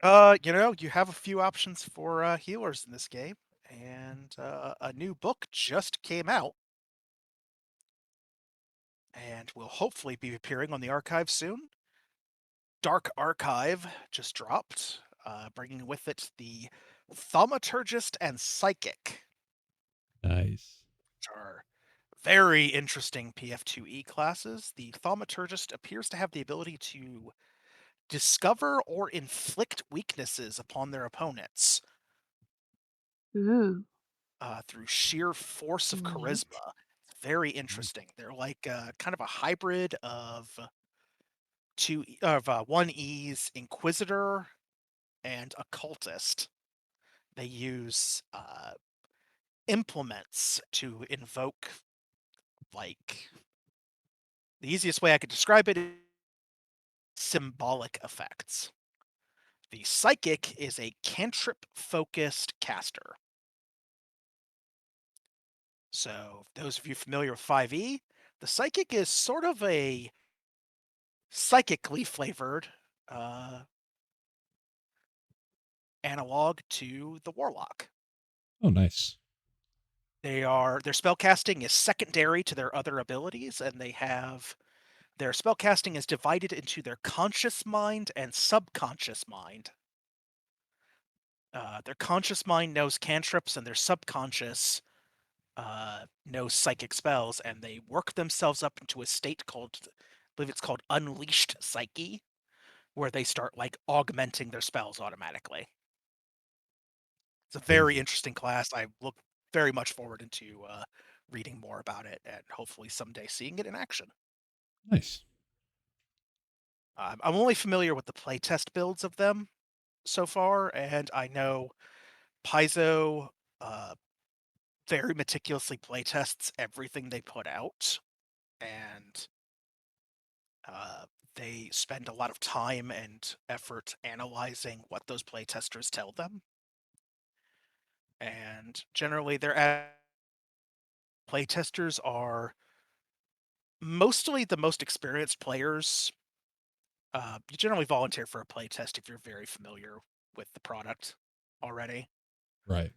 You have a few options for healers in this game, and a new book just came out, and will hopefully be appearing on the archive soon. Dark Archive just dropped, bringing with it the Thaumaturgist and Psychic, Nice. which are very interesting PF2e classes. The Thaumaturgist appears to have the ability to discover or inflict weaknesses upon their opponents Ooh. through sheer force of Neat. charisma. It's very interesting. They're like kind of a hybrid of one E's Inquisitor and Occultist. They use implements to invoke, like, the easiest way I could describe it is symbolic effects. The Psychic is a cantrip-focused caster. So, those of you familiar with 5e, the Psychic is sort of a psychically flavored analog to the Warlock. Oh, nice. Their spellcasting is secondary to their other abilities, and their spellcasting is divided into their conscious mind and subconscious mind. Their conscious mind knows cantrips, and their subconscious knows psychic spells, and they work themselves up into a state called, I believe it's called Unleashed Psyche, where they start like augmenting their spells automatically. It's a very Crazy. interesting class. I look very much forward into reading more about it and hopefully someday seeing it in action. Nice. I'm only familiar with the playtest builds of them so far, and I know Paizo very meticulously playtests everything they put out, and they spend a lot of time and effort analyzing what those playtesters tell them. And generally, their playtesters are mostly the most experienced players. You generally volunteer for a playtest if you're very familiar with the product already. Right.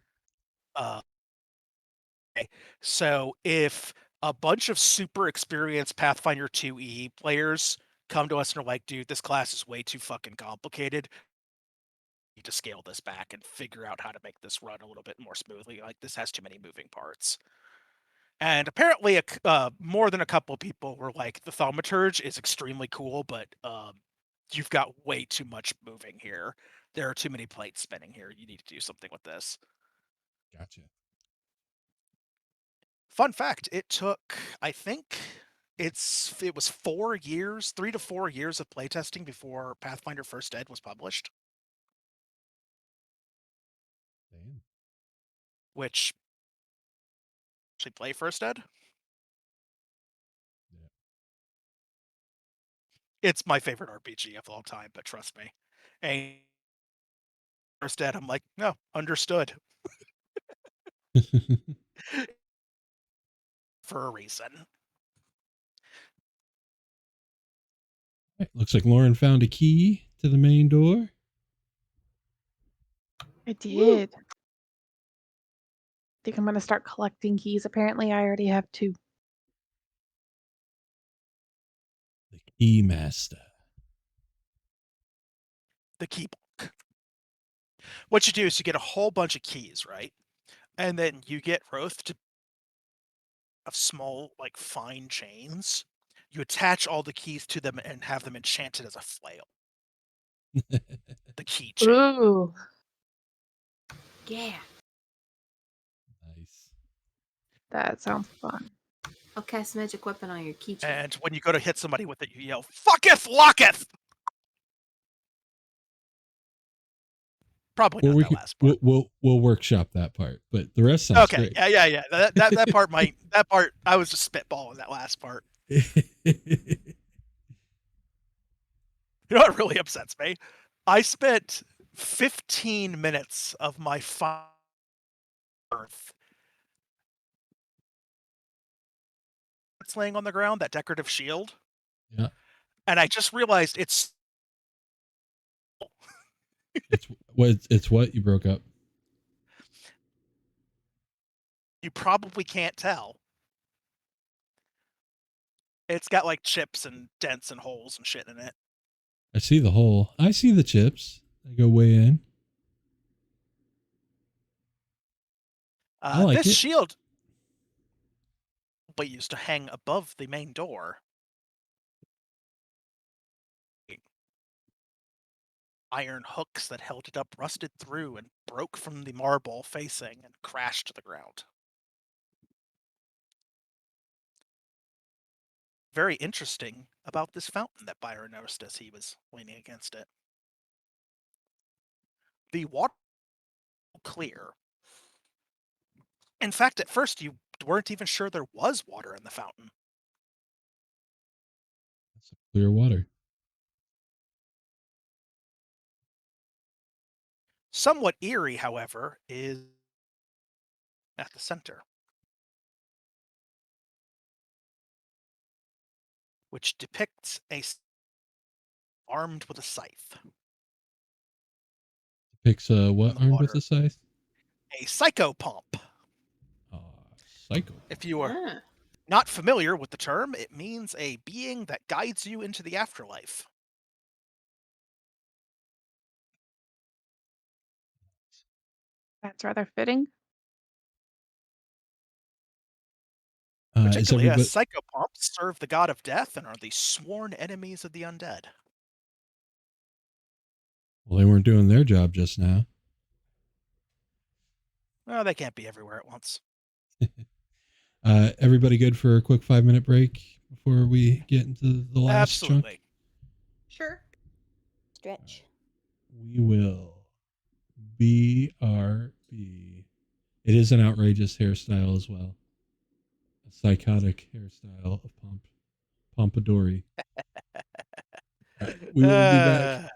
Okay. So if a bunch of super experienced Pathfinder 2e players come to us and are like, dude, this class is way too fucking complicated, we need to scale this back and figure out how to make this run a little bit more smoothly. Like, this has too many moving parts. And apparently, more than a couple people were like, the Thaumaturge is extremely cool, but you've got way too much moving here. There are too many plates spinning here. You need to do something with this. Gotcha. Fun fact, it took, I think it was 4 years, 3 to 4 years of playtesting before Pathfinder First Ed was published, Damn. which actually play First Ed. Yeah. It's my favorite RPG of all time, but trust me. And First Ed, I'm like, no, understood for a reason. Looks like Lauren found a key to the main door. I did. Think I'm gonna start collecting keys. Apparently, I already have 2. The key master. The key book. What you do is you get a whole bunch of keys, right? And then you get roth of small, like fine chains. You attach all the keys to them and have them enchanted as a flail. The key chain. Ooh. Yeah. Nice. That sounds fun. I'll cast magic weapon on your keychain. And when you go to hit somebody with it, you yell, "Fucketh, locketh!" Probably not we that can, last part. we'll workshop that part, but the rest sounds Okay, great. yeah. That part might. That part, I was just spitballing that last part. You know what really upsets me? I spent 15 minutes of my Earth. It's laying on the ground, that decorative shield. Yeah. And I just realized it's It's what you broke up. you probably can't tell. It's got like chips and dents and holes and shit in it. I see the hole. I see the chips. They go way in. I like This it. shield we used to hang above the main door. Iron hooks that held it up rusted through and broke from the marble facing and crashed to the ground. Very interesting about this fountain that Byron noticed as he was leaning against it. The water was clear. In fact, at first you weren't even sure there was water in the fountain. That's clear water. Somewhat eerie, however, is at the center, which depicts a armed with a scythe. Picks what armed with Water. a scythe? A psychopomp. Psycho. If you are not familiar with the term, it means a being that guides you into the afterlife. That's rather fitting. Is Particularly as everybody? psychopomps serve the god of death and are the sworn enemies of the undead. Well, they weren't doing their job just now. Oh, they can't be everywhere at once. Everybody good for a quick 5-minute break before we get into the last Absolutely. chunk? Sure. Stretch. We will. BRB. It is an outrageous hairstyle as well. A psychotic hairstyle of Pompadouri. We will be back.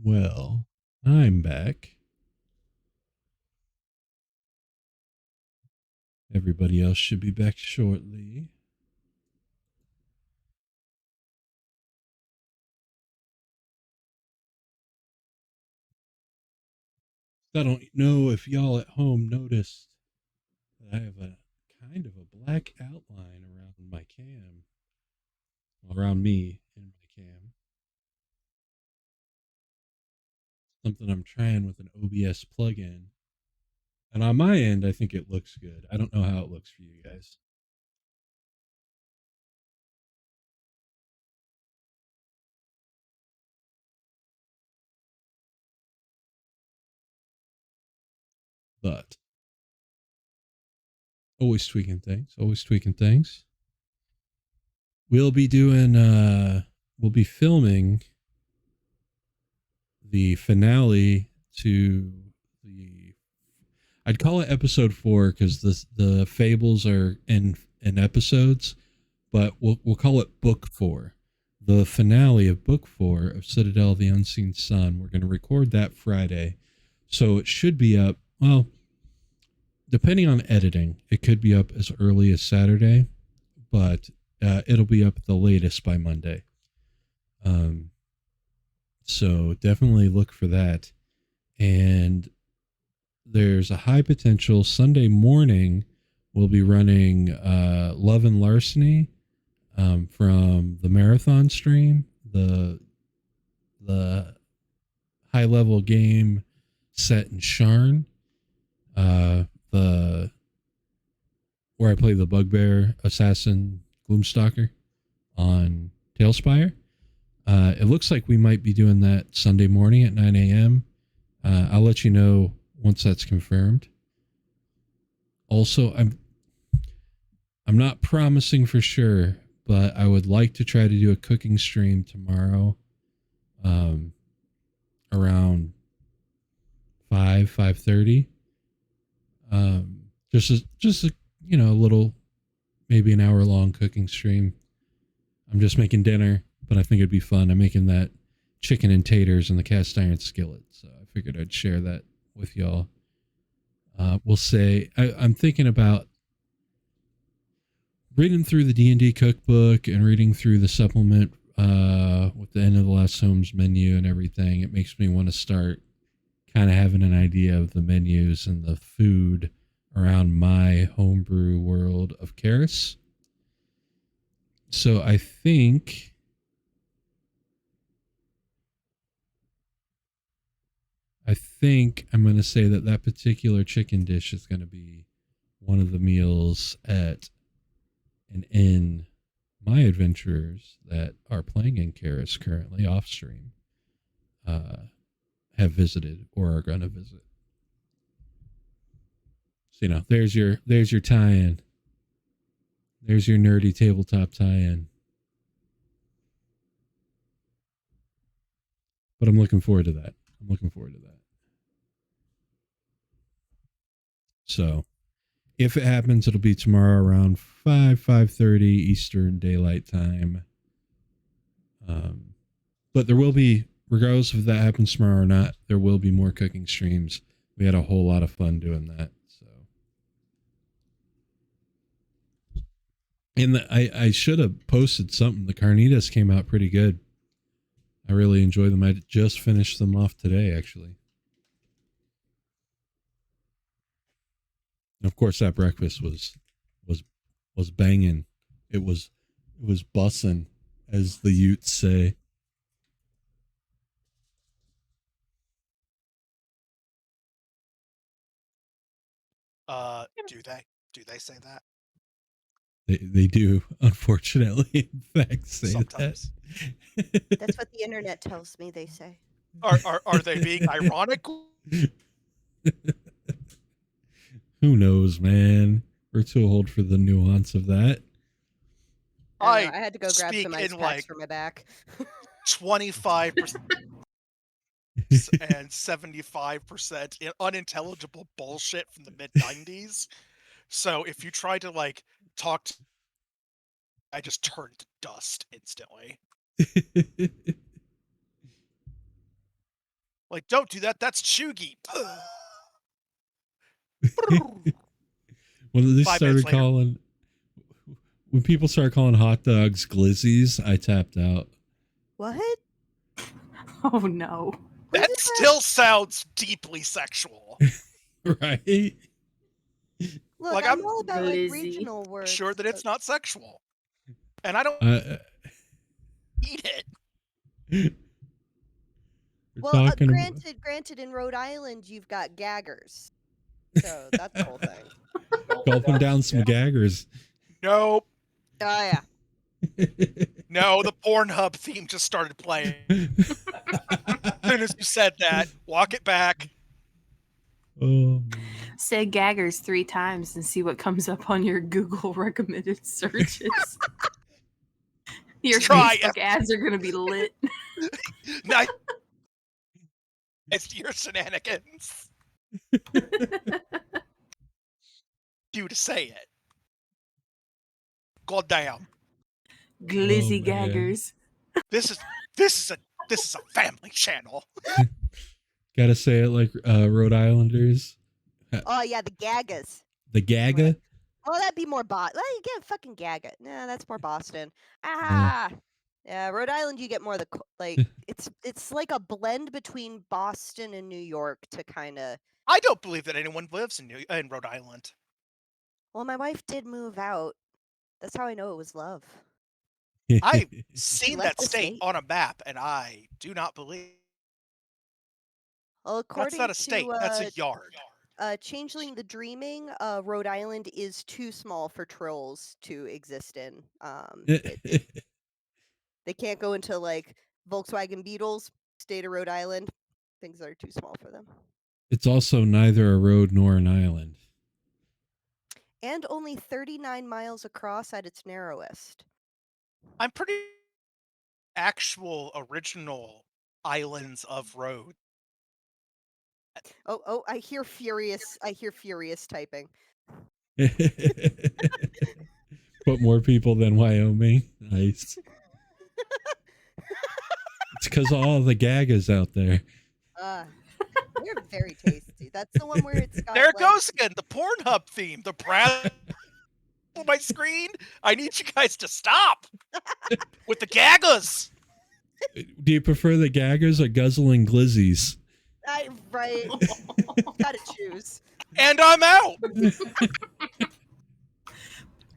Well, I'm back. Everybody else should be back shortly. I don't know if y'all at home noticed that I have a kind of a black outline around my cam, around me in my cam. Something I'm trying with an OBS plugin. And on my end, I think it looks good. I don't know how it looks for you guys. But always tweaking things, always tweaking things. We'll be filming the finale to the, I'd call it episode 4 because the fables are in episodes, but we'll call it book 4. The finale of book 4 of Citadel of the Unseen Sun. We're going to record that Friday. So it should be up, well, depending on editing, it could be up as early as Saturday, but it'll be up at the latest by Monday. So definitely look for that. And there's a high potential Sunday morning we'll be running Love and Larceny from the marathon stream, the high level game set in Sharn, the where I play the bugbear assassin Gloomstalker on Tailspire. It looks like we might be doing that Sunday morning at 9 a.m. I'll let you know once that's confirmed. Also, I'm not promising for sure, but I would like to try to do a cooking stream tomorrow, around 5:30. Just a, you know, a little, maybe an hour long cooking stream. I'm just making dinner, but I think it'd be fun. I'm making that chicken and taters in the cast iron skillet, so I figured I'd share that with y'all. We'll say I'm thinking about reading through the D&D cookbook and reading through the supplement with the End of the Last Homes menu and everything. It makes me want to start kind of having an idea of the menus and the food around my homebrew world of Karis. So I think I'm going to say that particular chicken dish is going to be one of the meals at an inn my adventurers that are playing in Karis currently off stream have visited or are going to visit. So, you know, there's your tie-in. There's your nerdy tabletop tie-in. But I'm looking forward to that. So if it happens, it'll be tomorrow around 5:30 Eastern Daylight Time. But there will be, regardless if that happens tomorrow or not, there will be more cooking streams. We had a whole lot of fun doing that. So, and I should have posted something. The carnitas came out pretty good. I really enjoy them. I just finished them off today, actually. And of course, that breakfast was banging. It was bussin', as the Utes say. Do they say that? They do, unfortunately, in fact, say Sometimes. that. That's what the internet tells me they say. Are they being ironic? Who knows, man? We're too old for the nuance of that. I had to go grab speak some ice in, packs like, for my back. 25% and 75% in unintelligible bullshit from the mid-90s. So if you try to, like, talk to, I just turn to dust instantly. Like, don't do that. That's chuggy. When they 5 started minutes later. calling, when people started calling hot dogs glizzies, I tapped out. What? Oh no. That still sounds deeply sexual. Right? Look, Like, I'm I'm all about like Glizzy. regional words. Sure that it's not sexual. And I don't eat it. We're Well, talking granted, in Rhode Island you've got gaggers, so that's the whole thing. gulping down some gaggers. Nope. Oh yeah. No, the Pornhub theme just started playing. As soon as you said that, walk it back. Oh, Say gaggers 3 times and see what comes up on your Google recommended searches. Your Try Facebook ads are going to be lit. Nice. It's your shenanigans. You to say it. God damn. Glizzy Oh, man. gaggers. This is a family channel. Gotta say it like Rhode Islanders. Oh yeah, the gagas. The Gaga. Well, that'd be more Well, you get fucking gaga. Nah, that's more Boston. Ah. Yeah, Rhode Island, you get more like it's like a blend between Boston and New York to kind of. I don't believe that anyone lives in Rhode Island. Well, my wife did move out. That's how I know it was love. I've seen left that the state state. on a map, and I do not believe. Well, That's according not a state. to That's a yard. Changeling the Dreaming, Rhode Island is too small for trolls to exist in. They can't go into like Volkswagen Beetles, state of Rhode Island. Things that are too small for them. It's also neither a road nor an island. And only 39 miles across at its narrowest. I'm pretty actual original islands of road. Oh, I hear furious typing. But more people than Wyoming. Nice. It's because of all the gagas out there. They're very tasty. That's the one where it's got. There it goes again, the Pornhub theme. The Brad on my screen. I need you guys to stop with the gagas. Do you prefer the gagas or guzzling glizzies? Right. Gotta choose. And I'm out.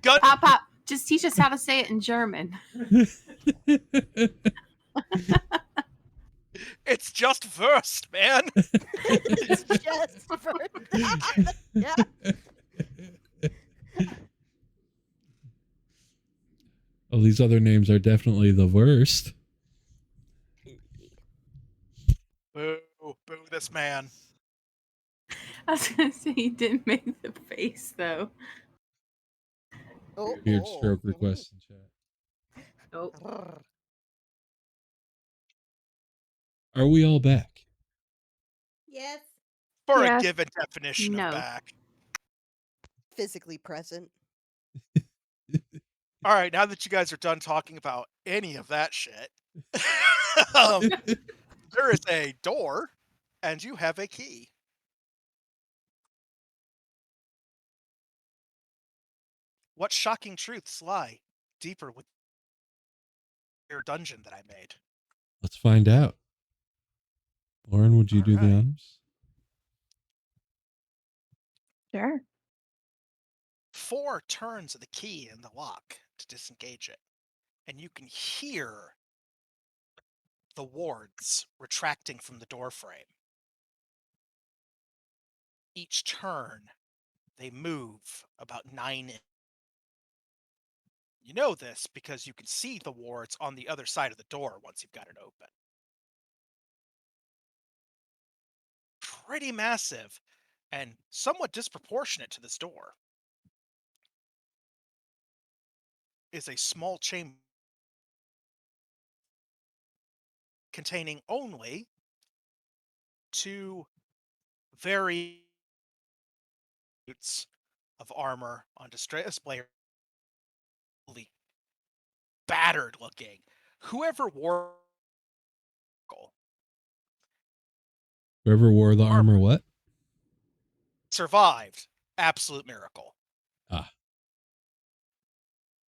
Pop, just teach us how to say it in German. It's just Wurst, man. It's just Wurst. Yeah. Well, these other names are definitely the worst. Boo this man. I was going to say you didn't make the face, though. Weird stroke request in chat. Oh. Are we all back? Yes. For Yes. a given definition No. of back. Physically present. All right, now that you guys are done talking about any of that shit, there is a door, and you have a key. What shocking truths lie deeper with your dungeon that I made? Let's find out. Lauren, would you do the Alright. honors? Sure. 4 turns of the key in the lock to disengage it, and you can hear the wards retracting from the door frame. Each turn, they move about 9 inches. You know this because you can see the wards on the other side of the door once you've got it open. Pretty massive and somewhat disproportionate to this door is a small chamber containing only 2 very suits of armor on display, battered looking. Whoever wore Whoever wore the armor, what? survived. Absolute miracle. Ah.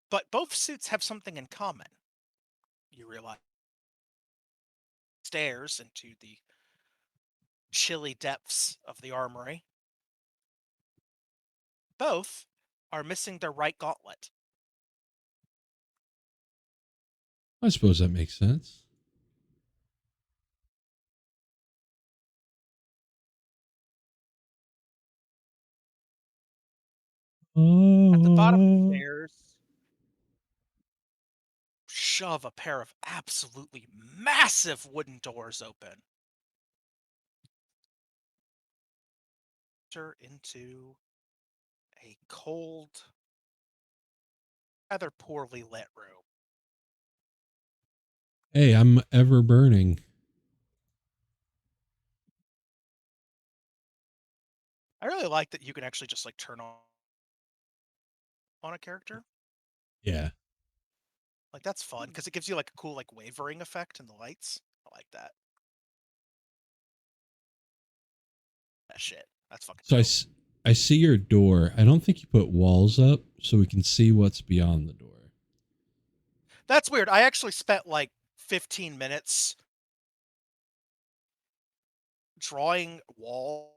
But both suits have something in common. You realize stairs into the chilly depths of the armory. Both are missing their right gauntlet. I suppose that makes sense. At the bottom of the Oh. stairs, shove a pair of absolutely massive wooden doors open. Enter into a cold, rather poorly lit room. Hey, I'm ever burning. I really like that you can actually just like turn on a character. Yeah. Like that's fun because it gives you like a cool like wavering effect in the lights. I like that. That shit. That's fucking So dope. I see your door. I don't think you put walls up so we can see what's beyond the door. That's weird. I actually spent like 15 minutes drawing walls.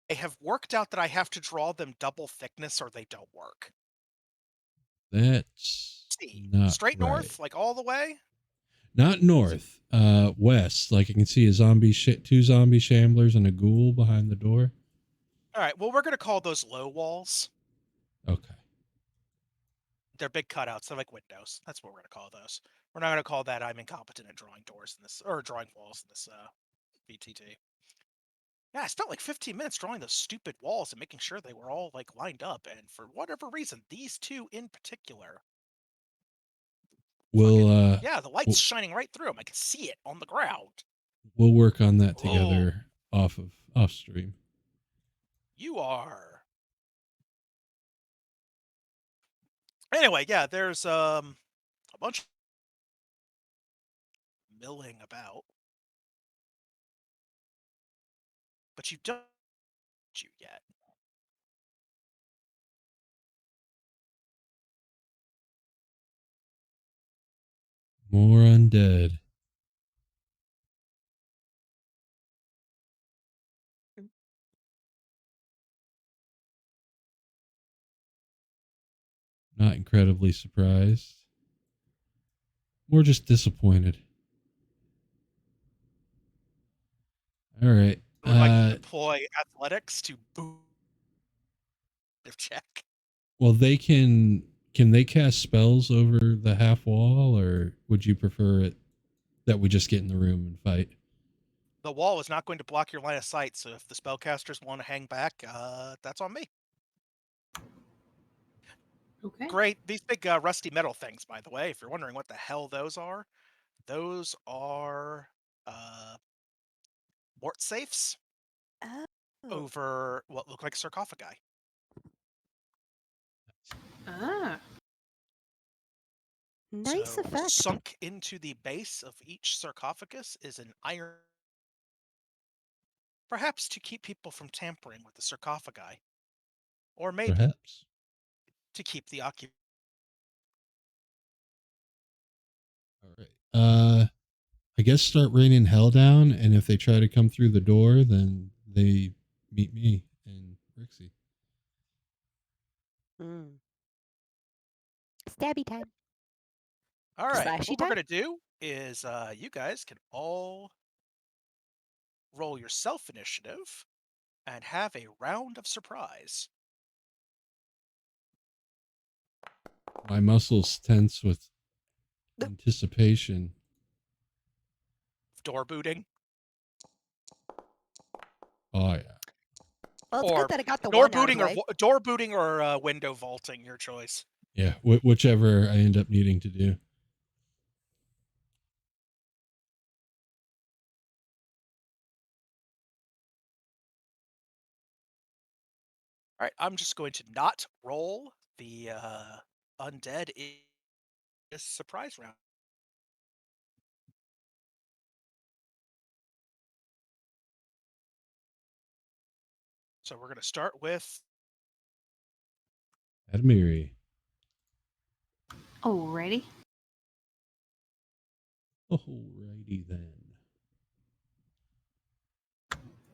I have worked out that I have to draw them double thickness or they don't work. That's See, not straight right. north, like all the way. Not north, west. Like I can see a two zombie shamblers and a ghoul behind the door. All right. Well, we're gonna call those low walls. Okay. They're big cutouts. They're like windows. That's what we're gonna call those. We're not gonna call that I'm incompetent at drawing doors in this or drawing walls in this BTT. Yeah, I spent like 15 minutes drawing those stupid walls and making sure they were all like lined up. And for whatever reason, these two in particular, We'll yeah, the light's shining right through them. I can see it on the ground. we'll work on that Oh. together off stream. You are. Anyway, yeah, there's a bunch of milling about, but you don't you yet. More undead. Not incredibly surprised. More just disappointed. All right. I would like to deploy athletics to boot check. Well, can they cast spells over the half wall, or would you prefer it that we just get in the room and fight? The wall is not going to block your line of sight, so if the spellcasters want to hang back, that's on me. Okay. Great. These big rusty metal things, by the way, if you're wondering what the hell those are mort safes Oh, over what look like sarcophagi. Ah. nice So effect. sunk into the base of each sarcophagus is an iron, perhaps to keep people from tampering with the sarcophagi, or maybe Perhaps. to keep the occupant. All right. I guess start raining hell down, and if they try to come through the door, then they meet me and Rixie. Stabby time. All right. Slashy What we're time. gonna do is you guys can all roll your self initiative and have a round of surprise. My muscles tense with anticipation. Door booting. Oh yeah. Well, it's Or good that I got the door one out of booting the or way. door booting or window vaulting, your choice. Yeah. Whichever I end up needing to do. All right, I'm just going to not roll the undead in this surprise round. So we're going to start with Armory. Alrighty. Alrighty then.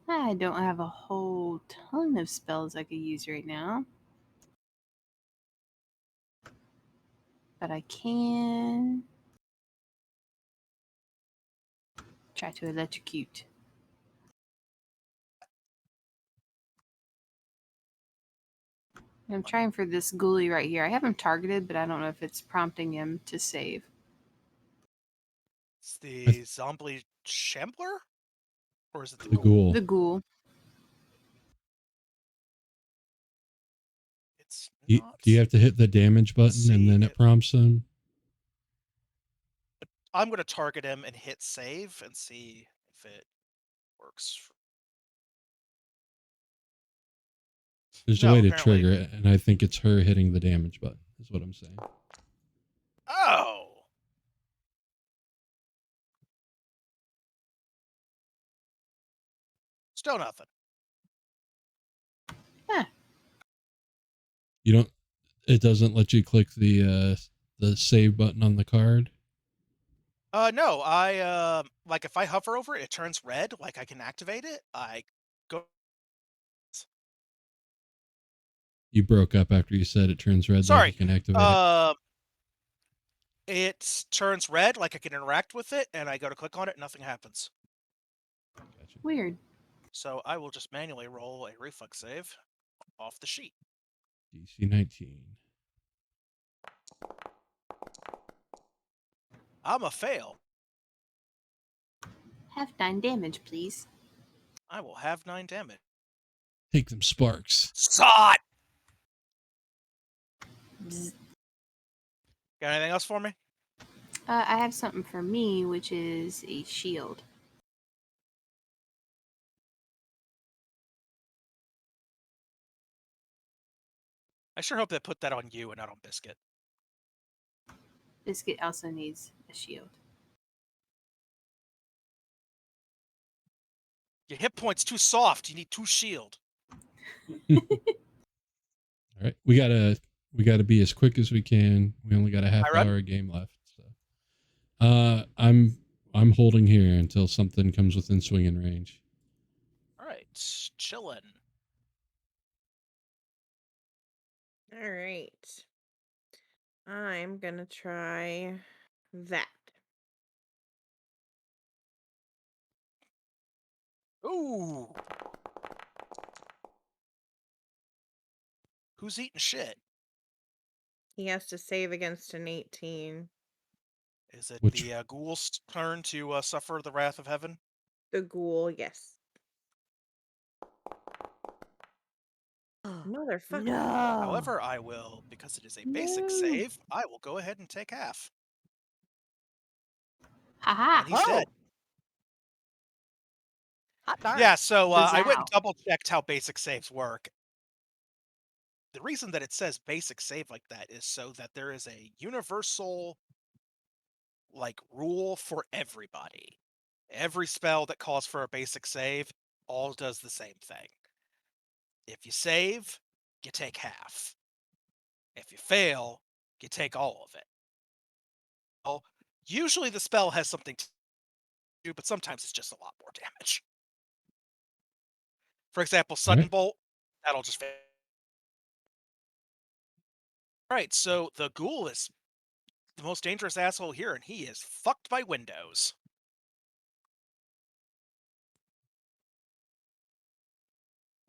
I don't have a whole ton of spells I could use right now. But I can try to electrocute. I'm trying for this ghoulie right here. I have him targeted, but I don't know if it's prompting him to save. it's the zombie shambler? Or is it the The ghoul? ghoul. The ghoul. It's Do not. you have to hit the damage button and then it prompts him? I'm going to target him and hit save and see if it works. There's No, a way to apparently. trigger it, and I think it's her hitting the damage button, is what I'm saying. Oh! Still nothing. You don't. It doesn't let you click the save button on the card. No, I like if I hover over it, it turns red. Like I can activate it. I go. You broke up after you said it turns red. Like Sorry. you can activate it. It turns red. Like I can interact with it, and I go to click on it. Nothing happens. Gotcha. Weird. So I will just manually roll a reflex save off the sheet. DC 19. I'm a fail. Have 9 damage, please. I will have 9 damage. Take them sparks. Sod! Bzz. Got anything else for me? I have something for me, which is a shield. I sure hope they put that on you and not on Biscuit. Biscuit also needs a shield. Your hit point's too soft. You need 2 shield. All right, we gotta be as quick as we can. We only got a half hour of game left. So, I'm holding here until something comes within swinging range. All right, chillin'. All right. I'm gonna try that. Ooh. Who's eating shit? He has to save against an 18. Is it Which- the ghoul's turn to suffer the wrath of heaven? The ghoul, yes. Motherfucker. No. However, I will, because it is a basic No. save, I will go ahead and take half. Haha. And he's dead. Hot darn. Yeah, so I went and Bazow. double checked how basic saves work. The reason that it says basic save like that is so that there is a universal like rule for everybody. Every spell that calls for a basic save all does the same thing. If you save, you take half. If you fail, you take all of it. Well, usually the spell has something to do, but sometimes it's just a lot more damage. For example, Sudden Bolt, that'll just fail. Alright, so the ghoul is the most dangerous asshole here, and he is fucked by windows.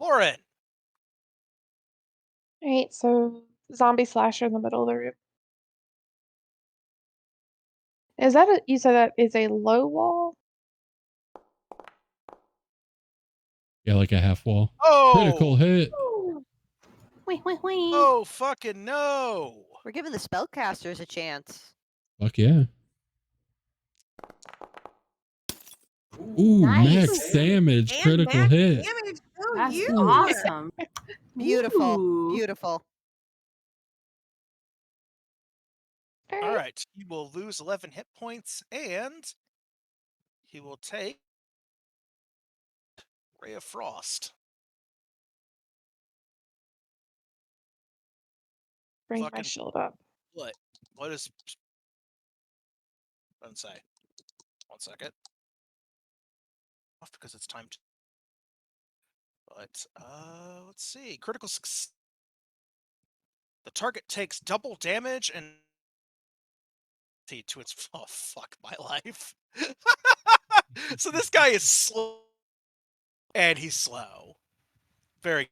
Lauren! All right, so zombie slasher in the middle of the room. Is that you said that is a low wall? Yeah, like a half wall. Oh! Critical hit. Wait, wait, wait. Oh, fucking no! We're giving the spellcasters a chance. Fuck yeah. Ooh, Nice. max damage, And critical max hit. damage to That's you. awesome. Beautiful. Ooh. Beautiful. All right. Alright, he will lose 11 hit points, and he will take Ray of Frost. bring my fucking shield up. split. What is... Doesn't say. 1 second. Off because it's time to... But, let's see. Critical success. The target takes double damage and... to its... Oh, fuck my life. So this guy is slow. And he's slow. Very...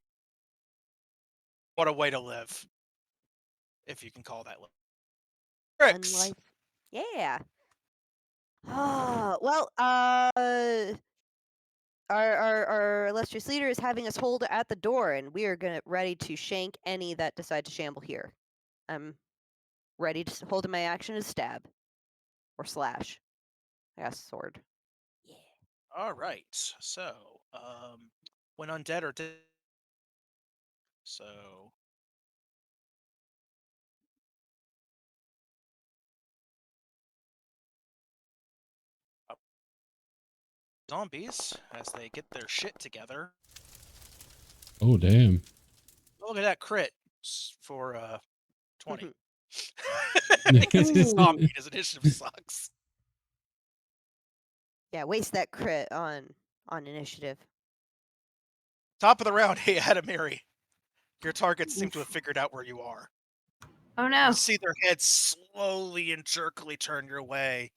What a way to live. If you can call that live. Tricks. Unlife. Yeah. Well, our illustrious leader is having us hold at the door, and we are ready to shank any that decide to shamble here. I'm ready to hold in my action as stab or slash. I got sword. Yeah. All right. So, when undead are dead. So. Zombies, as they get their shit together. Oh, damn. Look at that crit for 20. Because his zombie, his initiative sucks. Yeah, waste that crit on initiative. Top of the round, hey, Adamiri. Your targets seem to have figured out where you are. Oh no. You see their heads slowly and jerkily turn your way,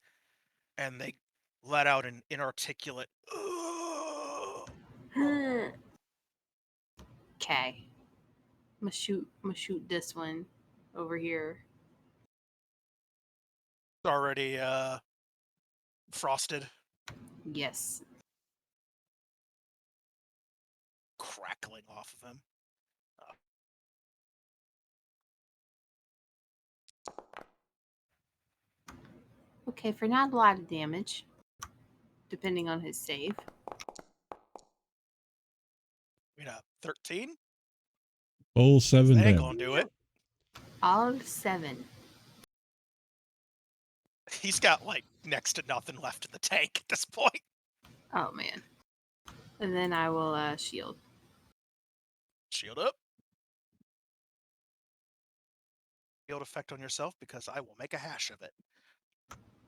and they let out an inarticulate. Okay. I'm gonna shoot this one over here. It's already frosted, Yes. crackling off of him. Okay, for not a lot of damage, depending on his save. 13? Full 7 They ain't dead. gonna do it. All 7. He's got like next to nothing left in the tank at this point. Oh man. And then I will shield. Shield up. Shield effect on yourself because I will make a hash of it.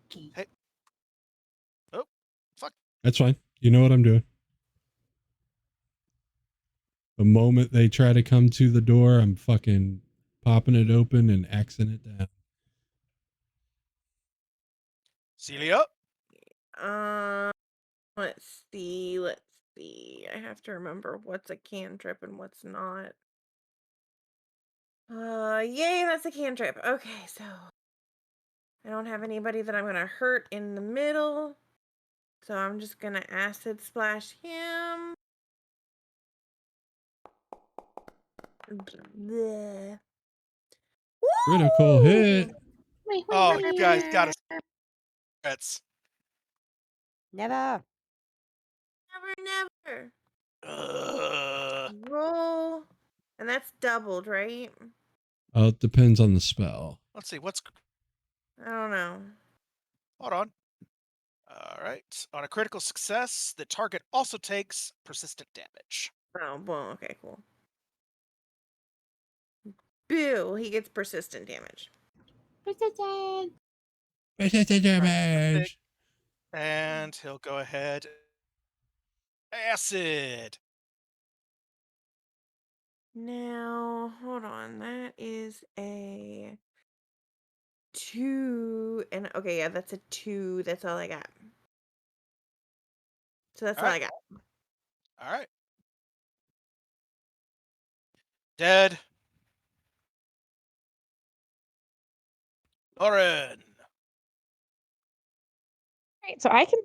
Okay. Hey. Oh, fuck. That's fine. You know what I'm doing. The moment they try to come to the door, I'm fucking popping it open and axing it down. Celia. Let's see. I have to remember what's a cantrip and what's not. Yay, that's a cantrip. Okay, so I don't have anybody that I'm gonna hurt in the middle. So I'm just gonna acid splash him. Bleh. Critical hit. Oh, you guys got us. Never. Never. Roll. And that's doubled, right? It depends on the spell. Let's see, what's... I don't know. Hold on. All right. On a critical success, the target also takes persistent damage. Oh, well, okay, cool. Boo, he gets persistent damage. Persistent. Persistent damage. And he'll go ahead. Acid. Now, hold on. That is a 2. And okay, yeah, that's a 2. That's all I got. So that's all I got. All right. Dead. Lauren. Right, so I can.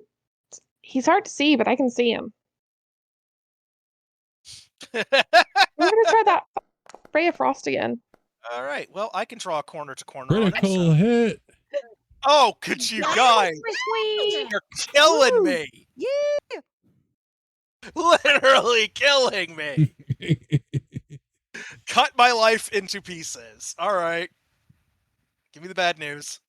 He's hard to see, but I can see him. I'm gonna try that Ray of Frost again. All right. Well, I can draw a corner to corner. Critical hit. Oh, could you guys? You're killing me. Yeah. Literally killing me. Cut my life into pieces. All right. Give me the bad news.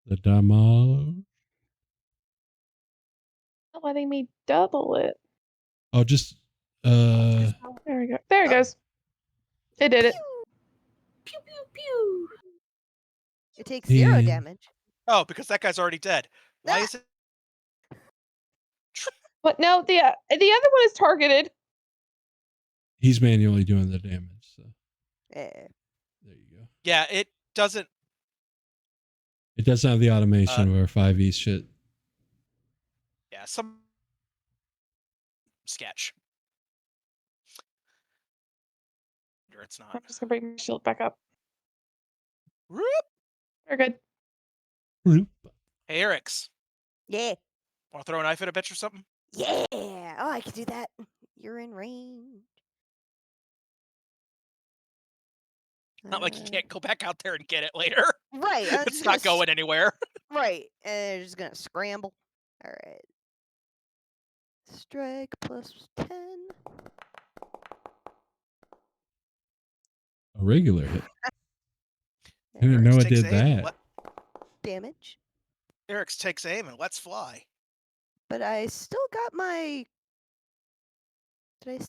The damage. Not letting me double it. Oh, just There we go. There it Oh. goes. It did it. Pew pew pew. It takes 0 Yeah. damage. Oh, because that guy's already dead. Why is it? But no, the other one is targeted. He's manually doing the damage. So Eh. there you go. Yeah, it doesn't. It doesn't have the automation where 5e shit. Yeah, some sketch. It's not. I'm just gonna bring my shield back up. Whoop. We're good. Bloop. Hey, Eric's. Yeah. Want to throw a knife at a bitch or something? Yeah. Oh, I can do that. You're in range. Not like you can't go back out there and get it later. Right. I'm It's just not gonna going anywhere. Right. And just gonna scramble. All right. Strike plus 10. A regular hit. I didn't Eric's know it takes did aim and that. Damage. Eric's takes aim and lets fly. But I still got my. Is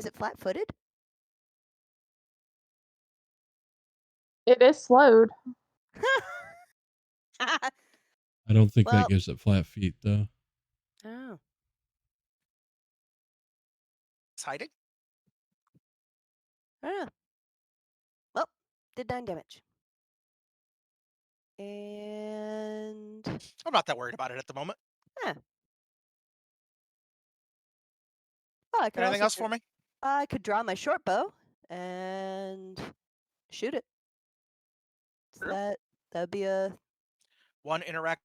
it flat-footed? It is slowed. I don't think Well- that gives it flat feet though. Oh. It's hiding. I don't know. Well, did 9 damage. And I'm not that worried about it at the moment. oh, I could Anything also else for me? I could draw my short bow and shoot it. So Sure. that'd be a One interact.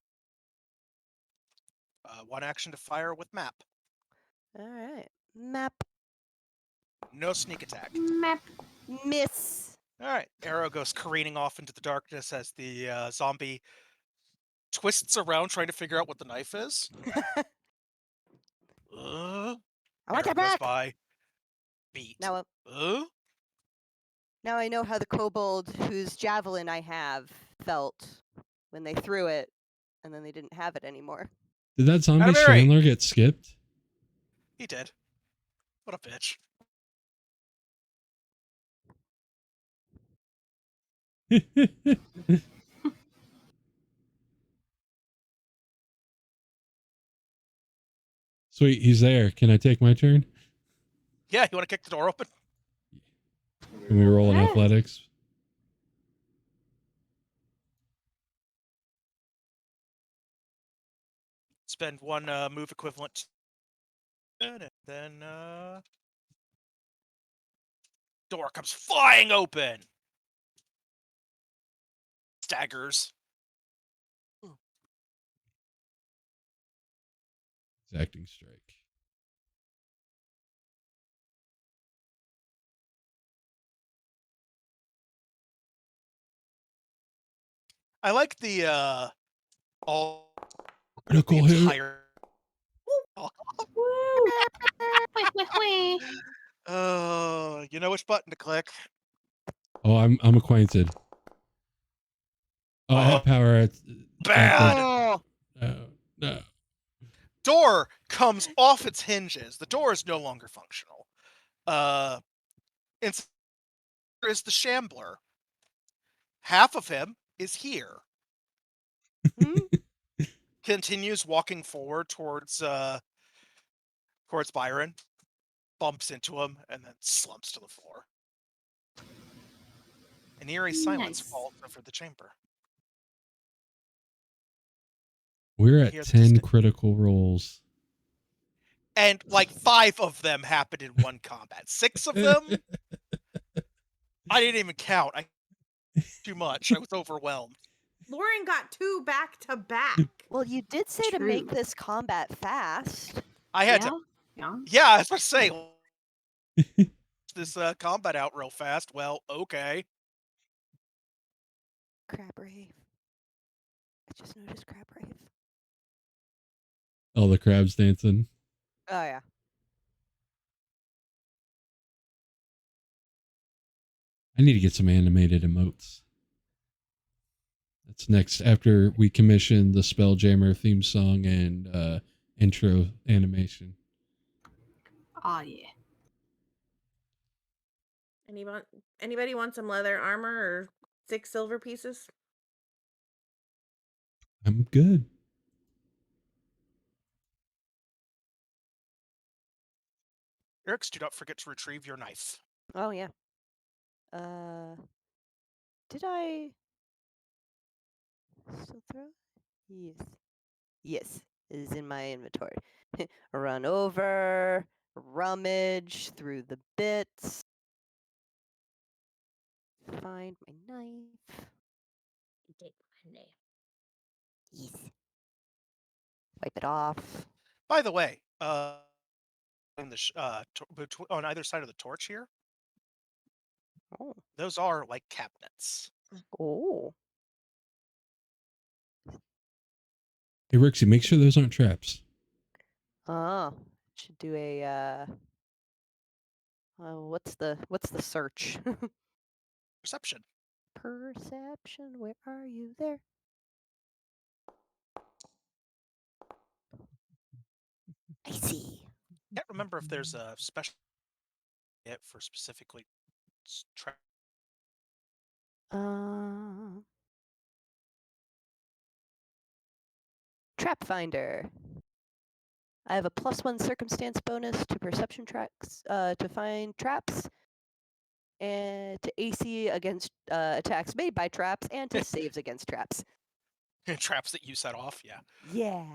One action to fire with map. all right. Map No sneak attack. Map. miss. All right. Arrow goes careening off into the darkness as the zombie twists around trying to figure out what the knife is. I want Arrow that goes back. by. Beat. Now, Uh? now I know how the kobold whose javelin I have felt when they threw it, and then they didn't have it anymore. Did that zombie Armory! Chandler get skipped? He did. What a bitch. Sweet, he's there. Can I take my turn? Yeah, you want to kick the door open? Can we roll in Yeah. athletics? Spend one move equivalent. And then door comes flying open. Staggers. Exacting strike. I like the all Critical the hit. entire. Woo. Wee, wee, wee. Oh, you know which button to click. Oh, I'm acquainted. Oh, I have power at Bad. Oh, no. Door comes off its hinges. The door is no longer functional. Inside is the shambler. Half of him is here. Continues walking forward towards Byron, bumps into him, and then slumps to the floor. An eerie silence Nice. falls over the chamber. We're at Here's the 10 stick. critical rolls. And like 5 of them happened in one combat. 6 of them, I didn't even count. Too much. I was overwhelmed. Lauren got 2 back to back. well, you did say to make True. this combat fast. I had to. Yeah. Yeah, I was about to say this combat out real fast. Well, okay. Crab rave. I just noticed crab rave. All the crabs dancing. Oh yeah. I need to get some animated emotes. That's next after we commission the Spelljammer theme song and intro animation. Oh yeah. Anybody want some leather armor or 6 silver pieces? I'm good. Eric's, do not forget to retrieve your knife. Oh yeah. Did I still throw? Yes. Yes, it is in my inventory. Run over, rummage through the bits, find my knife. Take my name. Yes. Wipe it off. By the way, in the on either side of the torch here, Oh. those are like cabinets. Oh. Hey, Rixie, make sure those aren't traps. Oh. Should do a what's the search? Perception. Perception, where are you there? I see. Can't remember if there's a special hit for specifically trap. Trap finder. I have a +1 circumstance bonus to perception tracks to find traps, and to AC against attacks made by traps, and to saves against traps. Traps that you set off. Yeah. Yeah.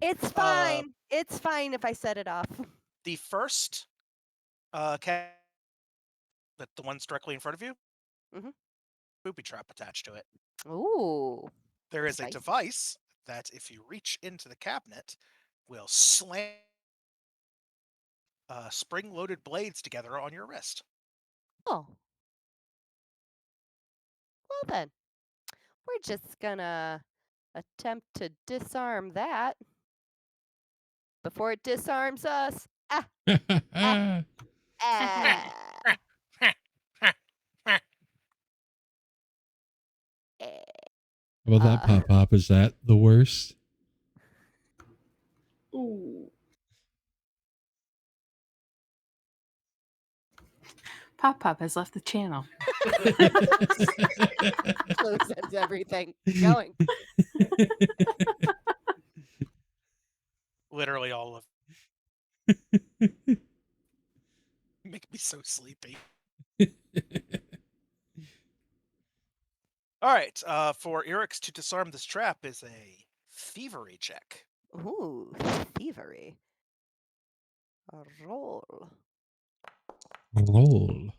It's fine. It's fine if I set it off. The first but the ones directly in front of you, booby trap attached to it. Ooh. There is a Spicy. device that, if you reach into the cabinet, will slam spring-loaded blades together on your wrist. Oh. Well then, we're just gonna attempt to disarm that before it disarms us. Ah. Ah. Ah. How about that, Pop Pop? Is that the worst? Ooh. Pop Pop has left the channel. Closes everything going. Literally all of make me so sleepy. All right, for Eric's to disarm this trap is a thievery check. Ooh, thievery. A roll. Roll.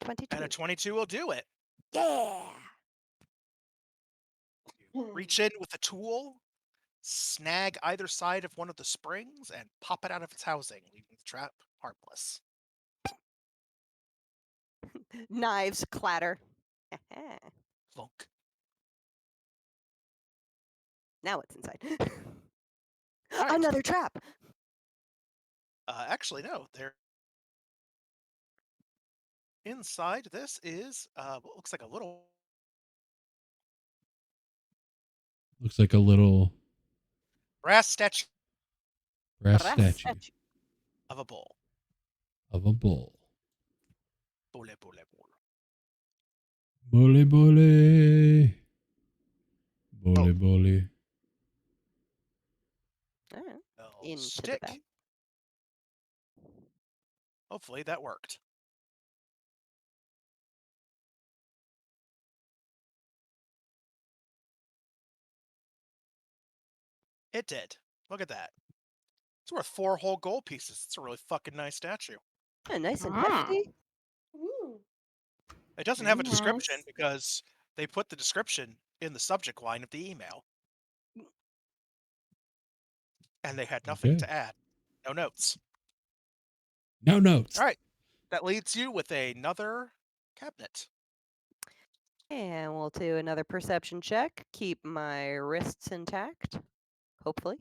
22. And a 22 will do it. Yeah. You reach in with a tool, snag either side of one of the springs, and pop it out of its housing, leaving the trap harmless. Knives clatter. Clunk. Now it's inside. All right. Another trap. Actually, no. There. Inside this is what looks like a little. Looks like a little Brass statue brass Brass statue of a bull. of a bull. Bulle, bulle, bull. Bole bole. Bole Oh. bole. Alright. Well, Into the stick. bag. Hopefully that worked. It did. Look at that. It's worth 4 whole gold pieces. It's a really fucking nice statue. Yeah, nice and Ah. hefty. Ooh. It doesn't have a description because they put the description in the subject line of the email. And they had nothing to add. No notes. No notes. All right. That leads you with another cabinet. And we'll do another perception check. Keep my wrists intact. Hopefully.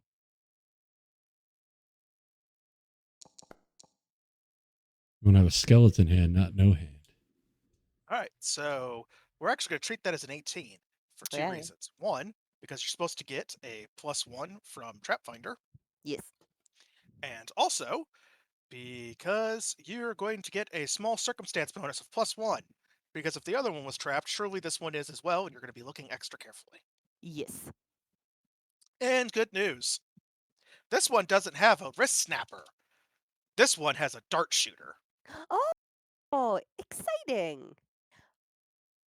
You want to have a skeleton hand, not no hand. All right. So we're actually going to treat that as an 18 for 2 Yeah. reasons. One, because you're supposed to get a +1 from Trap Finder. Yes. And also Because you're going to get a small circumstance bonus of +1. Because if the other one was trapped, surely this one is as well, and you're going to be looking extra carefully. Yes. And good news. This one doesn't have a wrist snapper. This one has a dart shooter. Oh, exciting.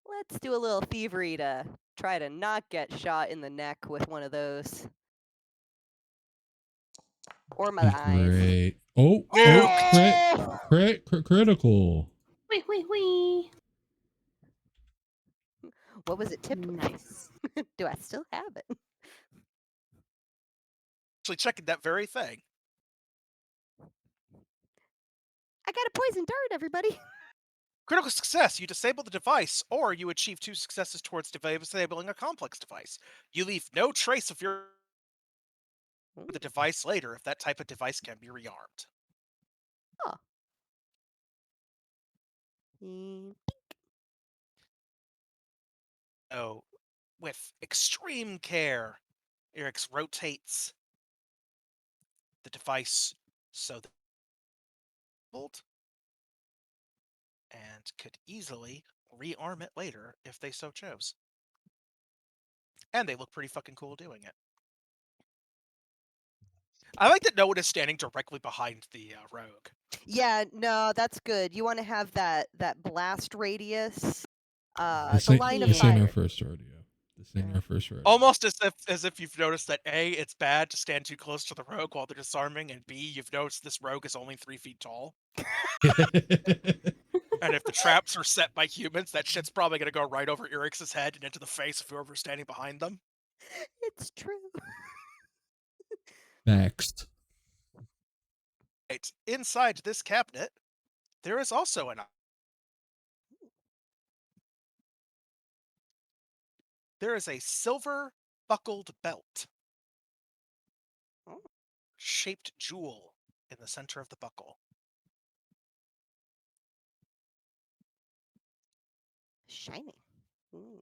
Let's do a little thievery to try to not get shot in the neck with one of those. Or my eyes. Great. Oh, critical. Wee wee wee. What was it tipped with? Nice. Do I still have it? Actually checking that very thing. I got a poison dart, everybody. Critical success. You disable the device, or you achieve 2 successes towards disabling a complex device. You leave no trace of the device later if that type of device can be rearmed. Oh, with extreme care, Eric's rotates the device so that and could easily rearm it later if they so chose. And they look pretty fucking cool doing it. I like that no one is standing directly behind the rogue. Yeah, no, that's good. You want to have that blast radius. This The ain't, line of this ain't our fire. first rodeo. This ain't our first rodeo. Almost as if you've noticed that A, it's bad to stand too close to the rogue while they're disarming, and B, you've noticed this rogue is only 3 feet tall. And if the traps are set by humans, that shit's probably going to go right over Eric's head and into the face of whoever's standing behind them. It's true. Next. Right. Inside this cabinet, there is also there is a silver buckled belt. Oh. Shaped jewel in the center of the buckle. Shiny. Ooh.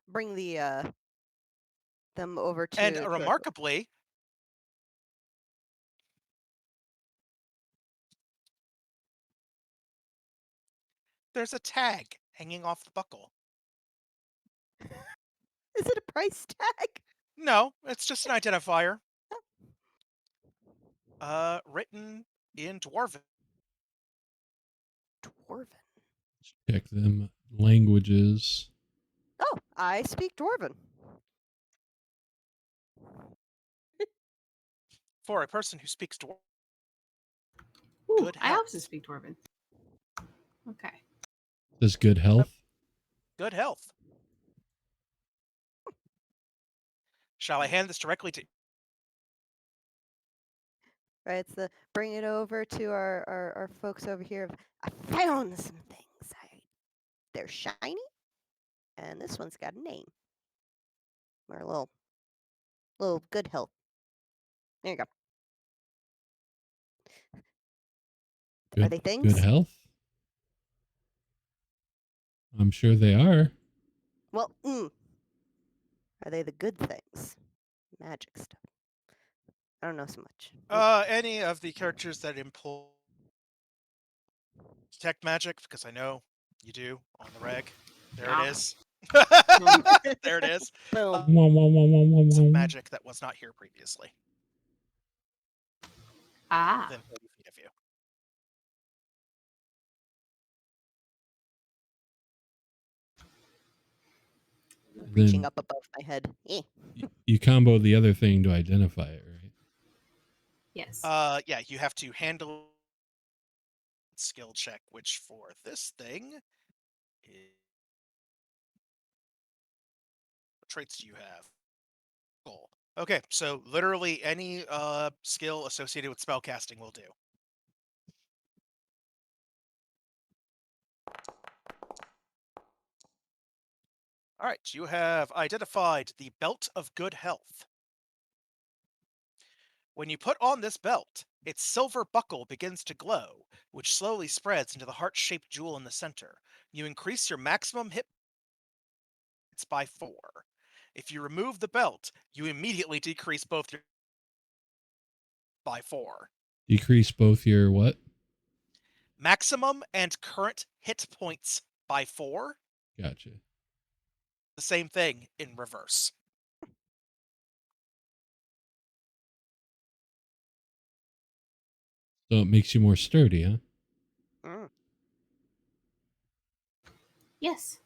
Bring the them over to. And remarkably, there's a tag hanging off the buckle. Is it a price tag? No, it's just an identifier. Written in Dwarven. Dwarven. Check them languages. Oh, I speak Dwarven. For a person who speaks Dwarven. Ooh, Good I health. also speak Dwarven. Okay. Does good health? Good health. Shall I hand this directly to... Right, it's the bring it over to our folks over here. I found some things. They're shiny, and this one's got a name. Or a little good health. There you go. Good, Are they things? Good health? I'm sure they are. Well, are they the good things? Magic stuff. I don't know so much. Any of the characters that employ detect magic, because I know you do on the reg. There it is. There it is. Boom. Some magic that was not here previously. Ah. Within 30 feet of you. Reaching Then up above my head. you combo the other thing to identify it, right? Yes. Yeah, you have to handle skill check, which for this thing is... What traits do you have? Cool. Okay, so literally any skill associated with spellcasting will do. All right, you have identified the Belt of Good Health. When you put on this belt, its silver buckle begins to glow, which slowly spreads into the heart-shaped jewel in the center. You increase your maximum hit points by 4. If you remove the belt, you immediately decrease both your by 4. Decrease both your what? Maximum and current hit points by 4. Gotcha. The same thing in reverse. So it makes you more sturdy, huh? Mm. Yes.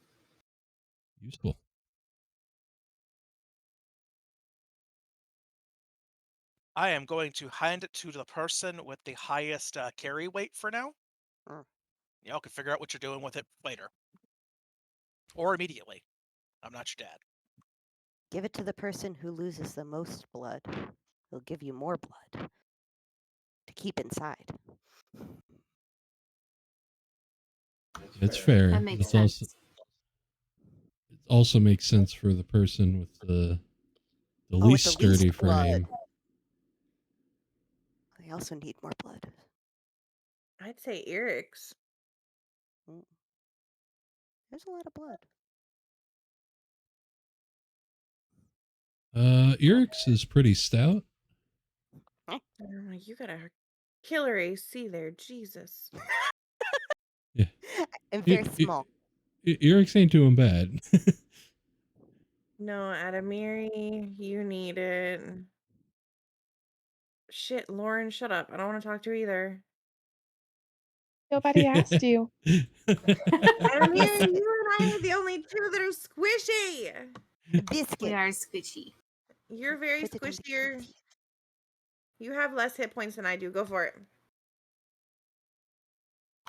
Useful. I am going to hand it to the person with the highest carry weight for now. Mm. Y'all can figure out what you're doing with it later. Or immediately. I'm not your dad. Give it to the person who loses the most blood. He'll give you more blood to keep inside. It's fair. That makes It's sense. it also makes sense for the person with the with least the sturdy least blood. frame. They also need more blood. I'd say Eric's. Mm. There's a lot of blood. Eric's is pretty stout. Oh, you got a killer AC there, Jesus. Yeah. And very small. Eric's ain't doing bad. No, Adamiri, you need it. Shit, Lauren, shut up. I don't want to talk to you either. Nobody asked you. Adamiri, you and I are the only two that are squishy. Biscuit. We are squishy. You're very Put it on the squishier. kitty. You have less hit points than I do. Go for it.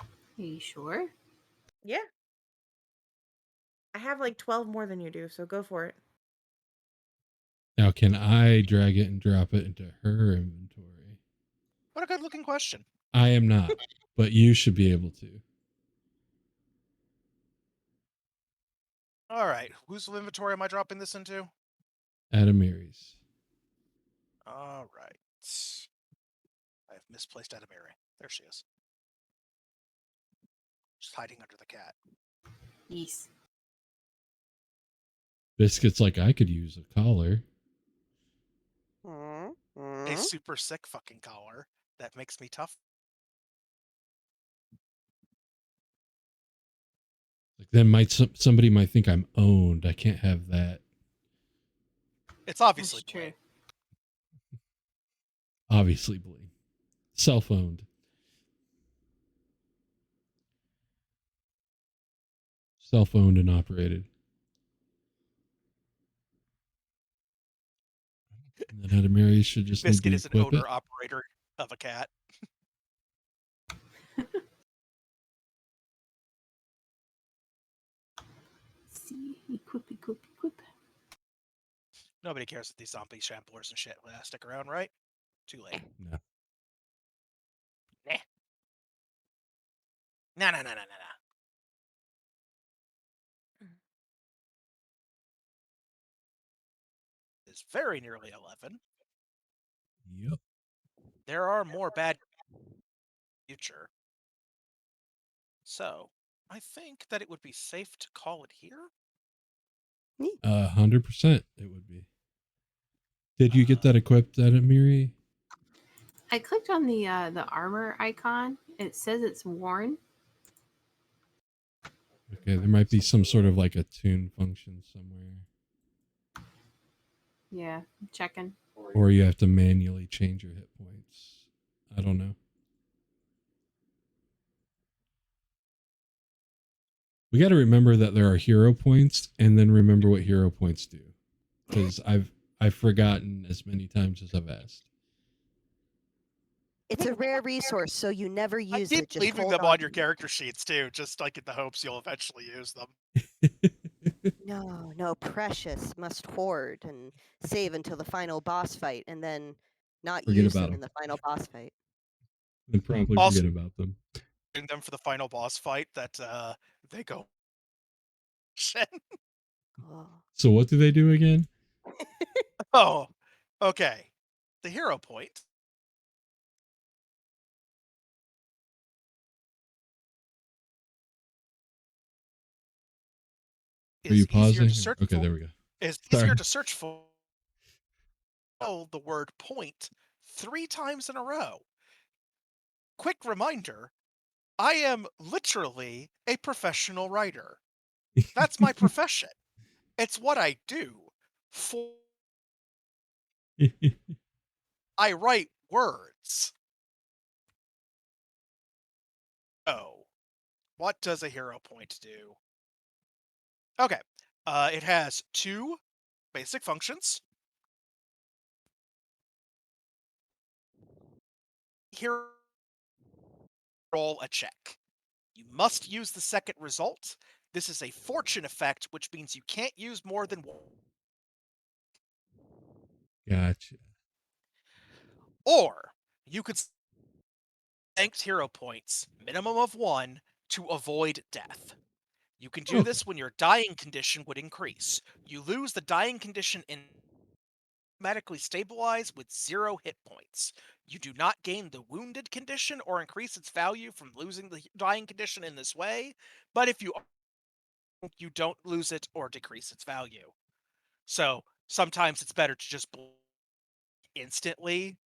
Are you sure? Yeah. I have like 12 more than you do, so go for it. Now, can I drag it and drop it into her inventory? What a good looking question. I am not, but you should be able to. All right. Whose inventory am I dropping this into? Adamiri's. All right. I have misplaced Adamiri. There she is. Just hiding under the cat. Yes. Biscuit's like, I could use a collar. Mm. A Mm. super sick fucking collar that makes me tough. Like then somebody might think I'm owned. I can't have that. It's obviously That's true. Blade. Obviously, Bling. Self-owned. Self-owned and operated. And then Adamiri should just Biscuit need is to an equip it. owner operator of a cat. See, equip. Nobody cares if these zombie shamblers and shit stick around, right? Too late. No. No. It's very nearly 11. Yep. There are more bad future. So, I think that it would be safe to call it here. 100% it would be. Did you get that equipped, Adamiri? I clicked on the armor icon. It says it's worn. Okay, there might be some sort of like a tune function somewhere. Yeah, I'm checking. Or you have to manually change your hit points. I don't know. We got to remember that there are hero points and then remember what hero points do. Because I've forgotten as many times as I've asked. It's a rare resource, so you never I use keep it. Just leaving hold them on on your to it. character sheets too, just like in the hopes you'll eventually use them. No, precious. Must hoard and save until the final boss fight, and then not Forget use about them in them. the final boss fight. And promptly Also- forget about them. Using them for the final boss fight that they go. Oh. So what do they do again? Oh, okay. The hero point. Are you Is easier pausing? to search Okay, for. there we go. Is Sorry. easier to search for. The word point 3 times in a row. quick reminder, I am literally a professional writer. That's my profession. It's what I do. I write words. Oh, what does a hero point do? Okay, it has 2 basic functions. Here, roll a check. You must use the second result. This is a fortune effect, which means you can't use more than one. Gotcha. Or you could banked hero points, minimum of 1, to avoid death. You can do Okay. this when your dying condition would increase. You lose the dying condition and automatically stabilize with 0 hit points. You do not gain the wounded condition or increase its value from losing the dying condition in this way, but if you don't lose it or decrease its value. So sometimes it's better to just instantly.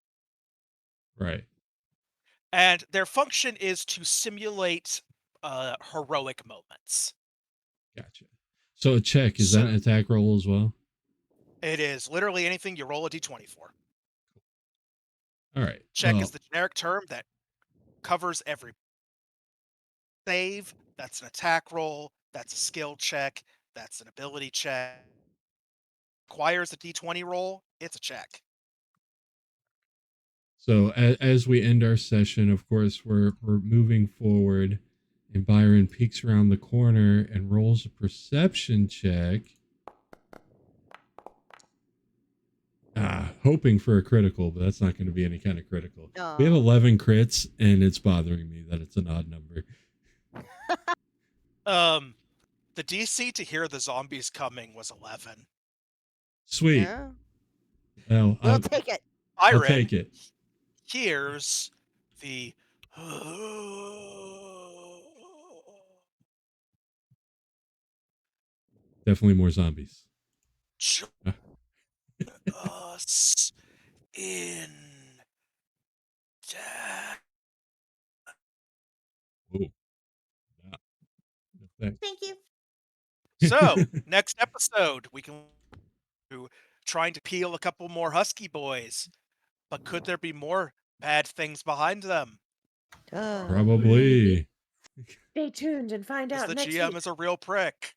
Right. And their function is to simulate heroic moments. Gotcha. So a check, is that an attack roll as well? It is literally anything you roll a d20 for. All right. Check well, is the generic term that covers every save. That's an attack roll. That's a skill check. That's an ability check. Requires a d20 roll. It's a check. So as we end our session, of course, we're moving forward, and Byron peeks around the corner and rolls a perception check. Hoping for a critical, but that's not going to be any kind of critical. We have 11 crits, and it's bothering me that it's an odd number. The DC to hear the zombies coming was 11. Sweet. Yeah. Well, We'll take it. I'll Byron take it. hears the Definitely more zombies. join us in death. Whoa. No thanks. Thank you. So, next episode, we can do trying to peel a couple more husky boys. But could there be more bad things behind them? Probably. Stay tuned and find Because out the next GM week. is a real prick.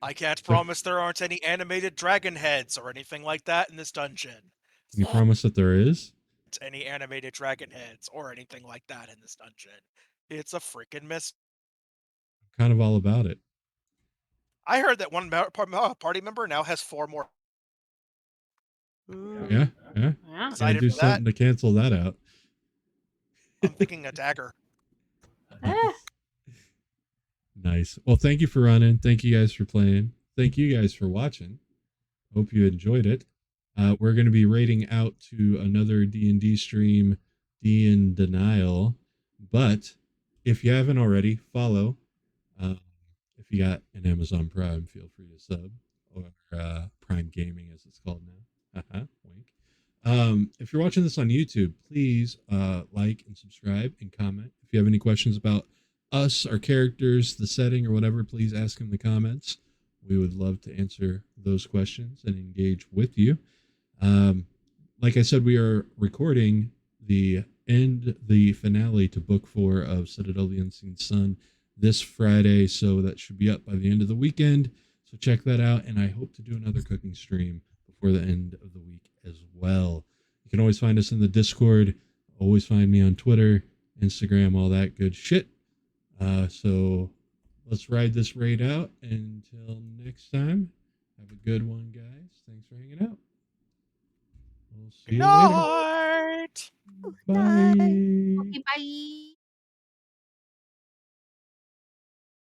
I can't promise there aren't any animated dragon heads or anything like that in this dungeon. Can you promise that there is? Any animated dragon heads or anything like that in this dungeon. It's a freaking miss. I'm kind of all about it. I heard that one party member now has 4 more. Yeah. Yeah. Excited do for that. something to cancel that out. I'm thinking a dagger. Nice. Well, thank you for running. Thank you guys for playing. Thank you guys for watching. Hope you enjoyed it. We're going to be raiding out to another D&D stream, D in Denial. But if you haven't already, follow. If you got an Amazon Prime, feel free to sub, or Prime Gaming as it's called now. Wink. If you're watching this on YouTube, please like and subscribe and comment. If you have any questions about us, our characters, the setting, or whatever, please ask in the comments. We would love to answer those questions and engage with you. Like I said, we are recording the finale to book 4 of Citadel of the Unseen Sun this Friday, so that should be up by the end of the weekend. So check that out, and I hope to do another cooking stream before the end of the week as well. You can always find us in the Discord. Always find me on Twitter, Instagram, all that good shit. So let's ride this raid out. Until next time, have a good one, guys. Thanks for hanging out. We'll see you later. Night. Bye. Okay, bye.